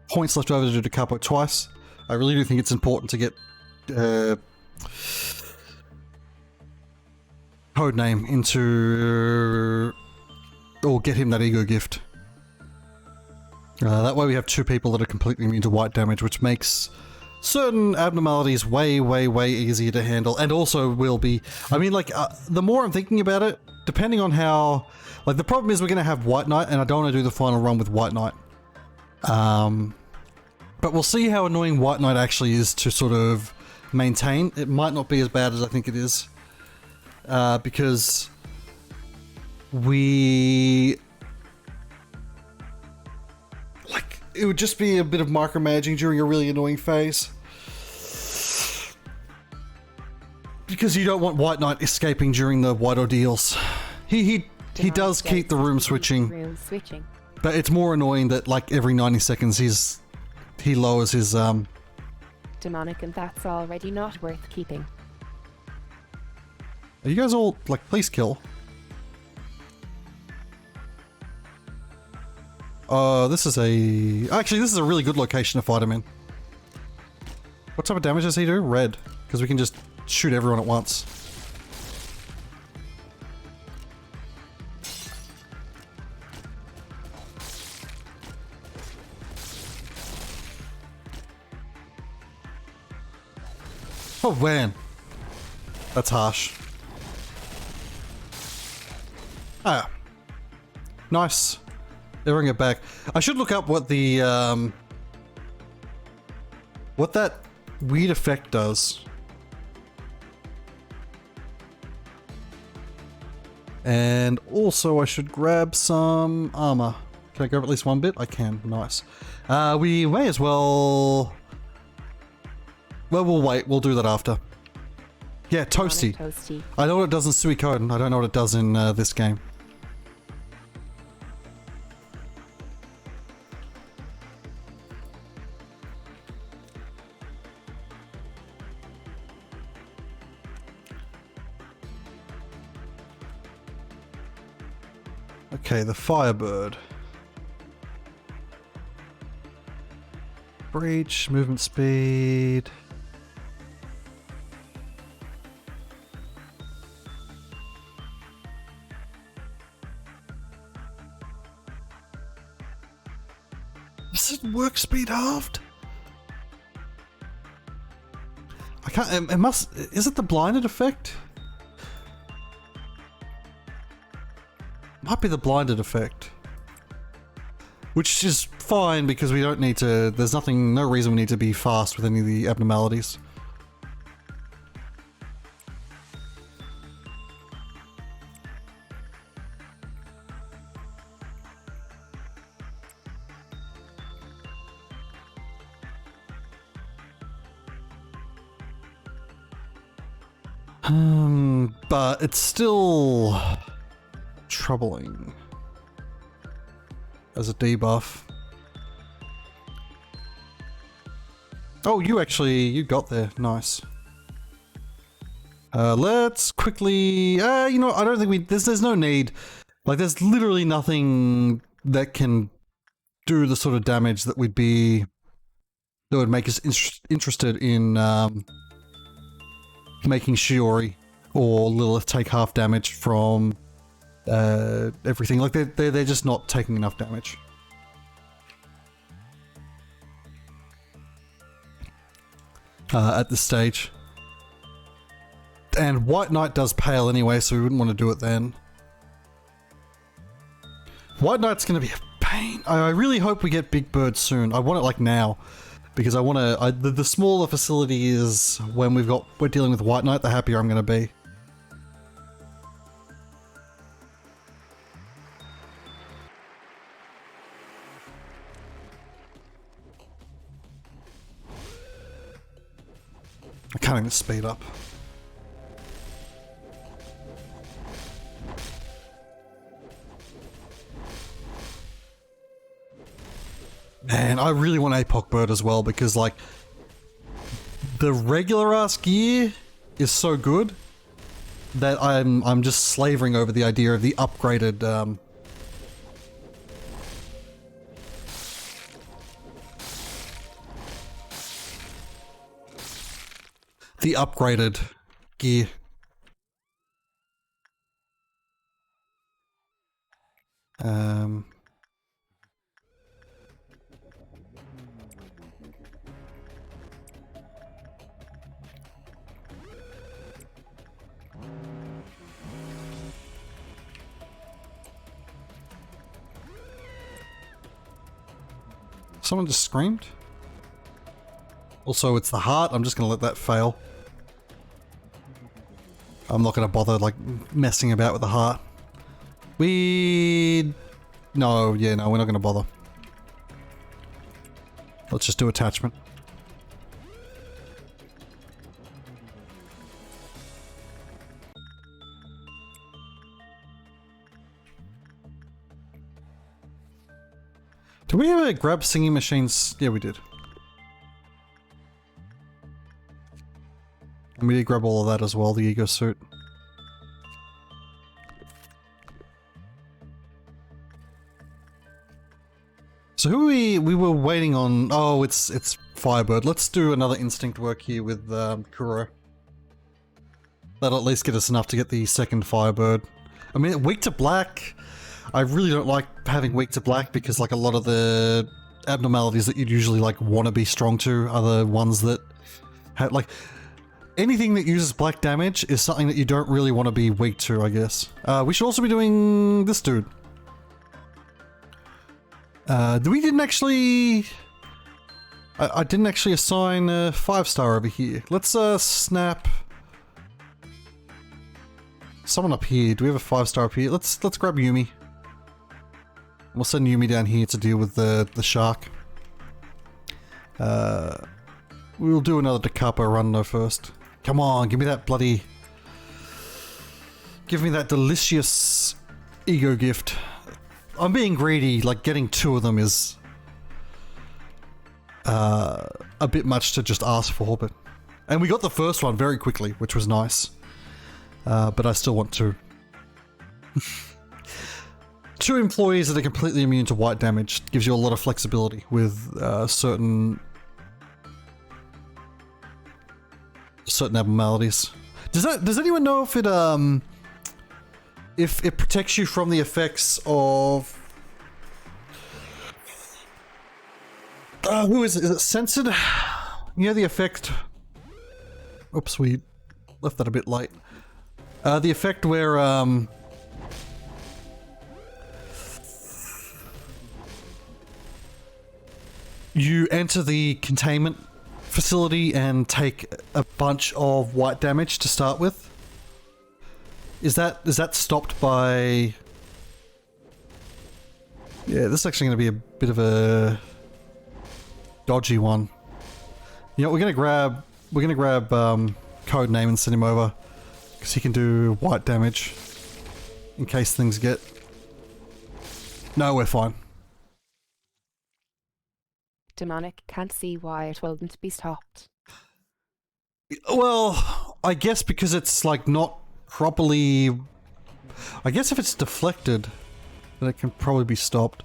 points left over to do the capo twice. I really do think it's important to get Codename into... or get him that ego gift. That way we have two people that are completely immune to white damage, which makes certain abnormalities way easier to handle, and also will be... I mean, like, the more I'm thinking about it, depending on how... Like, the problem is we're going to have White Knight, and I don't want to do the final run with White Knight. But we'll see how annoying White Knight actually is to sort of maintain. It might not be as bad as I think it is. Because we... Like, it would just be a bit of micromanaging during a really annoying phase. Because you don't want White Knight escaping during the white ordeals. He does keep the room switching. But it's more annoying that, like, every 90 seconds he lowers his demonic, and that's already not worth keeping. Are you guys all, like, please kill? This is a... Actually, this is a really good location to fight him in. What type of damage does he do? Red. Because we can just shoot everyone at once. Oh, man. That's harsh. Ah. Nice. Everyone get back. I should look up what the, what that weird effect does. And also I should grab some armor. Can I grab at least one bit? I can. Nice. We may as well... Well, we'll wait. We'll do that after. Yeah, Toasty. I know what it does in Suikoden. I don't know what it does in this game. Okay, the Firebird. Breach, movement speed... Is it work speed halved? I can't... It must... Is it the blinded effect? Might be the blinded effect. Which is fine because we don't need to... There's nothing... No reason we need to be fast with any of the abnormalities. But it's still troubling as a debuff. Oh, you got there. Nice. Let's quickly, you know, I don't think there's no need. Like, there's literally nothing that can do the sort of damage that would make us interested in, making Shiori or Lilith take half damage from everything. Like, they're just not taking enough damage. At this stage. And White Knight does pale anyway, so we wouldn't want to do it then. White Knight's going to be a pain. I really hope we get Big Bird soon. I want it like now. Because I want to... the smaller facility is when we're dealing with White Knight, the happier I'm going to be. turning the speed up. Man, I really want APOC bird as well because, like, the regular ass gear is so good that I'm just slavering over the idea of the upgraded gear. Someone just screamed. Also, it's the heart. I'm just gonna let that fail. I'm not gonna bother, like, messing about with the heart. No, we're not gonna bother. Let's just do attachment. Did we ever grab singing machines? Yeah, we did. And we did grab all of that as well, the ego suit. So who we were waiting on? Oh, it's Firebird. Let's do another instinct work here with Kuro. That'll at least get us enough to get the second Firebird. I mean, weak to black. I really don't like having weak to black because, like, a lot of the abnormalities that you'd usually, like, want to be strong to are the ones that have, like, anything that uses black damage is something that you don't really want to be weak to, I guess. We should also be doing this dude. We didn't actually... I didn't actually assign a 5-star over here. Let's snap someone up here. Do we have a 5-star up here? Let's grab Yumi. We'll send Yumi down here to deal with the shark. We'll do another Da Capo run though first. Come on, give me that bloody... Give me that delicious ego gift. I'm being greedy, like getting 2 of them is a bit much to just ask for, but... And we got the first one very quickly, which was nice. But I still want 2. 2 employees that are completely immune to white damage gives you a lot of flexibility with certain abnormalities. Does anyone know if it protects you from the effects of who is it? Is it censored? You know the effect. Oops, we left that a bit late. The effect where you enter the containment facility and take a bunch of white damage to start with. Is that stopped by... Yeah, this is actually going to be a bit of a dodgy one. You know, we're gonna grab code name and send him over because he can do white damage in case things get... No, we're fine. Demonic, can't see why I told them to be stopped. Well, I guess because it's like not properly... I guess if it's deflected, then it can probably be stopped.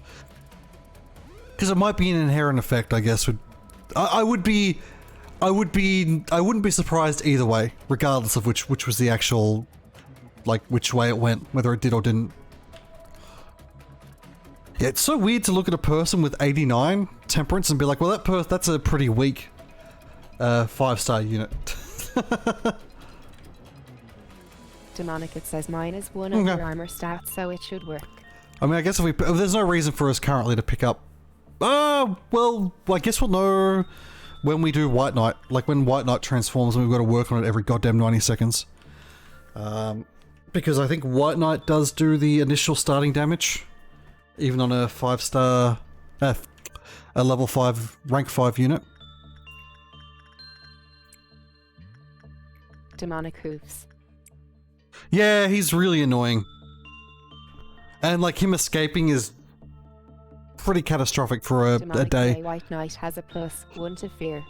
Because it might be an inherent effect, I guess. I wouldn't be surprised either way, regardless of which was the actual, like, which way it went, whether it did or didn't. Yeah, it's so weird to look at a person with 89 temperance and be like, well, that's a pretty weak 5-star unit. Demonic, it says mine is 1 on your armor stats, so it should work. I mean, I guess if there's no reason for us currently to pick up... well, I guess we'll know when we do White Knight. Like, when White Knight transforms and we've got to work on it every goddamn 90 seconds. Because I think White Knight does do the initial starting damage. Even on a 5-star... a level 5, rank 5 unit. demonic hoofs. Yeah, he's really annoying. And like him escaping is pretty catastrophic for a Demonic day. Grey White Knight has a +1 to fear.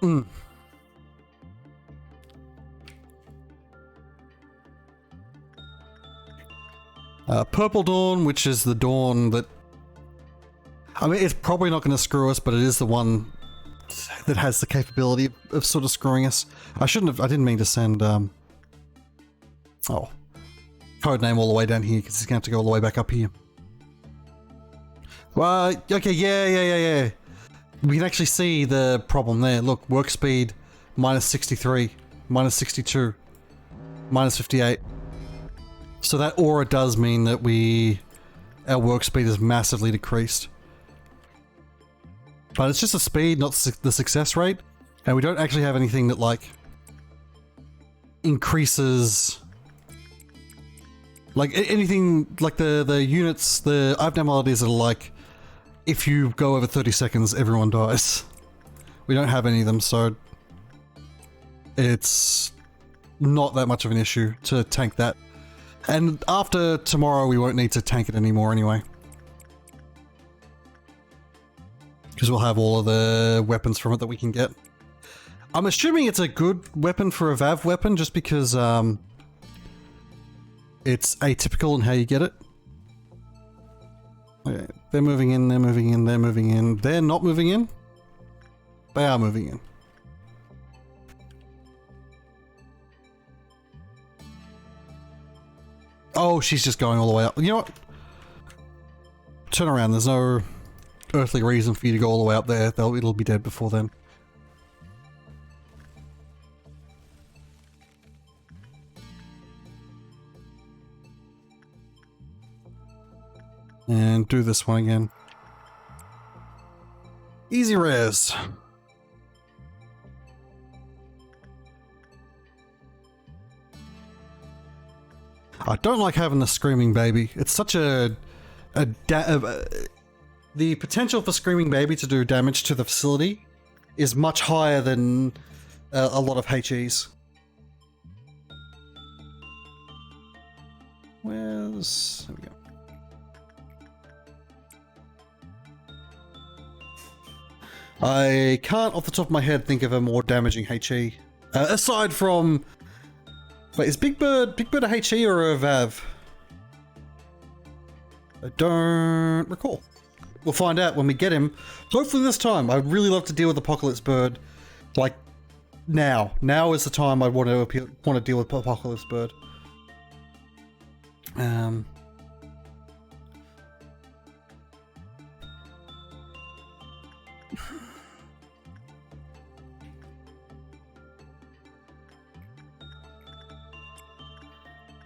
Mm. Purple Dawn, which is the dawn that... I mean, it's probably not going to screw us, but it is the one that has the capability of sort of screwing us. I didn't mean to send, codename all the way down here, because he's going to have to go all the way back up here. Well, okay, yeah. We can actually see the problem there. Look, work speed, -63, -62, -58. So that aura does mean that our work speed is massively decreased. But it's just the speed, not the success rate. And we don't actually have anything that, like, increases... Like, anything, like the units, the abnormalities that are like, if you go over 30 seconds, everyone dies. We don't have any of them, so it's not that much of an issue to tank that. And after tomorrow, we won't need to tank it anymore anyway. Because we'll have all of the weapons from it that we can get. I'm assuming it's a good weapon for a Vav weapon, just because it's atypical in how you get it. Okay, they're moving in, they're moving in, they're moving in. They're not moving in. They are moving in. Oh, she's just going all the way up. You know what? Turn around. There's no earthly reason for you to go all the way up there. It'll be dead before then. And do this one again. Easy res. I don't like having the screaming baby. It's such the potential for screaming baby to do damage to the facility is much higher than a lot of HEs. There we go. I can't off the top of my head think of a more damaging HE. Aside from... Wait, is Big Bird a HE or a Vav? I don't recall. We'll find out when we get him. Hopefully this time. I'd really love to deal with Apocalypse Bird. Like, now. Now is the time I want to deal with Apocalypse Bird.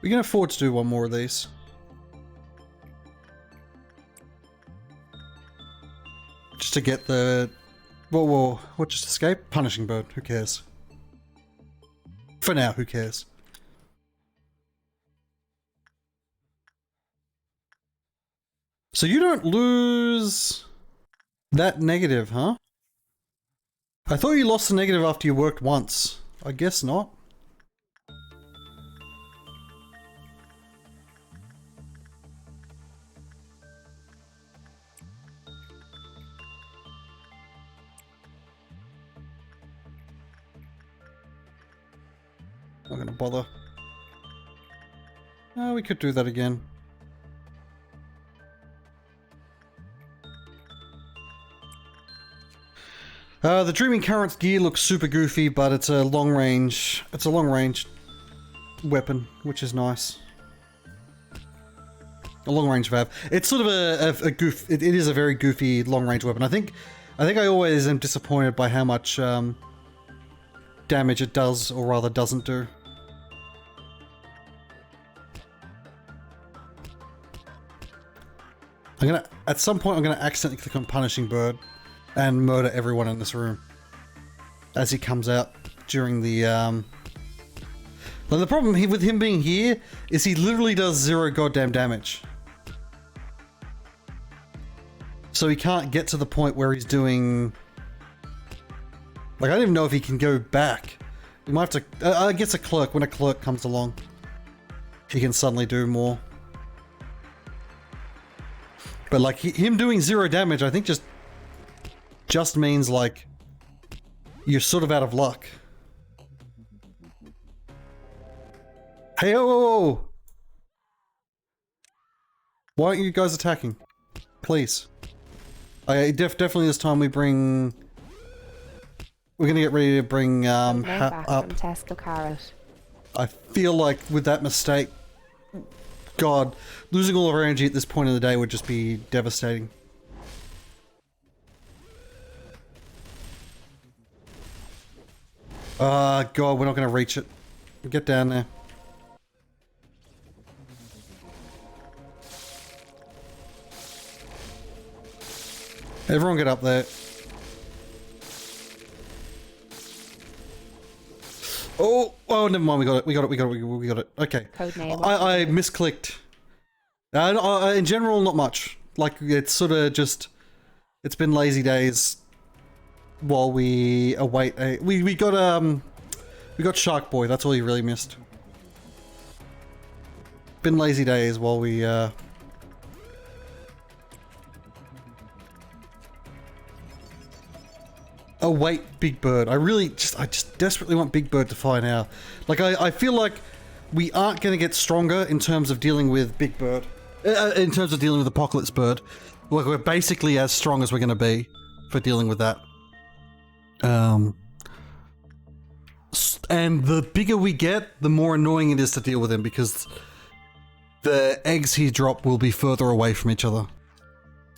We can afford to do one more of these. Just to get the... Whoa, what just escaped? Punishing Bird, who cares? For now, who cares? So you don't lose that negative, huh? I thought you lost the negative after you worked once. I guess not. Not gonna bother. Oh, we could do that again. The Dreaming Current's gear looks super goofy, but it's a long range weapon, which is nice. A long range Vav. It's sort of a goof. It is a very goofy long range weapon. I think I always am disappointed by how much damage it does, or rather doesn't do. At some point I'm gonna accidentally click on Punishing Bird and murder everyone in this room as he comes out during the But the problem with him being here is he literally does 0 goddamn damage. So he can't get to the point where he's doing... Like, I don't even know if he can go back We might have to... I guess a clerk, when a clerk comes along, he can suddenly do more. But like, him doing 0 damage, I think just means like, you're sort of out of luck. Hey, oh! Why aren't you guys attacking? Please. Definitely this time we bring... We're gonna get ready to bring back up. from Tesco Carrot. I feel like with that mistake, God, losing all of our energy at this point in the day would just be devastating. God, we're not gonna reach it. Get down there. Everyone get up there. Oh, never mind. We got it. Okay. Codename. I misclicked. In general, not much. Like, it's sort of just... It's been lazy days while we await a... We got Shark Boy. That's all you really missed. Been lazy days while we... await Big Bird. I just desperately want Big Bird to fly now. Like, I feel like we aren't going to get stronger in terms of dealing with Big Bird. In terms of dealing with Apocalypse Bird. Like, we're basically as strong as we're going to be for dealing with that. And the bigger we get, the more annoying it is to deal with him, because the eggs he dropped will be further away from each other.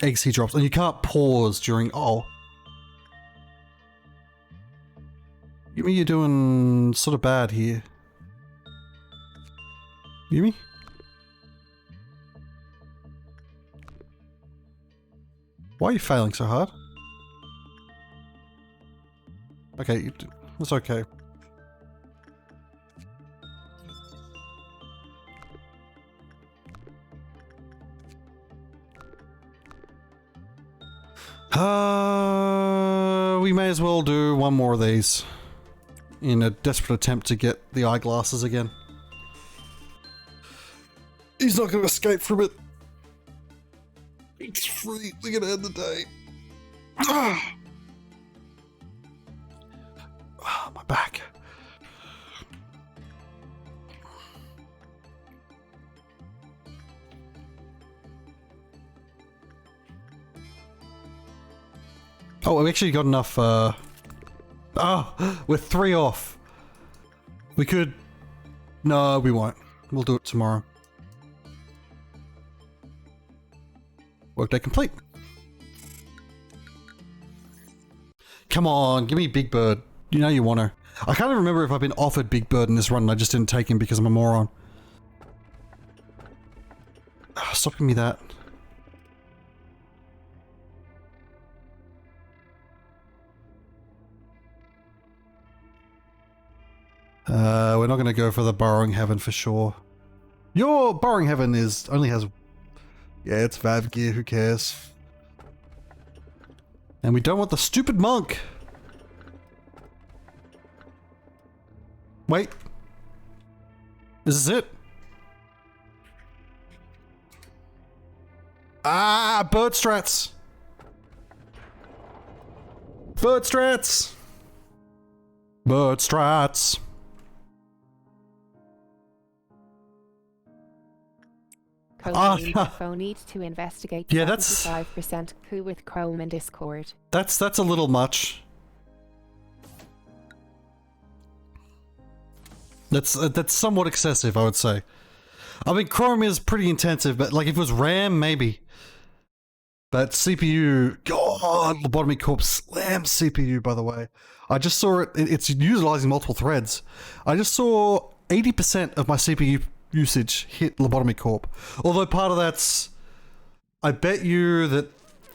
Eggs he drops. And you can't pause during... Oh. Yumi, you're doing sort of bad here. Yumi? Why are you failing so hard? Okay, it's okay. We may as well do one more of these in a desperate attempt to get the eyeglasses again. He's not going to escape from it. It's free. We're going to end the day. My back. Oh, we actually got enough, we're 3 off. We could... No, we won't. We'll do it tomorrow. Workday complete. Come on, give me Big Bird. You know you want to. I can't even remember if I've been offered Big Bird in this run and I just didn't take him because I'm a moron. Stop giving me that. We're not going to go for the Burrowing Heaven for sure. Your Burrowing Heaven only has... Yeah, it's Vav gear, who cares? And we don't want the stupid monk! Wait. This is it. Ah, bird strats! Bird strats! Bird strats! Phone need to investigate. Yeah, that's 75% coup with Chrome and Discord. That's a little much. That's somewhat excessive, I would say. I mean, Chrome is pretty intensive, but like if it was RAM, maybe. But CPU, God, Lobotomy Corp slams CPU, by the way. I just saw it. It's utilizing multiple threads. I just saw 80% of my CPU usage hit Lobotomy Corp. Although part of that's, I bet you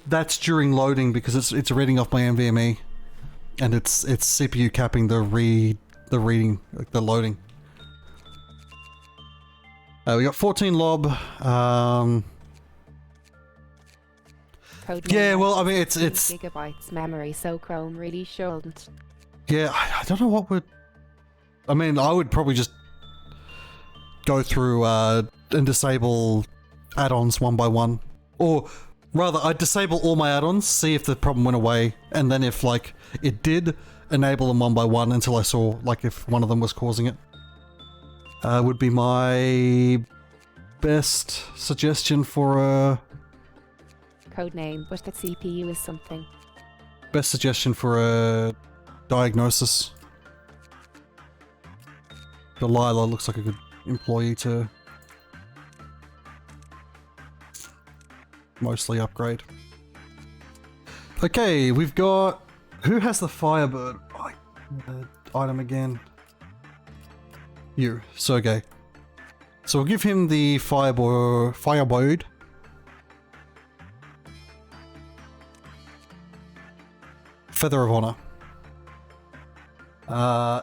that's during loading because it's reading off my NVMe, and it's CPU capping the reading, like the loading. We got 14 lob. Yeah, well, I mean, it's gigabytes memory, so Chrome really shouldn't. Yeah, I don't know what would. I mean, I would probably just go through and disable add-ons one by one. Or rather, I'd disable all my add-ons, see if the problem went away, and then if, like, it did, enable them one by one until I saw, like, if one of them was causing it. Would be my best suggestion for a... Codename, but the CPU is something. Best suggestion for a diagnosis. Delilah looks like a good employee to mostly upgrade. Okay, we've got... Who has the Firebird item again? You, Sergey. So we'll give him the Firebird. Feather of Honor.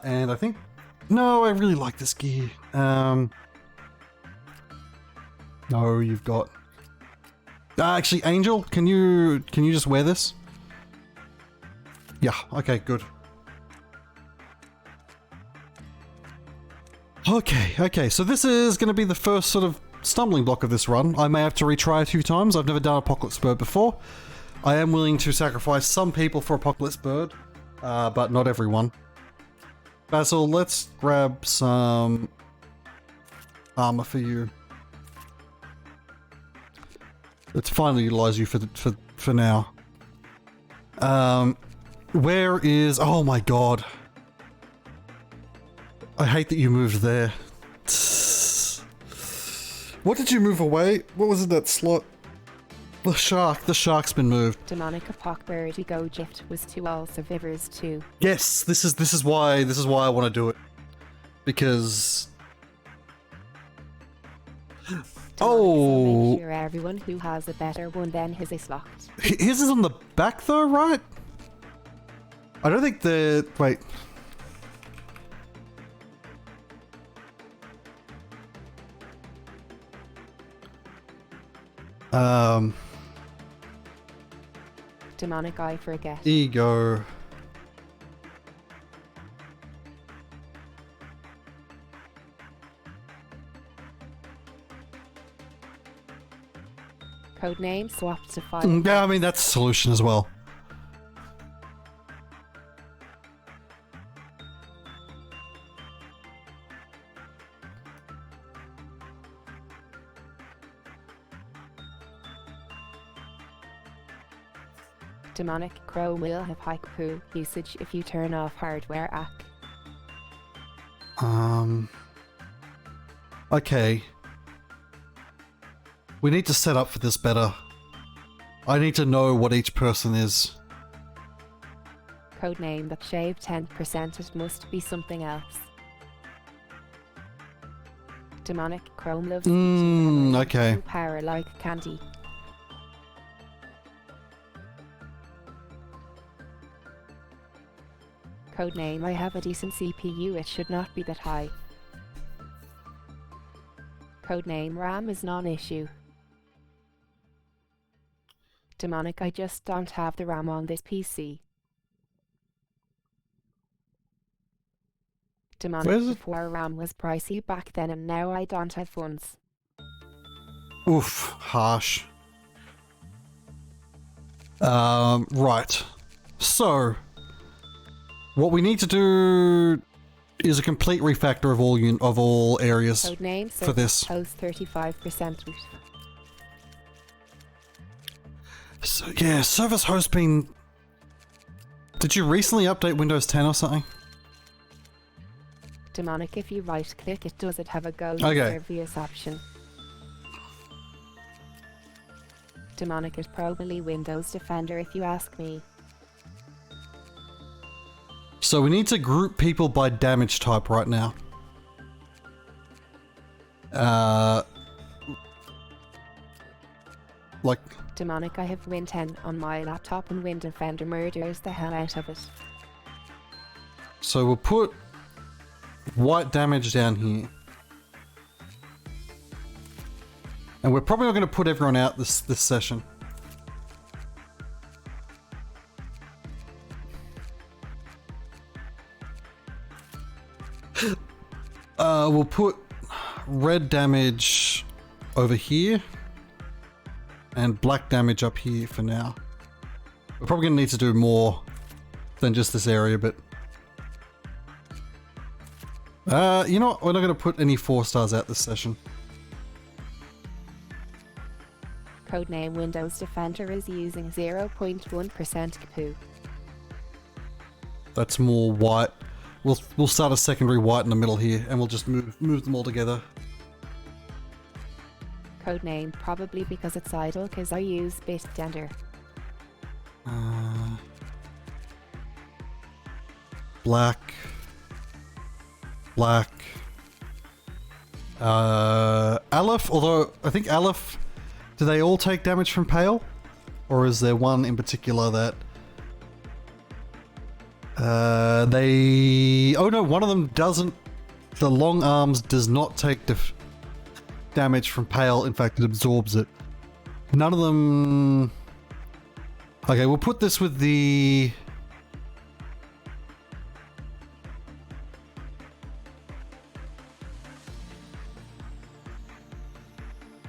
And I think... No, I really like this gear. No, you've got... actually, Angel, can you just wear this? Yeah, okay, good. Okay, so this is going to be the first sort of stumbling block of this run. I may have to retry a few times. I've never done Apocalypse Bird before. I am willing to sacrifice some people for Apocalypse Bird, but not everyone. Basil, let's grab some armor for you. Let's finally utilize you for now. Where is... Oh my god. I hate that you moved there. What did you move away? What was in that slot? The shark. The shark's been moved. Demonic Apocalypse Go Gift was to all survivors too. Yes, this is why I want to do it. Because... Make sure everyone who has a better one than his is locked. His is on the back though, right? I don't think the... Wait. Demonic I forget. Ego. Codename swapped to fire. Yeah, I mean, that's a solution as well. Demonic Crow will have high poo usage if you turn off hardware app. Okay. We need to set up for this better. I need to know what each person is. Codename that shave 10%, it must be something else. Demonic Chrome loves okay. Power like candy. Codename I have a decent CPU, it should not be that high. Codename RAM is non-issue. Demonic I just don't have the RAM on this PC. Demonic before RAM was pricey back then and now I don't have funds. Oof, harsh. Right. So, what we need to do is a complete refactor of all areas Codename for this. Host 35%. So, yeah, service host been... Did you recently update Windows 10 or something? Demonic if you right click it does it have a go Okay. service option. Demonic is probably Windows Defender if you ask me. So we need to group people by damage type right now. Like... Demonic I have Win 10 on my laptop and Win Defender murders the hell out of it. So we'll put white damage down here. And we're probably not going to put everyone out this session. We'll put red damage over here and black damage up here for now. We're probably gonna need to do more than just this area, but you know what? We're not gonna put any 4 stars out this session. Codename Windows Defender is using 0.1% KPU. That's more white. We'll start a secondary white in the middle here, and we'll just move them all together. Codename probably because it's idle, because I use Bitdender. Black. Aleph, although I think Aleph, do they all take damage from Pale? Or is there one in particular that oh no, one of them doesn't. The long arms does not take damage from Pale. In fact, it absorbs it. None of them. Okay, we'll put this with the.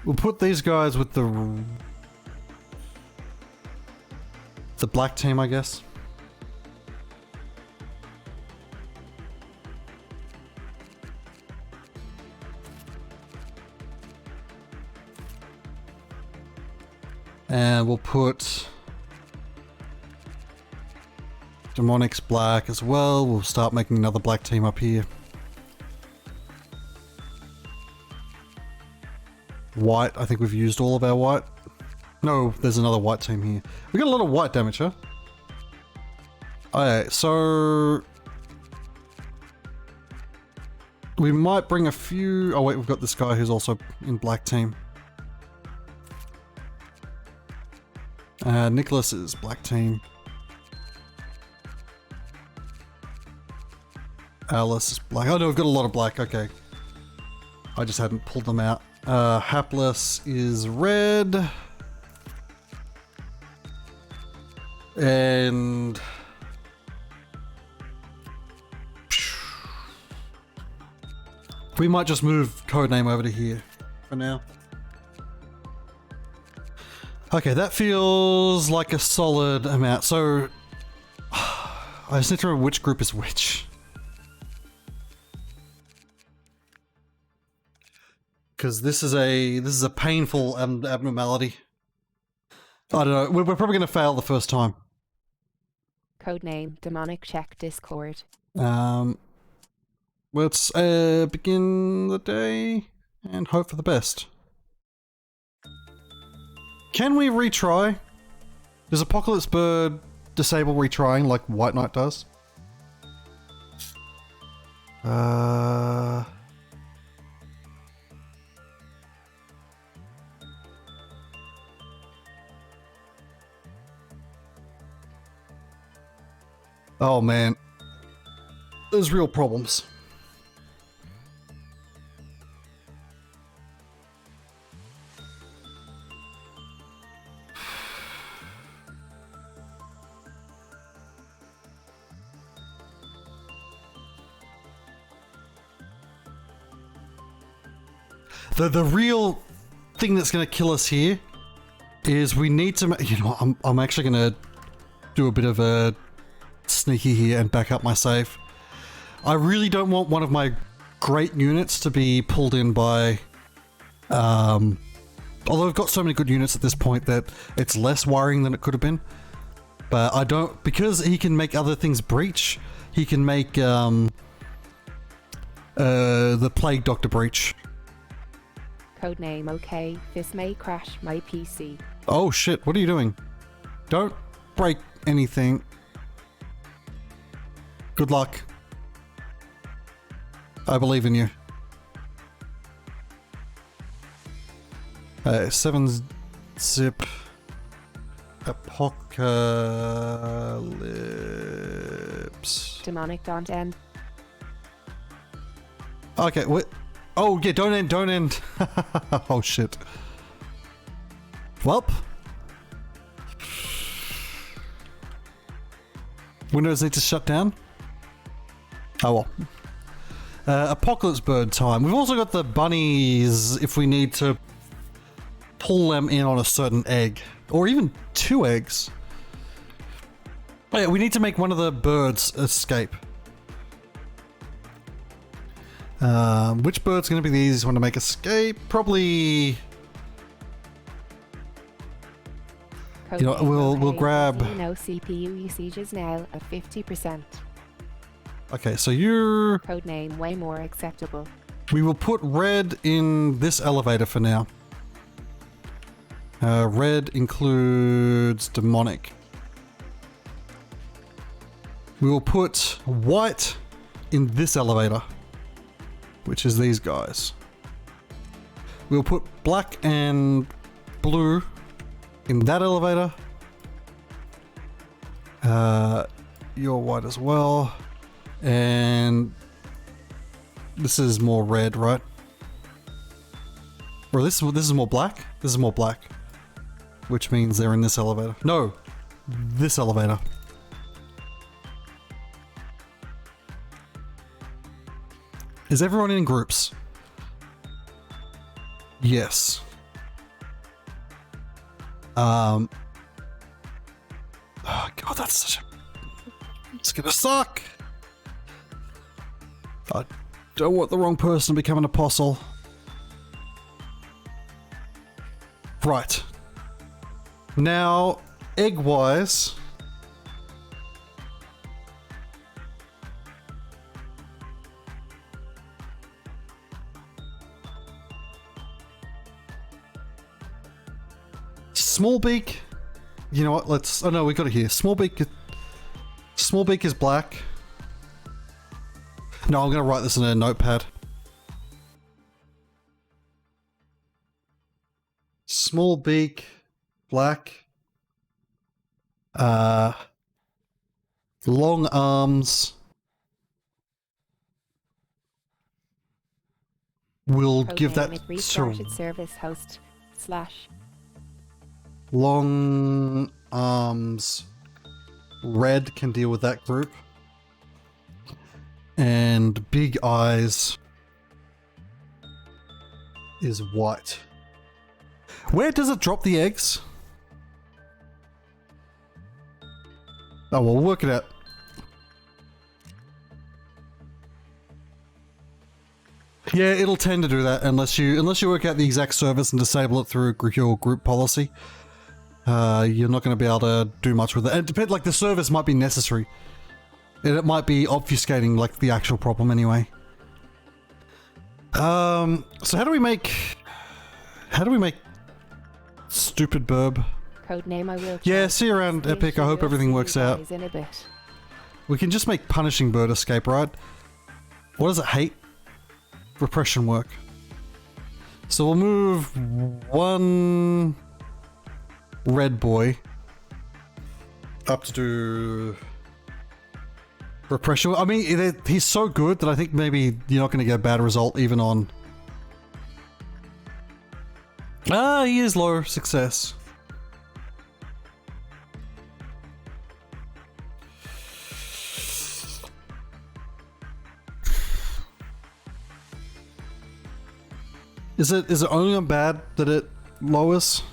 We'll put these guys with the black team, I guess. And we'll put Demonics black as well. We'll start making another black team up here. White, I think we've used all of our white. No, there's another white team here. We got a lot of white damage, huh? Okay, so we might bring a few. Oh wait, we've got this guy who's also in black team. Nicholas is black team. Alice is black. Oh no, we've got a lot of black. Okay, I just hadn't pulled them out. Hapless is red. And we might just move Codename over to here for now. Okay, that feels like a solid amount. So I just need to remember which group is which. Because this is a painful abnormality. I don't know. We're probably going to fail the first time. Codename Demonic Check Discord. Let's begin the day and hope for the best. Can we retry? Does Apocalypse Bird disable retrying like White Knight does? Oh man, there's real problems. The real thing that's going to kill us here is we need to, you know, I'm actually going to do a bit of a sneaky here and back up my save. I really don't want one of my great units to be pulled in by, although I've got so many good units at this point that it's less worrying than it could have been. But I don't, because he can make other things breach, he can make the Plague Doctor breach. Codename okay, this may crash my PC. Oh shit, what are you doing? Don't break anything. Good luck. I believe in you. 7 zip. Apocalypse. Demonic don't end. Okay, what? Oh yeah, don't end. Oh shit. Welp. Windows need to shut down? Oh well. Apocalypse bird time. We've also got the bunnies if we need to pull them in on a certain egg. Or even 2 eggs. Oh yeah, we need to make one of the birds escape. Which bird's going to be the easiest one to make escape? Probably... You know, we'll grab... No CPU usage is now at 50%. Okay, so you're... Codename way more acceptable. We will put red in this elevator for now. Red includes demonic. We will put white in this elevator, which is these guys. We'll put black and blue in that elevator. You're white as well. And this is more red, right? Or this is more black? This is more black. Which means they're in this elevator. No! This elevator. Is everyone in groups? Yes. Oh god, that's such a... It's gonna suck! I don't want the wrong person to become an apostle. Right. Now, egg-wise... Small beak. You know what? Let's. Oh no, we got it here. Small beak. Small beak is black. No, I'm gonna write this in a notepad. Small beak, black. Long arms. We'll give that restarted service host / long arms. Red can deal with that group. And big eyes is white. Where does it drop the eggs? Oh, we'll work it out. Yeah, it'll tend to do that unless you work out the exact service and disable it through your group policy. You're not going to be able to do much with it. And depend, like, the service might be necessary. And it might be obfuscating, like, the actual problem anyway. So how do we make stupid burb? Codename I will. Yeah, see you around, Epic. I hope everything works out. In a bit. We can just make punishing bird escape, right? What does it hate? Repression work. So we'll move one red boy up to do repression. I mean, he's so good that I think maybe you're not going to get a bad result even on... he is low success. Is it only on bad that it lowers?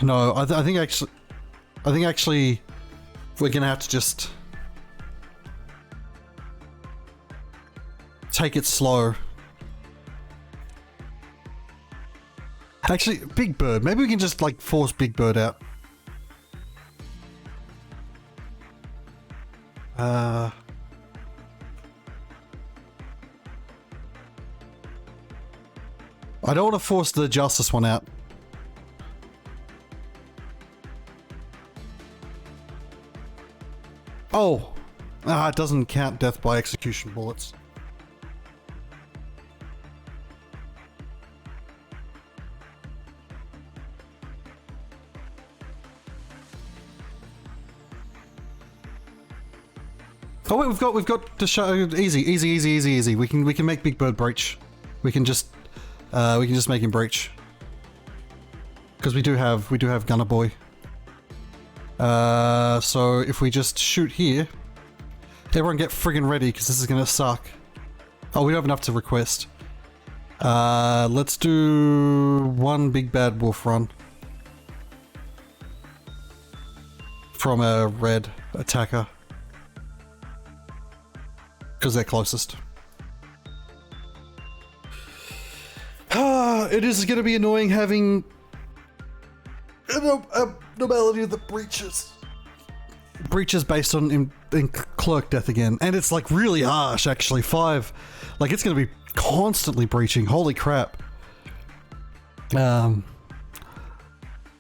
No, I think actually we're gonna have to just take it slow. Actually, Big Bird. Maybe we can just like force Big Bird out. I don't want to force the Justice one out. Oh! It doesn't count death by execution bullets. Oh wait, we've got to show easy. We can make Big Bird breach. We can just make him breach. Because we do have Gunner Boy. So if we just shoot here, everyone get friggin' ready because this is gonna suck. Oh, we don't have enough to request. Let's do one big bad wolf run from a red attacker because they're closest. It is going to be annoying having an abnormality of the breaches. Breaches based on in clerk death again, and it's like really harsh actually. 5, like it's going to be constantly breaching. Holy crap.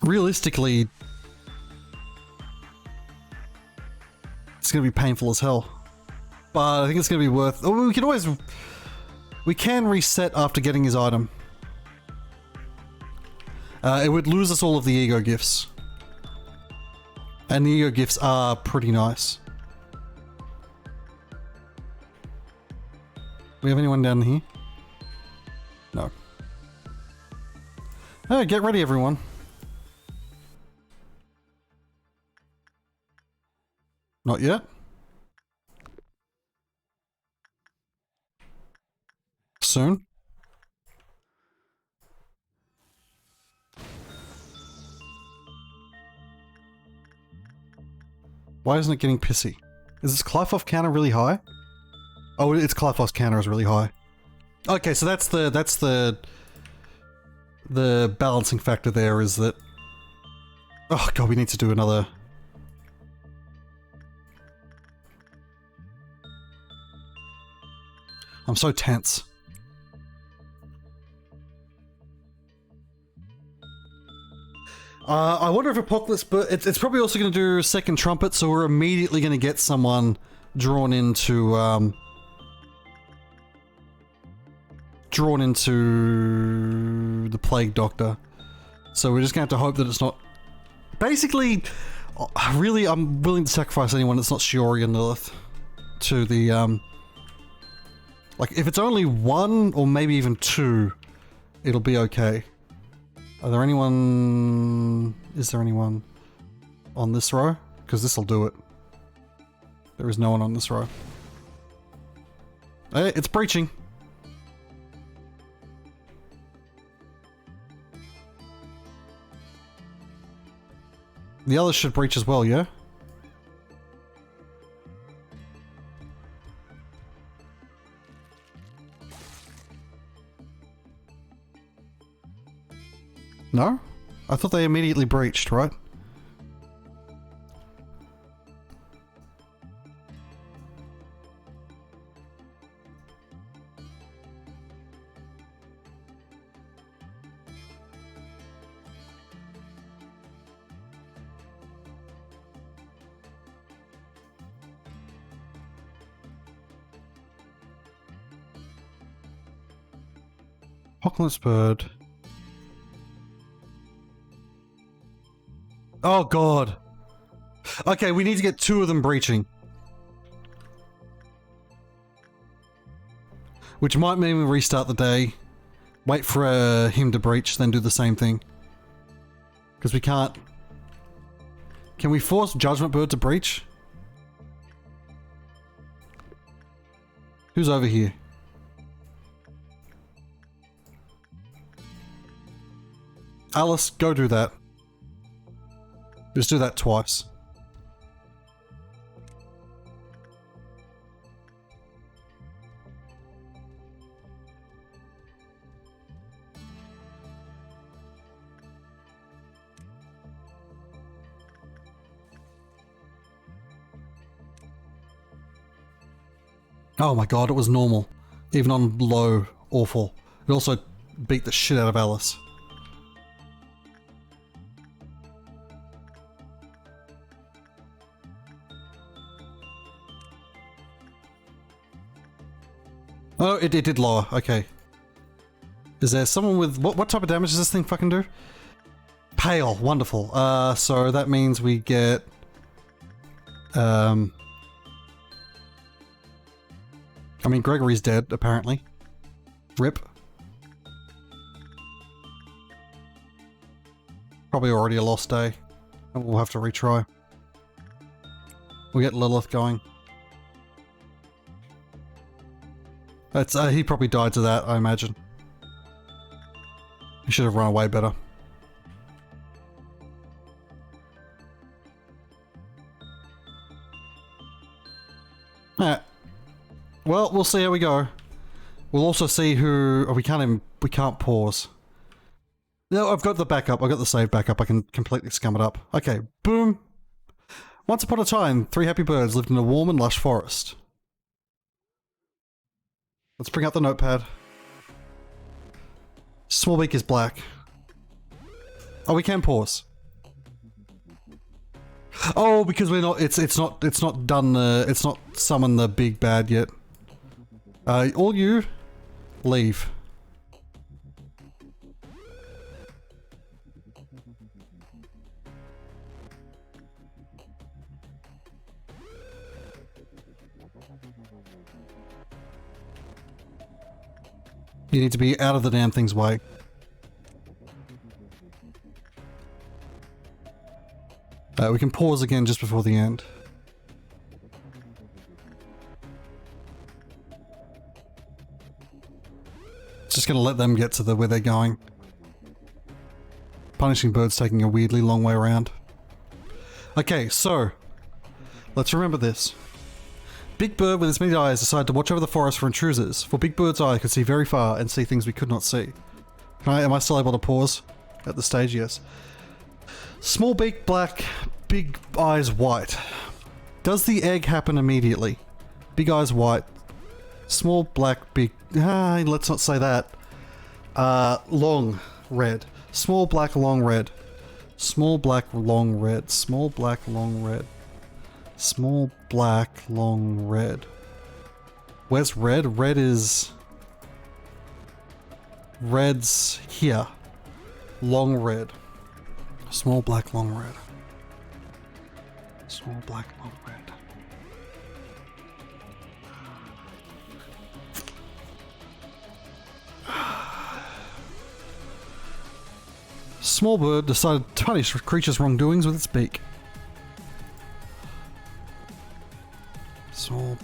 Realistically, it's going to be painful as hell, but I think it's going to be worth. Oh, we can reset after getting his item. It would lose us all of the ego gifts. And the ego gifts are pretty nice. We have anyone down here? No. Oh, get ready everyone. Not yet. Soon. Why isn't it getting pissy? Is this Clifoff counter really high? Oh, it's Clifoff's counter is really high. Okay, so that's the balancing factor there is that. Oh god, we need to do another. I'm so tense. I wonder if Apocalypse, but it's probably also going to do second trumpet, so we're immediately going to get someone drawn into the Plague Doctor. So we're just going to have to hope that it's not. Basically, really, I'm willing to sacrifice anyone that's not Shiori and Lilith to the like if it's only 1 or maybe even 2, it'll be okay. Are there anyone... Is there anyone on this row? Because this'll do it. There is no one on this row. Hey, it's breaching. The others should breach as well, yeah? No? I thought they immediately breached, right? Apocalypse Bird. Oh god. Okay, we need to get 2 of them breaching. Which might mean we restart the day, wait for him to breach, then do the same thing. Because we can't... Can we force Judgment Bird to breach? Who's over here? Alice, go do that. Just do that twice. Oh my god, it was normal. Even on low, awful. It also beat the shit out of Alice. Oh, it did lower. Okay. Is there someone with... What type of damage does this thing fucking do? Pale. Wonderful. So that means we get... I mean, Gregory's dead, apparently. RIP. Probably already a lost day. And we'll have to retry. We'll get Lilith going. That's he probably died to that, I imagine. He should have run away better. Alright. Well, we'll see how we go. We'll also see who... Oh, we can't pause. No, I've got the backup. I've got the save backup. I can completely scum it up. Okay, boom. Once upon a time, 3 happy birds lived in a warm and lush forest. Let's bring out the notepad. Smallbeak is black. Oh, we can pause. Oh, because we're not. It's not done. It's not summoned the big bad yet. All you, leave. You need to be out of the damn thing's way. We can pause again just before the end. Just gonna let them get to where they're going. Punishing birds taking a weirdly long way around. Okay, so let's remember this. Big Bird with its many eyes decided to watch over the forest for intruders, for Big Bird's eye could see very far and see things we could not see. Am I still able to pause at the stage? Yes. Small beak black, big eyes white. Does the egg happen immediately? Big eyes white. Small black big... let's not say that. Long red. Small black long red. Small black long red. Small black long red. Small black long red. Where's red? Red is... Red's here. Long red. Small black long red. Small black long red. Small bird decided to punish creature's wrongdoings with its beak. Small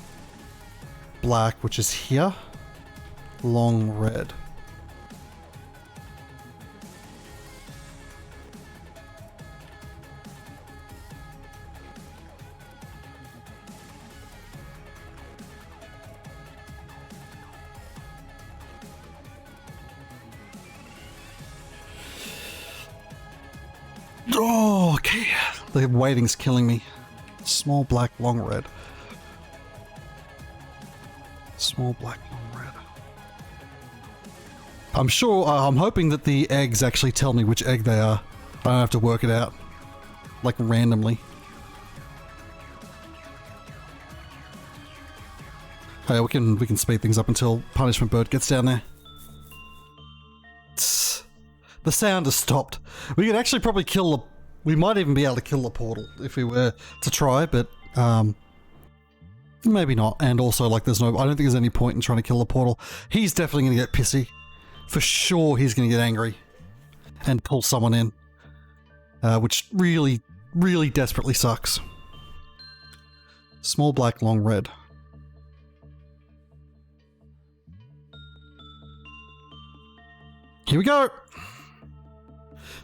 black, which is here. Long red. Oh, okay. The waiting's killing me. Small black, long red. Small black, long red. I'm sure, I'm hoping that the eggs actually tell me which egg they are. I don't have to work it out. Like randomly. Hey, we can speed things up until Punishment Bird gets down there. The sound has stopped. We could actually probably kill the... We might even be able to kill the portal if we were to try, but maybe not. And also, like, there's no... I don't think there's any point in trying to kill the portal. He's definitely going to get pissy. For sure he's going to get angry. And pull someone in. Which really, really desperately sucks. Small black, long red. Here we go!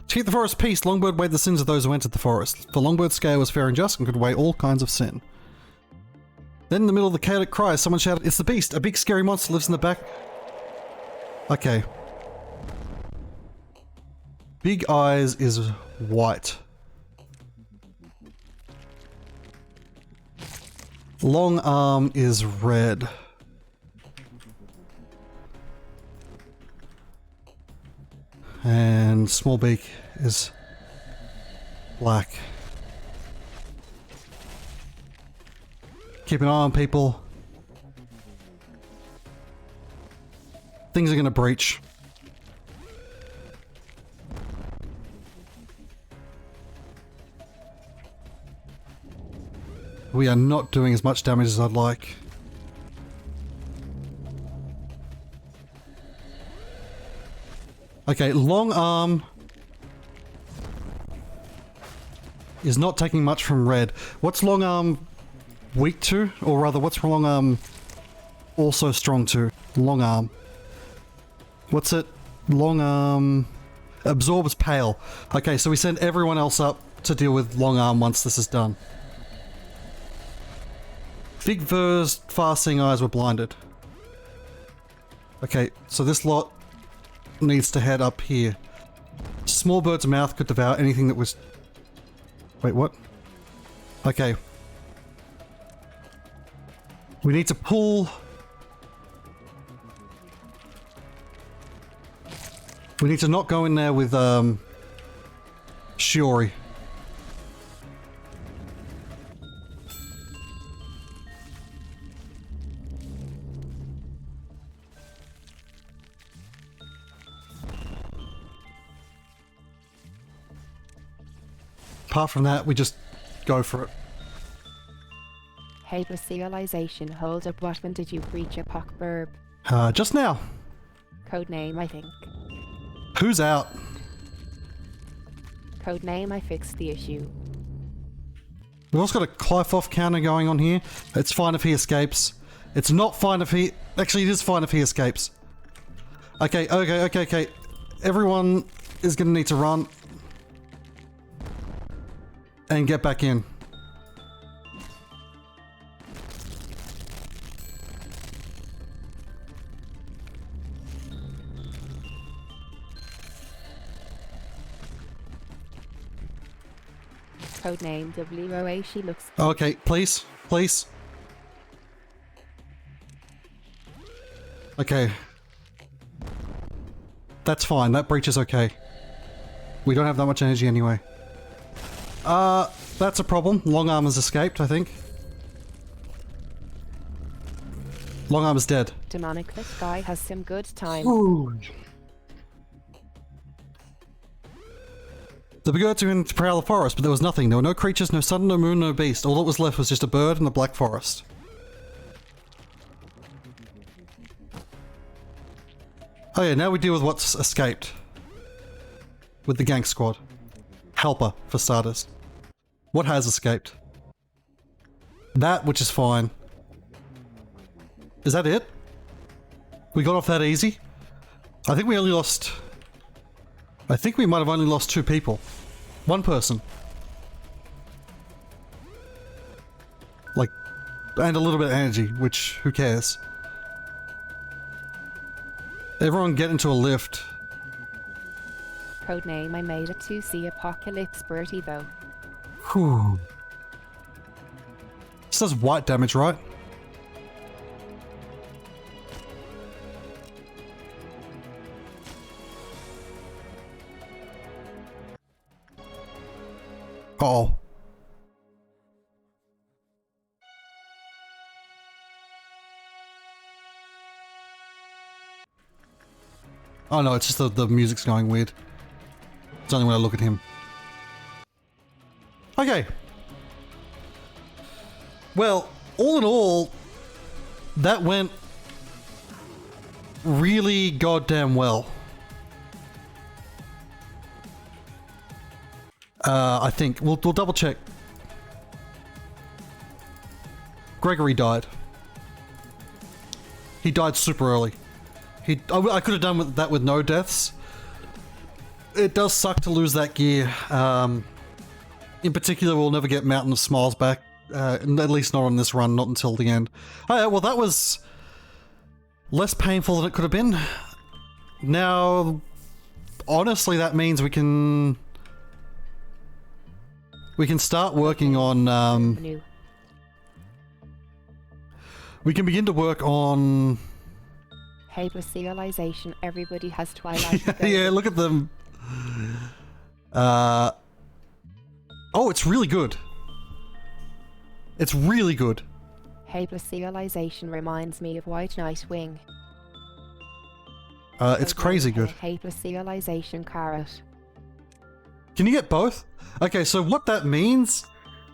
To keep the forest peace, Longbird weighed the sins of those who entered the forest. For Longbird's scale was fair and just and could weigh all kinds of sin. Then in the middle of the chaotic cries, someone shouted, "It's the beast! A big scary monster lives in the back..." Okay. Big eyes is white. Long arm is red. And small beak is black. Keep an eye on people. Things are gonna breach. We are not doing as much damage as I'd like. Okay, long arm is not taking much from red. What's long arm weak to? Or rather, what's long arm also strong to? Long arm. What's it? Long arm... Absorbs pale. Okay, so we send everyone else up to deal with long arm once this is done. Big Ver's fast-seeing eyes were blinded. Okay, so this lot needs to head up here. Small bird's mouth could devour anything that was... Wait, what? Okay. We need to pull... We need to not go in there with, Shiori. Apart from that, we just go for it. Hyperserialization. Hold up. When did you breach a POC burb? Just now. Codename, I think. Who's out? Codename, I fixed the issue. We've also got a Clive-off counter going on here. It's fine if he escapes. It's not fine if he... Actually, it is fine if he escapes. Okay. Everyone is going to need to run. And get back in. Codename WOA, she looks... Okay, please. Okay. That's fine, that breach is okay. We don't have that much energy anyway. That's a problem. Long arm has escaped, I think. Long arm is dead. Demonic, this guy has some good time. Ooh. The birds were in to prowl the forest, but there was nothing. There were no creatures, no sun, no moon, no beast. All that was left was just a bird and the black forest. Oh yeah, now we deal with what's escaped. With the gang squad. Helper, for starters. What has escaped? That, which is fine. Is that it? We got off that easy? I think we only lost... I think we might have only lost 2 people. 1 person. Like, and a little bit of energy, which, who cares? Everyone get into a lift. Codename, I made it to see Apocalypse Bertie though. Whew. This does white damage, right? Uh-oh. Oh no, it's just the music's going weird. It's only when I look at him. Okay. Well, all in all, that went really goddamn well. I think. We'll double check. Gregory died. He died super early. I could have done that with no deaths. It does suck to lose that gear. In particular, we'll never get Mountain of Smiles back. At least not on this run, not until the end. Oh yeah, well that was less painful than it could have been. Now, honestly, that means we can start working on, we can begin to work on... Hyperserialization, everybody has Twilight. Yeah, look at them. Oh, it's really good. It's really good. Hyperserialization reminds me of White Nightwing. It's crazy good. Hyperserialization carrot. Can you get both? Okay, so what that means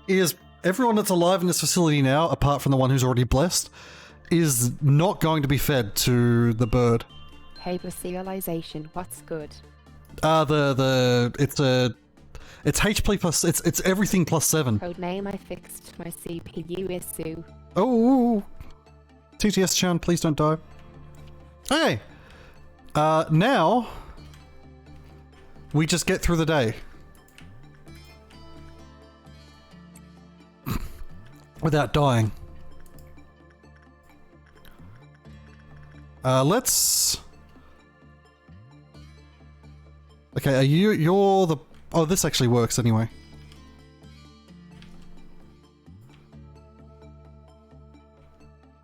is everyone that's alive in this facility now, apart from the one who's already blessed, is not going to be fed to the bird. Hyperserialization, what's good? It's It's HP plus, it's everything plus 7. Codename I fixed my CPU issue. Oh, TTS Chan, please don't die. Okay. Now we just get through the day without dying. Let's. Okay, you're the. Oh, this actually works anyway.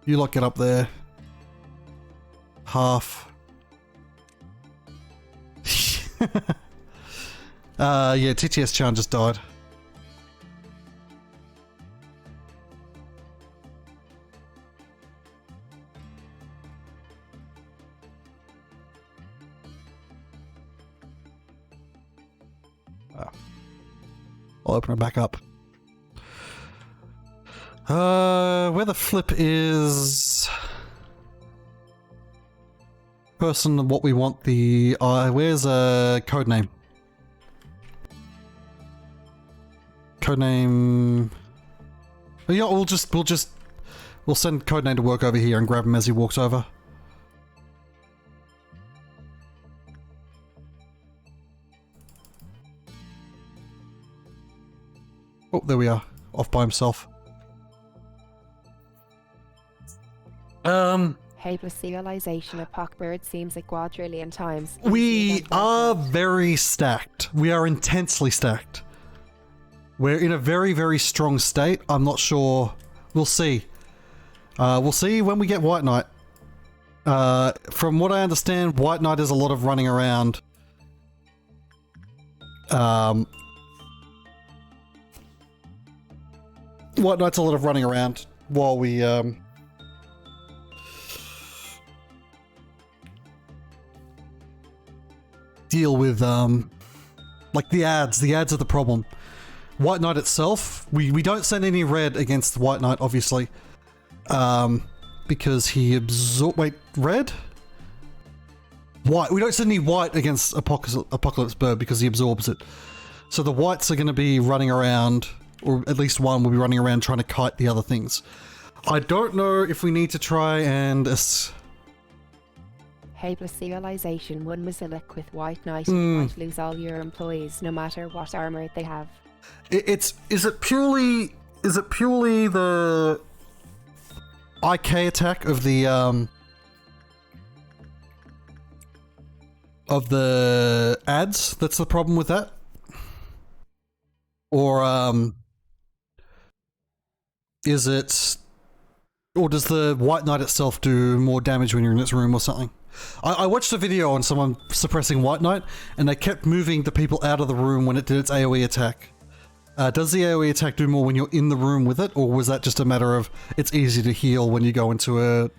You lot get up there. Half. Yeah, TTS Chan just died. I'll open it back up. Where the flip is person what we want the where's a codename? Codename. Yeah, we'll send codename to work over here and grab him as he walks over. Oh, there we are. Off by himself. Hyperserialization of Pockbird seems like quadrillion times. We are very stacked. We are intensely stacked. We're in a very, very strong state. I'm not sure. We'll see. We'll see when we get White Knight. From what I understand, White Knight is a lot of running around. White Knight's a lot of running around while we, deal with, like the ads. The ads are the problem. White Knight itself, we don't send any red against White Knight, obviously. Because he wait, red? White. We don't send any white against Apocalypse Bird because he absorbs it. So the whites are going to be running around, or at least one will be running around trying to kite the other things. I don't know if we need to try and... Hyperserialization, one Basilic with White Knight, you might lose all your employees, no matter what armor they have. Is it purely the IK attack of the ads that's the problem with that? Or is it, or does the White Knight itself do more damage when you're in its room or something? I watched a video on someone suppressing White Knight and they kept moving the people out of the room when it did its AoE attack. Does the AoE attack do more when you're in the room with it, or was that just a matter of it's easy to heal when you go into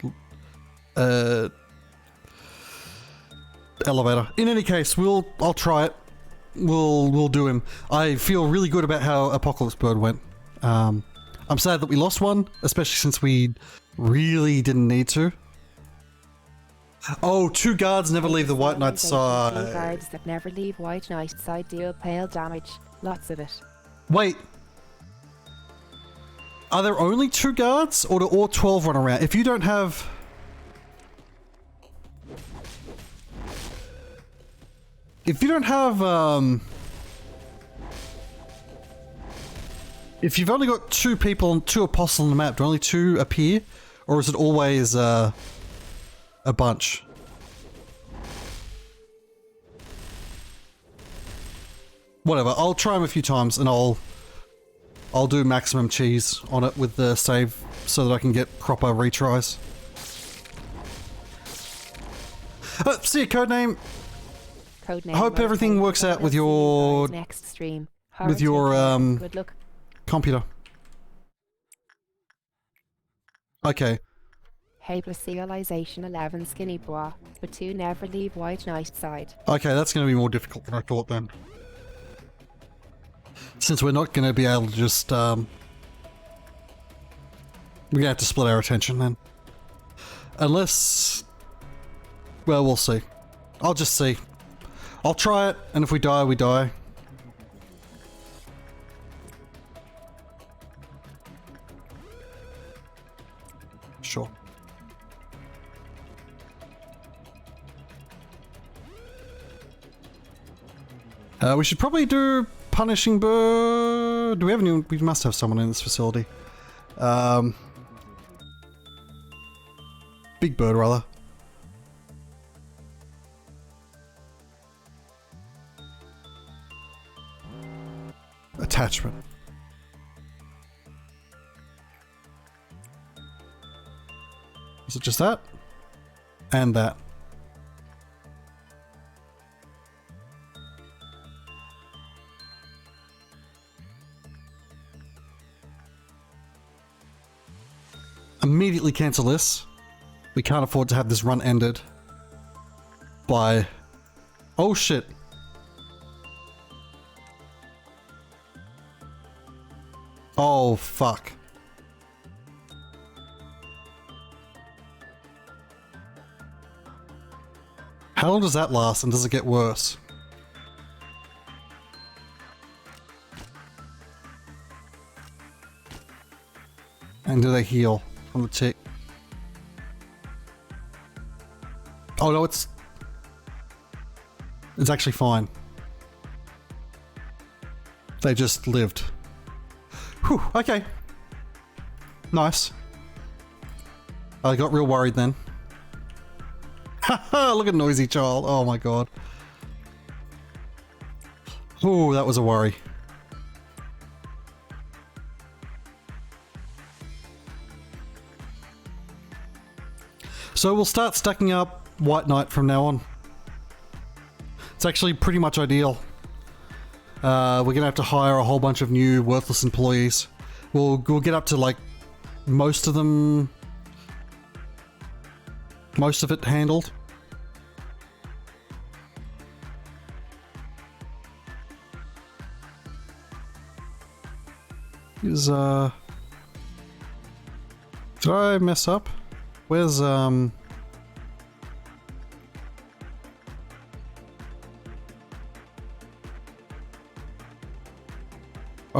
a elevator? In any case, I'll try it. We'll do him. I feel really good about how Apocalypse Bird went. I'm sad that we lost one, especially since we really didn't need to. Oh, 2 guards never leave the White Knight side. 2 guards that never leave White Knight side deal pale damage. Lots of it. Wait. Are there only 2 guards, or do all 12 run around? If you don't have... If you don't have, if you've only got 2 people and 2 apostles on the map, do only 2 appear? Or is it always, a bunch? Whatever, I'll try them a few times and I'll do maximum cheese on it with the save so that I can get proper retries. See you, Codename. Codename. I hope everything works out with your next stream. With your Good luck. computer. Okay. Hyperserialization 11 Skinny Bois, but 2 never leave White Knight side. Okay, that's going to be more difficult than I thought then. Since we're not going to be able to just, we're going to have to split our attention then. Unless... Well, we'll see. I'll just see. I'll try it, and if we die, we die. Sure. We should probably do punishing bird. Do we have any? We must have someone in this facility. Big bird, rather. Attachment. Is it just that? And that. Immediately cancel this. We can't afford to have this run ended by... Oh shit. Oh fuck. How long does that last and does it get worse? And do they heal from the tick? Oh no, it's actually fine. They just lived. Whew, okay. Nice. I got real worried then. Haha, look at noisy child. Oh my god. Ooh, that was a worry. So we'll start stacking up White Knight from now on. It's actually pretty much ideal. We're gonna have to hire a whole bunch of new worthless employees. We'll get up to like most of them, most of it handled. Is did I mess up? Where's oh,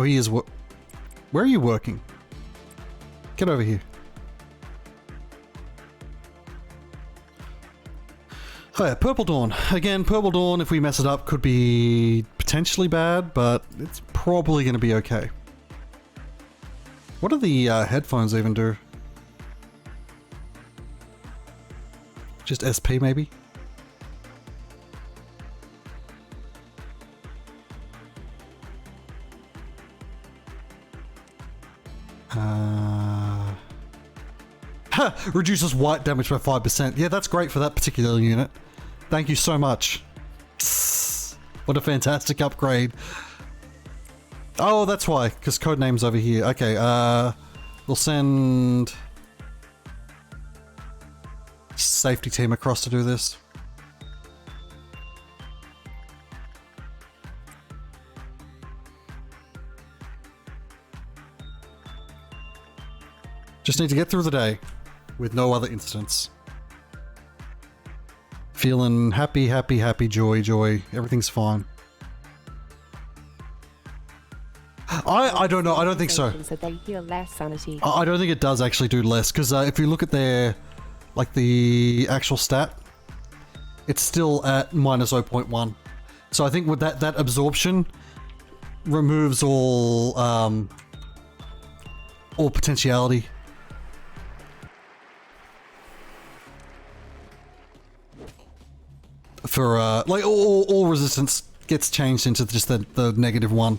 he is. Where are you working? Get over here. Oh yeah, Purple Dawn. Again, Purple Dawn, if we mess it up, could be potentially bad, but it's probably going to be okay. What do the headphones even do? Just SP maybe? Reduces white damage by 5%. Yeah, that's great for that particular unit. Thank you so much. What a fantastic upgrade. Oh, that's why, because codename's over here. Okay, we'll send safety team across to do this. Just need to get through the day with no other incidents. Feeling happy, happy, happy, joy, joy. Everything's fine. I don't know. I don't think so. So they heal less sanity. I don't think it does actually do less, because if you look at their, like the actual stat, it's still at minus 0.1. So I think with that absorption removes all potentiality. For like all resistance gets changed into just the -1.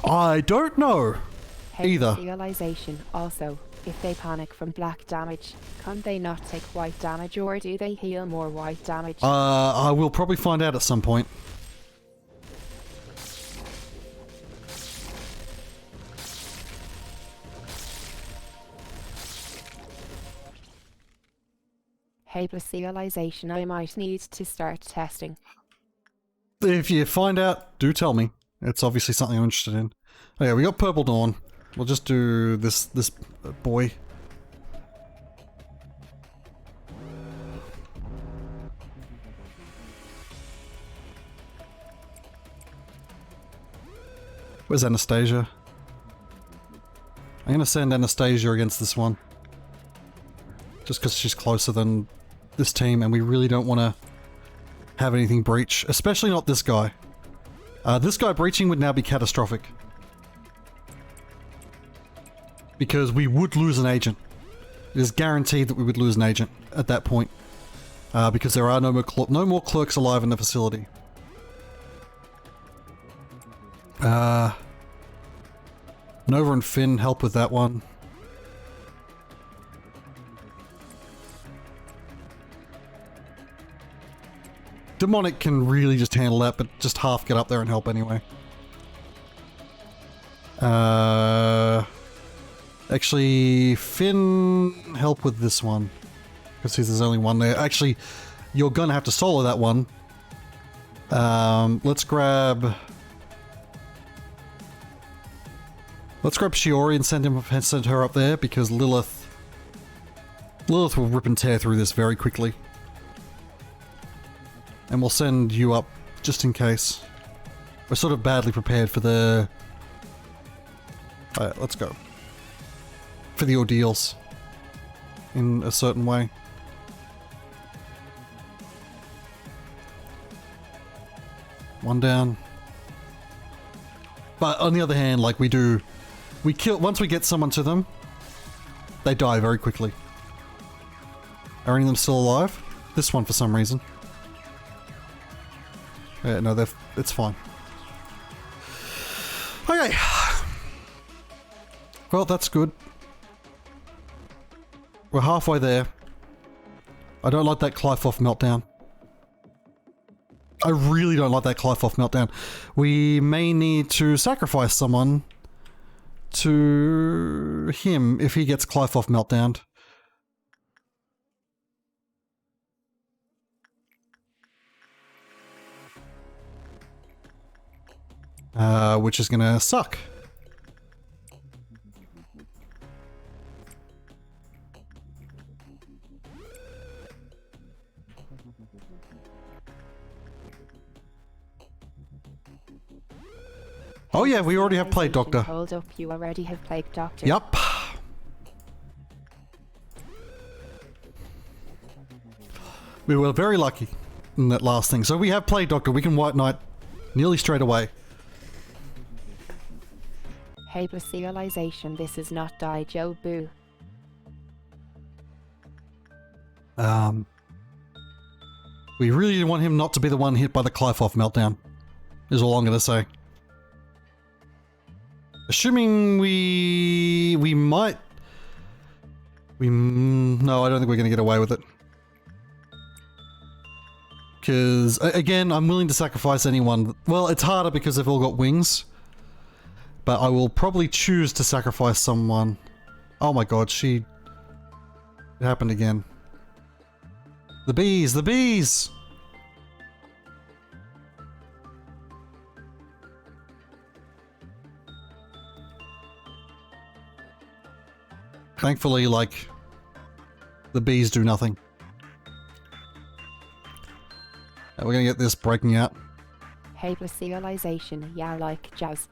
I don't know either. Realization also, if they panic from black damage, can they not take white damage, or do they heal more white damage? I will probably find out at some point. Hey, plus realization, I might need to start testing. If you find out, do tell me. It's obviously something I'm interested in. Oh yeah, we got Purple Dawn. We'll just do this boy. Where's Anastasia? I'm gonna send Anastasia against this one. Just because she's closer than this team, and we really don't want to have anything breach. Especially not this guy. This guy breaching would now be catastrophic. Because we would lose an agent. It is guaranteed that we would lose an agent at that point. Because there are no more clerks alive in the facility. Nova and Finn help with that one. Demonic can really just handle that, but just half get up there and help anyway. Actually, Finn help with this one. Because there's only one there. Actually, you're gonna have to solo that one. Let's grab Shiori and send her up there, because Lilith will rip and tear through this very quickly. And we'll send you up just in case. We're sort of badly prepared for the... Alright, let's go. For the ordeals. In a certain way. One down. But on the other hand, like we kill, once we get someone to them, they die very quickly. Are any of them still alive? This one for some reason. Yeah, no, it's fine. Okay. Well, that's good. We're halfway there. I don't like that Clifoff meltdown. I really don't like that Clifoff meltdown. We may need to sacrifice someone to him if he gets Clifoff meltdowned. Which is gonna suck. Oh yeah, we already have Plague Doctor. Hold up, you already have Plague Doctor. Yup. We were very lucky in that last thing. So we have Plague Doctor, we can White Knight nearly straight away. Hyperserialization, this is not Die Joe Boo. We really want him not to be the one hit by the Clifoff meltdown, is all I'm gonna say. Assuming we might... No, I don't think we're gonna get away with it. Because, again, I'm willing to sacrifice anyone. Well, it's harder because they've all got wings. But I will probably choose to sacrifice someone. Oh my god, it happened again. The bees! The bees! Thankfully, like, the bees do nothing. We're gonna get this breaking out. Hyperserialization, yeah, like jazz.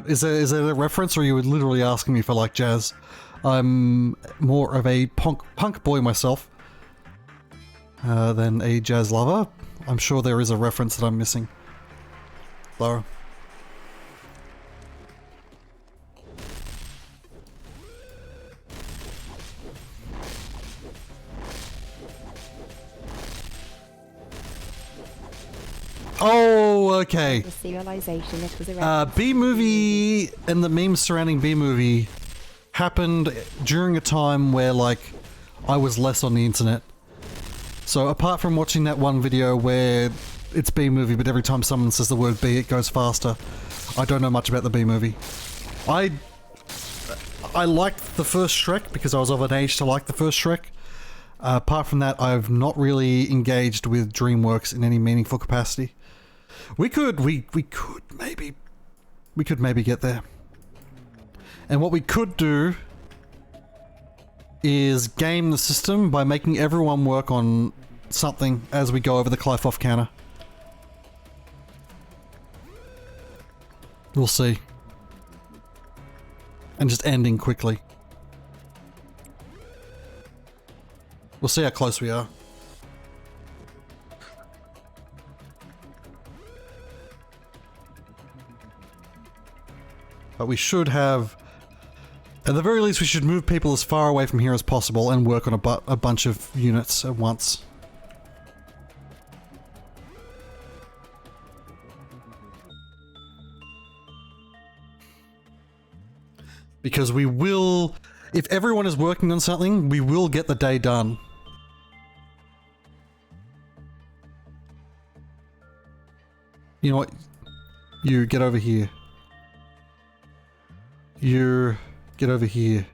Is there a reference, or are you literally asking me for like jazz? I'm more of a punk boy myself than a jazz lover. I'm sure there is a reference that I'm missing. Laura. Oh, okay. B-movie and the memes surrounding B-movie happened during a time where, like, I was less on the internet. So apart from watching that one video where it's B-movie, but every time someone says the word B, it goes faster, I don't know much about the B-movie. I liked the first Shrek because I was of an age to like the first Shrek. Apart from that, I've not really engaged with DreamWorks in any meaningful capacity. We could maybe get there. And what we could do is game the system by making everyone work on something as we go over the Clive-off counter. We'll see. And just ending quickly. We'll see how close we are. But we should have... At the very least, we should move people as far away from here as possible and work on a bunch of units at once. Because we will... If everyone is working on something, we will get the day done. You know what? You get over here. You get over here.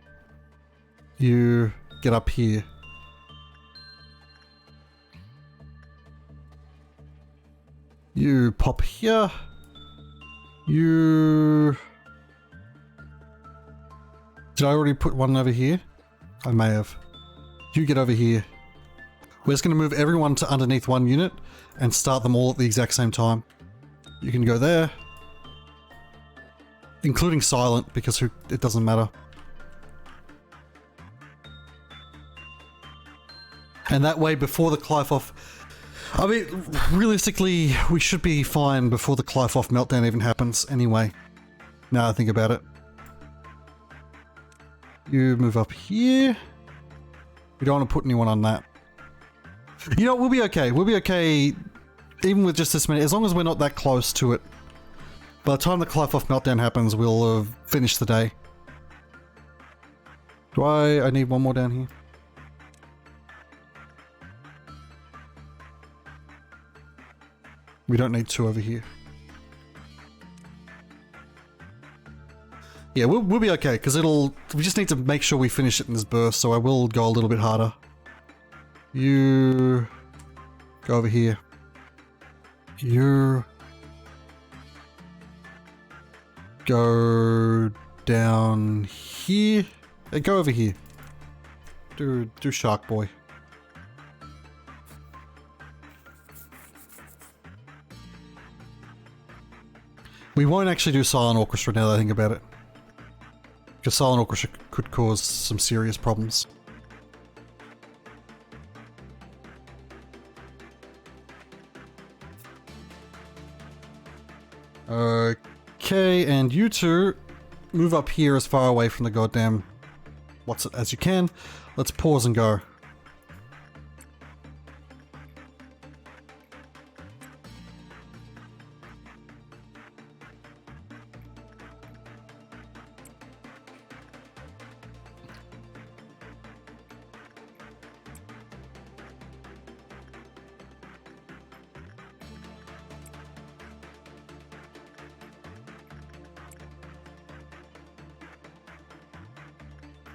You get up here. You pop here. You... Did I already put one over here? I may have. You get over here. We're just going to move everyone to underneath one unit and start them all at the exact same time. You can go there. Including silent, because it doesn't matter. And that way, before the Clive-off... I mean, realistically, we should be fine before the Clive-off meltdown even happens anyway. Now I think about it. You move up here. We don't want to put anyone on that. You know, we'll be okay. We'll be okay even with just this many, as long as we're not that close to it. By the time the Clive-off meltdown happens, we'll have finished the day. Do I need one more down here? We don't need two over here. Yeah, we'll be okay, because we just need to make sure we finish it in this burst, so I will go a little bit harder. You... go over here. You... go down here. Hey, go over here. Do Shark Boy. We won't actually do Silent Orchestra now that I think about it. Because Silent Orchestra could cause some serious problems. Okay, and you two move up here as far away from the goddamn what's it as you can. Let's pause and go.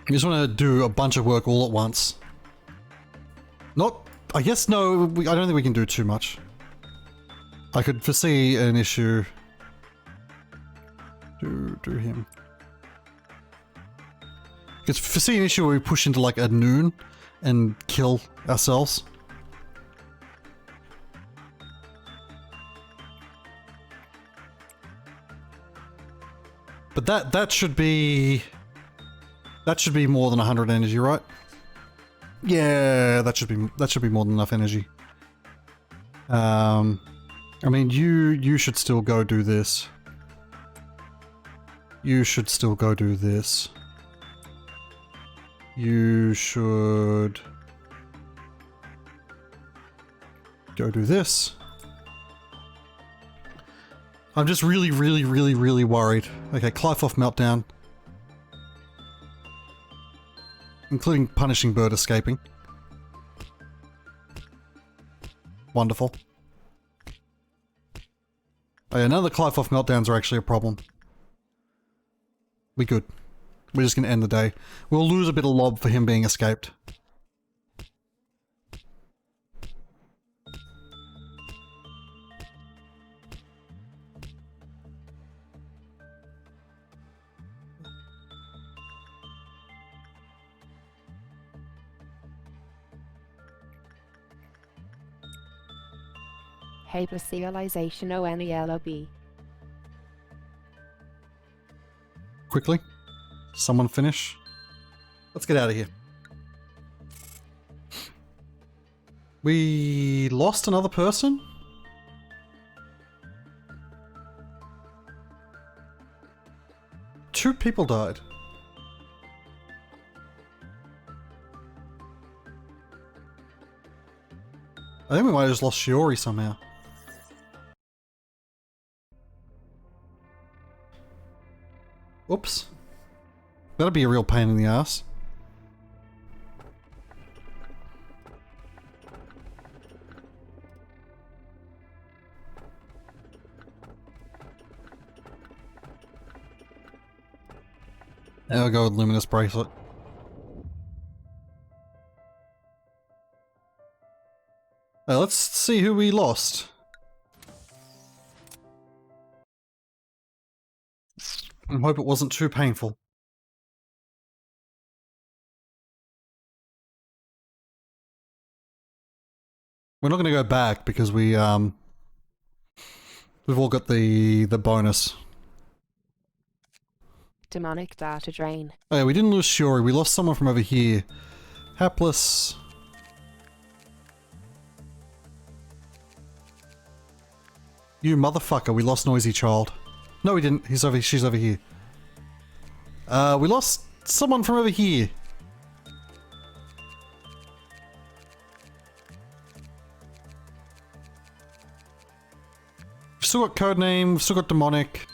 You just want to do a bunch of work all at once. Not... I guess no, I don't think we can do too much. I could foresee an issue. Do him. I could foresee an issue where we push into like a noon and kill ourselves. But that should be... That should be more than 100 energy, right? Yeah, that should be more than enough energy. I mean, you should still go do this. You should still go do this. You should go do this. I'm just really worried. Okay, Clive-off meltdown. Including punishing bird escaping. Wonderful. Oh yeah, none of the Clive-off meltdowns are actually a problem. We good. We're just gonna end the day. We'll lose a bit of lob for him being escaped. Hyperserialization ONELOB. Quickly. Someone finish. Let's get out of here. We lost another person? Two people died. I think we might have just lost Shiori somehow. Oops. That'll be a real pain in the ass. I'll go with Luminous Bracelet. Let's see who we lost. I hope it wasn't too painful. We're not going to go back because we've all got the bonus. Demonic data drain. Oh yeah, we didn't lose Shiori. We lost someone from over here. Hapless. You motherfucker, we lost Noisy Child. No, we didn't. She's over here. We lost someone from over here. We've still got Codename, we've still got Demonic.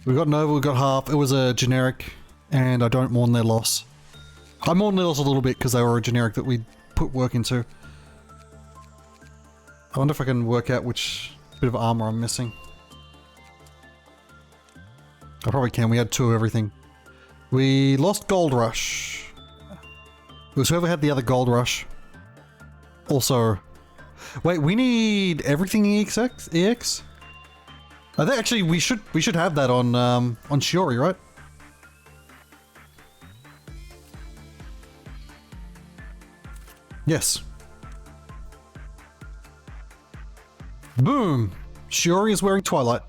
We've got Nova, we've got Harp. It was a generic, and I don't mourn their loss. I mourn their loss a little bit because they were a generic that we put work into. I wonder if I can work out which bit of armor I'm missing. I probably can. We had 2 of everything. We lost Gold Rush. It was whoever had the other Gold Rush. Also... Wait, we need everything EX? I think actually we should have that on Shiori, right? Yes. Boom! Shiori is wearing Twilight.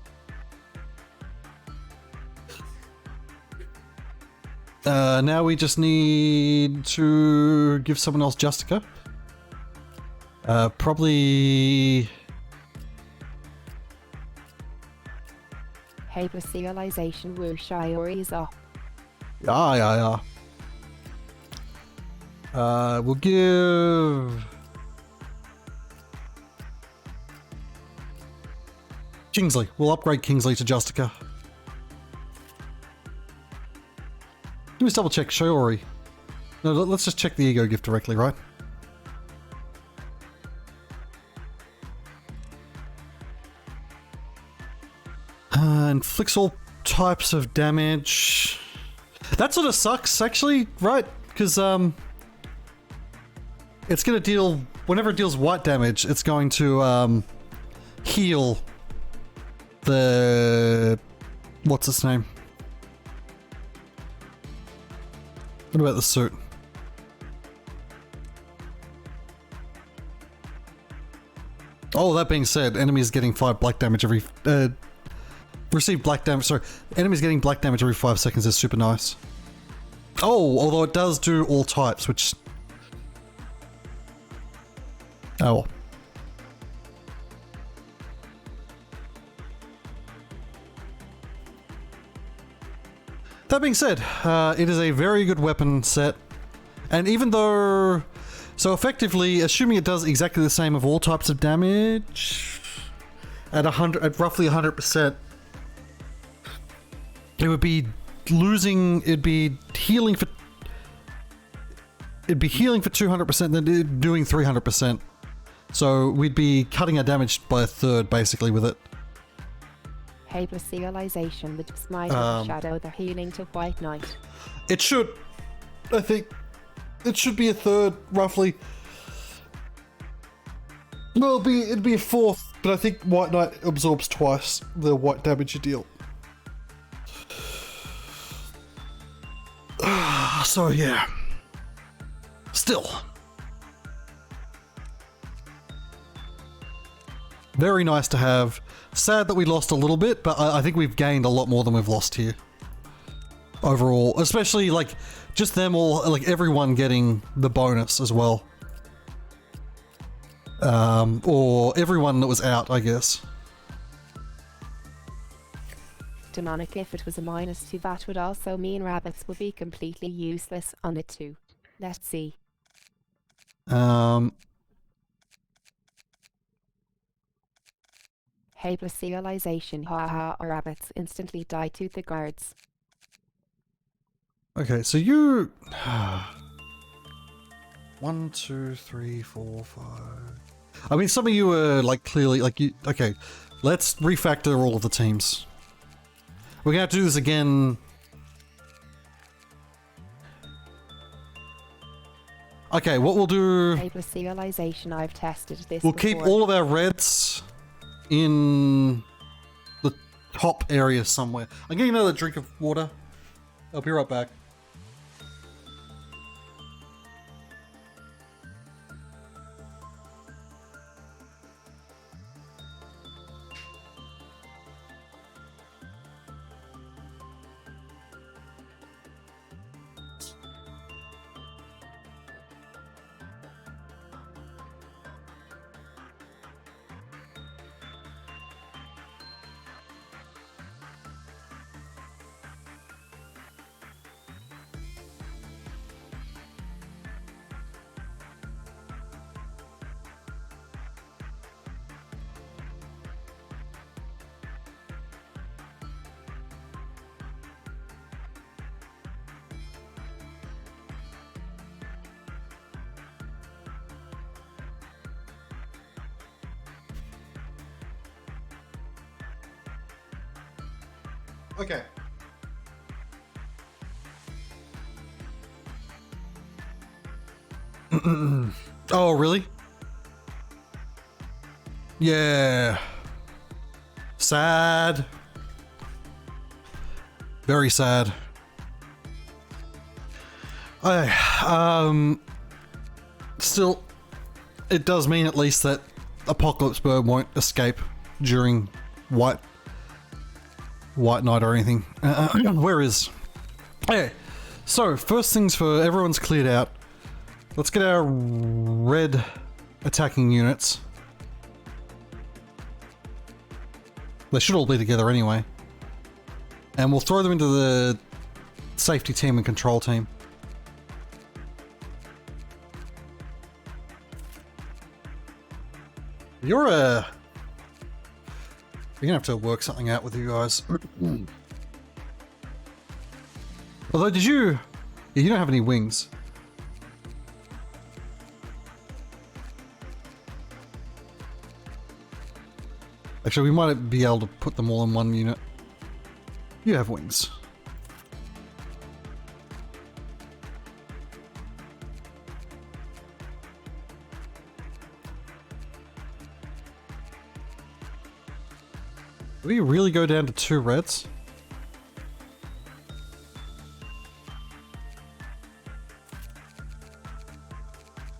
Now we just need to give someone else Justica. Probably... Hyperserialization Shiori is up. Yeah. We'll give... Kingsley. We'll upgrade Kingsley to Justica. Let me just double check Shiori. No, let's just check the ego gift directly, right? Inflicts all types of damage. That sort of sucks, actually, right? Because, it's gonna deal... Whenever it deals white damage, it's going to, heal the... What's its name? What about the suit? Oh, that being said, enemies getting 5 black damage every... receive black damage, sorry. Enemies getting black damage every 5 seconds is super nice. Oh, although it does do all types, which... Oh well. That being said, it is a very good weapon set. And even though... So effectively, assuming it does exactly the same of all types of damage... At roughly 100%... It would be losing... It'd be healing for... It'd be healing for 200%, then doing 300%. So we'd be cutting our damage by a third, basically, with it. Hyperserialization with Smite Shadow, the healing to White Knight. It should. I think it should be a third, roughly. Well, it'd be a fourth, but I think White Knight absorbs twice the white damage you deal. So yeah. Still. Very nice to have. Sad that we lost a little bit, but I think we've gained a lot more than we've lost here. Overall, especially like just them all, like everyone getting the bonus as well. Or everyone that was out, I guess. Demonic, if it was a -2, that would also mean rabbits would be completely useless on it too. Let's see. Helpless realization, haha, or rabbits instantly die to the guards. Okay, so you... 1, 2, 3, 4, 5... I mean, some of you are, like, clearly, like, you... Okay, let's refactor all of the teams. We're gonna have to do this again... Okay, what we'll do... Helpless realization, I've tested this We'll before. keep all of our reds in the top area somewhere. I'm getting another drink of water. I'll be right back. Okay. Oh, really? Yeah. Sad. Very sad. Still, it does mean at least that Apocalypse Bird won't escape during White Night or anything. Where is? Okay, so first things for everyone's cleared out. Let's get our red attacking units. They should all be together anyway. And we'll throw them into the safety team and control team. You're gonna have to work something out with you guys. Although, did you... Yeah, you don't have any wings. Actually, we might be able to put them all in one unit. You have wings. Do we really go down to 2 reds?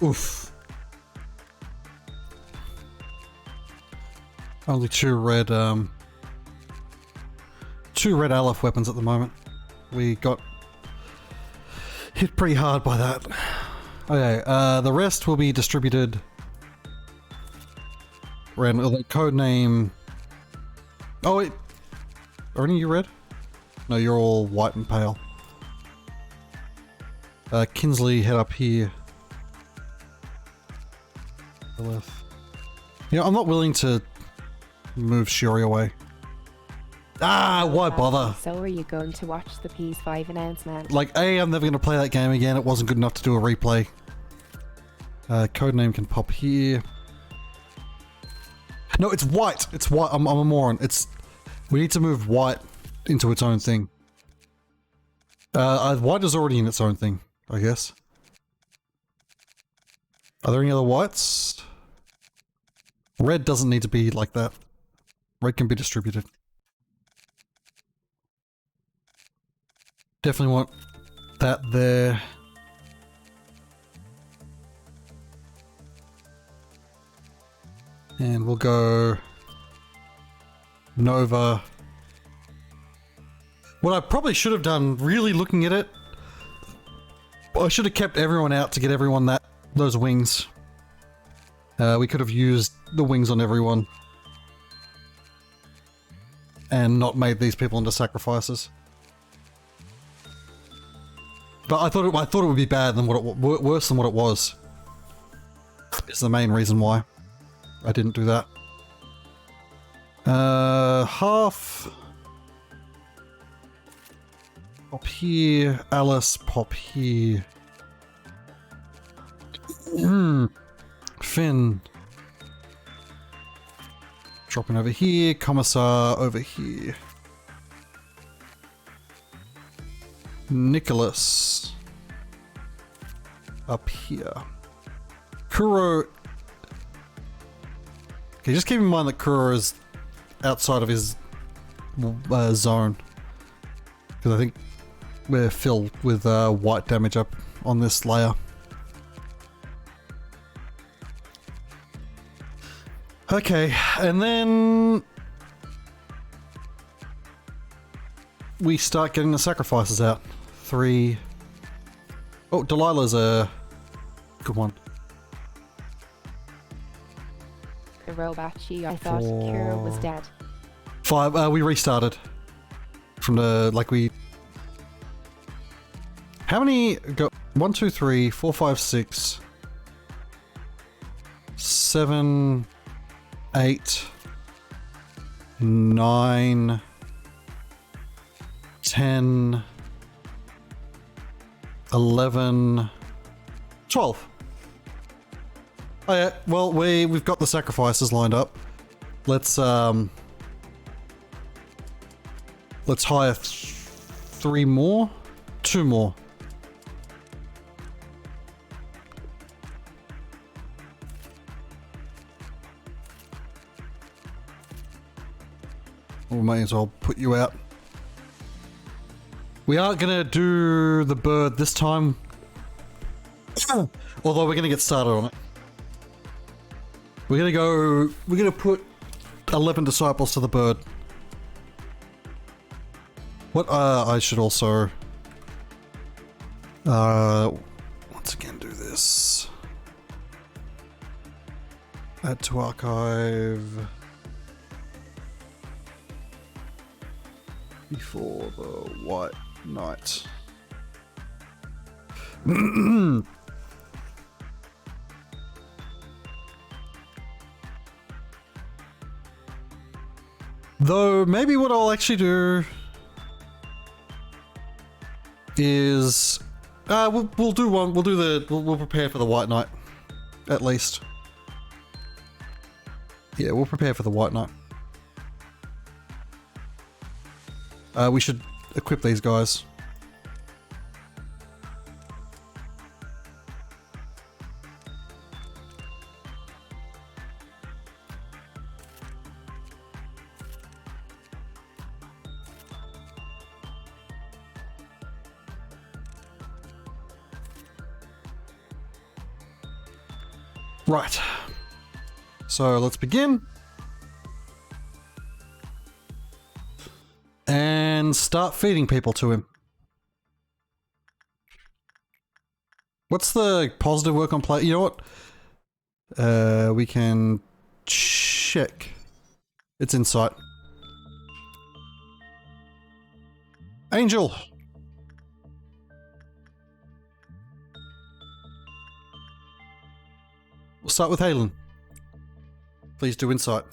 Oof. Only 2 red, 2 red Aleph weapons at the moment. We got hit pretty hard by that. Okay, the rest will be distributed. Red, the code name. Oh wait, are any of you red? No, you're all white and pale. Kinsley, head up here. Left. You know, I'm not willing to move Shiori away. Ah, why bother? So are you going to watch the PS5 announcement? Like, A, I'm never going to play that game again. It wasn't good enough to do a replay. Codename can pop here. No, it's white. It's white. I'm a moron. We need to move white into its own thing. White is already in its own thing, I guess. Are there any other whites? Red doesn't need to be like that. Red can be distributed. Definitely want that there. And we'll go Nova. What I probably should have done, really looking at it, I should have kept everyone out to get everyone those wings. We could have used the wings on everyone. And not made these people into sacrifices. But I thought it would be bad than worse than what it was. Is the main reason why I didn't do that. Half. Pop here. Alice, pop here. Finn. Dropping over here. Commissar over here. Nicholas. Up here. Kuro. Okay, just keep in mind that Kuro is outside of his zone. Because I think we're filled with white damage up on this layer. Okay, and then we start getting the sacrifices out. 3. Oh, Delilah's a good one. Hirobachi, I thought Kira was dead. 5. We restarted from the How many go? 1, 2, 3, 4, 5, 6, 7, 8, 9, 10, 11, 12. Oh yeah, well we've got the sacrifices lined up. Let's hire 3 more, 2 more. We may as well put you out. We aren't gonna do the bird this time. Although we're gonna get started on it. We're gonna put 11 disciples to the bird. What I should also once again do this. Add to archive. Before the White Knight. Though maybe what I'll actually do is we'll do one. We'll prepare for the White Knight, at least. Yeah, we'll prepare for the White Knight. We should equip these guys. Right. So let's begin. And start feeding people to him. What's the positive work on play? You know what? We can check. It's insight. Angel. We'll start with Halen. Please do insight.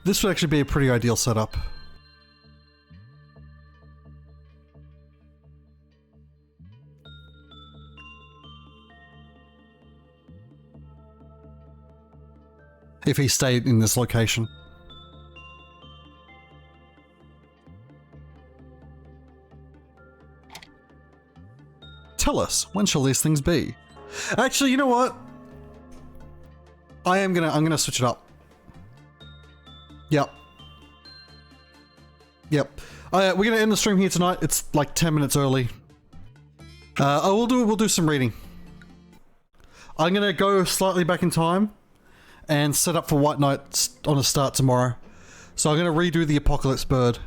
This would actually be a pretty ideal setup. If he stayed in this location. Tell us, when shall these things be? Actually, you know what? I'm gonna switch it up. Yep. Yep. We're going to end the stream here tonight. It's like 10 minutes early. We'll do some reading. I'm going to go slightly back in time and set up for White Knight on a start tomorrow. So I'm going to redo the Apocalypse Bird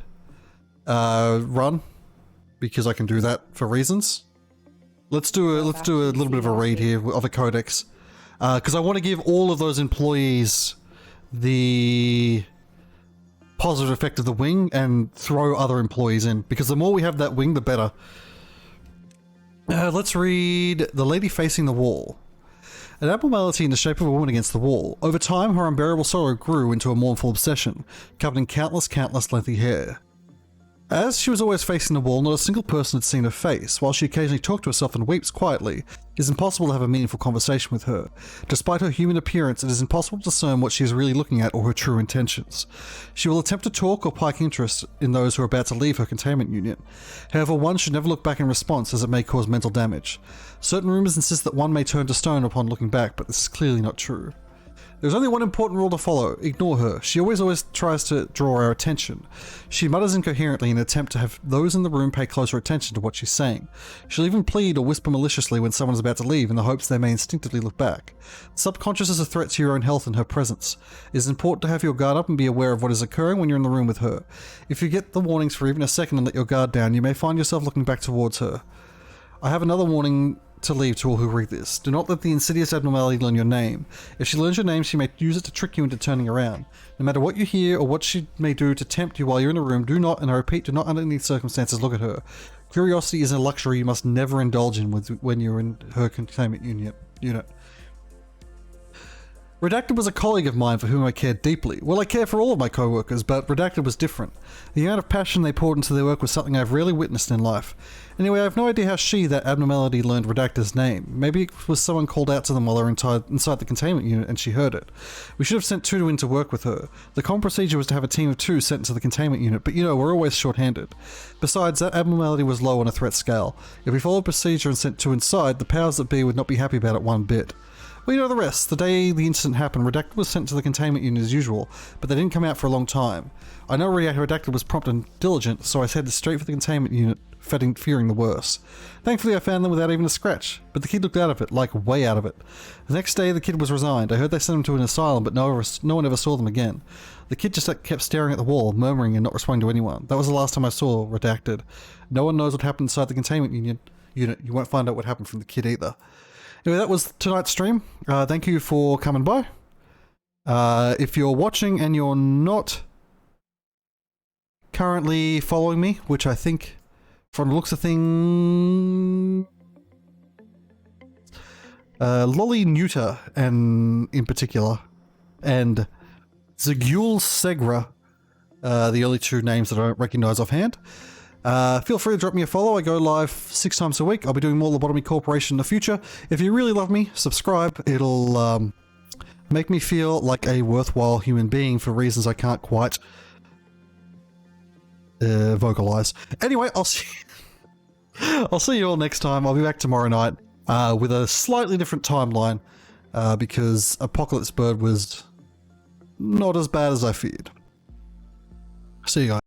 run because I can do that for reasons. Let's do a little bit of a read here of a codex because I want to give all of those employees the positive effect of the wing and throw other employees in, because the more we have that wing, the better. Let's read The Lady Facing the Wall. An abnormality in the shape of a woman against the wall. Over time, her unbearable sorrow grew into a mournful obsession, covered in countless lengthy hair. As she was always facing the wall, not a single person had seen her face. While she occasionally talked to herself and weeps quietly, it is impossible to have a meaningful conversation with her. Despite her human appearance, it is impossible to discern what she is really looking at or her true intentions. She will attempt to talk or pike interest in those who are about to leave her containment unit. However, one should never look back in response, as it may cause mental damage. Certain rumors insist that one may turn to stone upon looking back, but this is clearly not true. There's only one important rule to follow. Ignore her. She always tries to draw our attention. She mutters incoherently in an attempt to have those in the room pay closer attention to what she's saying. She'll even plead or whisper maliciously when someone is about to leave in the hopes they may instinctively look back. The subconscious is a threat to your own health in her presence. It is important to have your guard up and be aware of what is occurring when you're in the room with her. If you get the warnings for even a second and let your guard down, you may find yourself looking back towards her. I have another warning to leave to all who read this. Do not let the insidious abnormality learn your name. If she learns your name, she may use it to trick you into turning around. No matter what you hear or what she may do to tempt you while you're in a room, do not, and I repeat, do not under any circumstances look at her. Curiosity is a luxury you must never indulge in when you're in her containment unit. Redacted was a colleague of mine for whom I cared deeply. Well, I care for all of my co-workers, but Redacted was different. The amount of passion they poured into their work was something I've rarely witnessed in life. Anyway, I have no idea how that abnormality, learned Redacted's name. Maybe it was someone called out to them while they were inside the containment unit and she heard it. We should have sent two in to work with her. The common procedure was to have a team of two sent into the containment unit, but we're always short-handed. Besides, that abnormality was low on a threat scale. If we followed procedure and sent two inside, the powers that be would not be happy about it one bit. Well, you know the rest. The day the incident happened, Redacted was sent to the containment unit as usual, but they didn't come out for a long time. I know Redacted was prompt and diligent, so I headed straight for the containment unit, fearing the worst. Thankfully, I found them without even a scratch, but the kid looked out of it, like way out of it. The next day, the kid was resigned. I heard they sent him to an asylum, but no one ever saw them again. The kid just kept staring at the wall, murmuring and not responding to anyone. That was the last time I saw Redacted. No one knows what happened inside the containment unit. You won't find out what happened from the kid either. Anyway, that was tonight's stream. Thank you for coming by. If you're watching and you're not currently following me, which I think, from the looks of things, Lolly Neuter, and in particular, and Zagul Segra, the only two names that I don't recognize offhand. Feel free to drop me a follow. I go live 6 times a week. I'll be doing more Lobotomy Corporation in the future. If you really love me, subscribe. It'll make me feel like a worthwhile human being for reasons I can't quite vocalize. Anyway, I'll see you all next time. I'll be back tomorrow night with a slightly different timeline because Apocalypse Bird was not as bad as I feared. See you guys.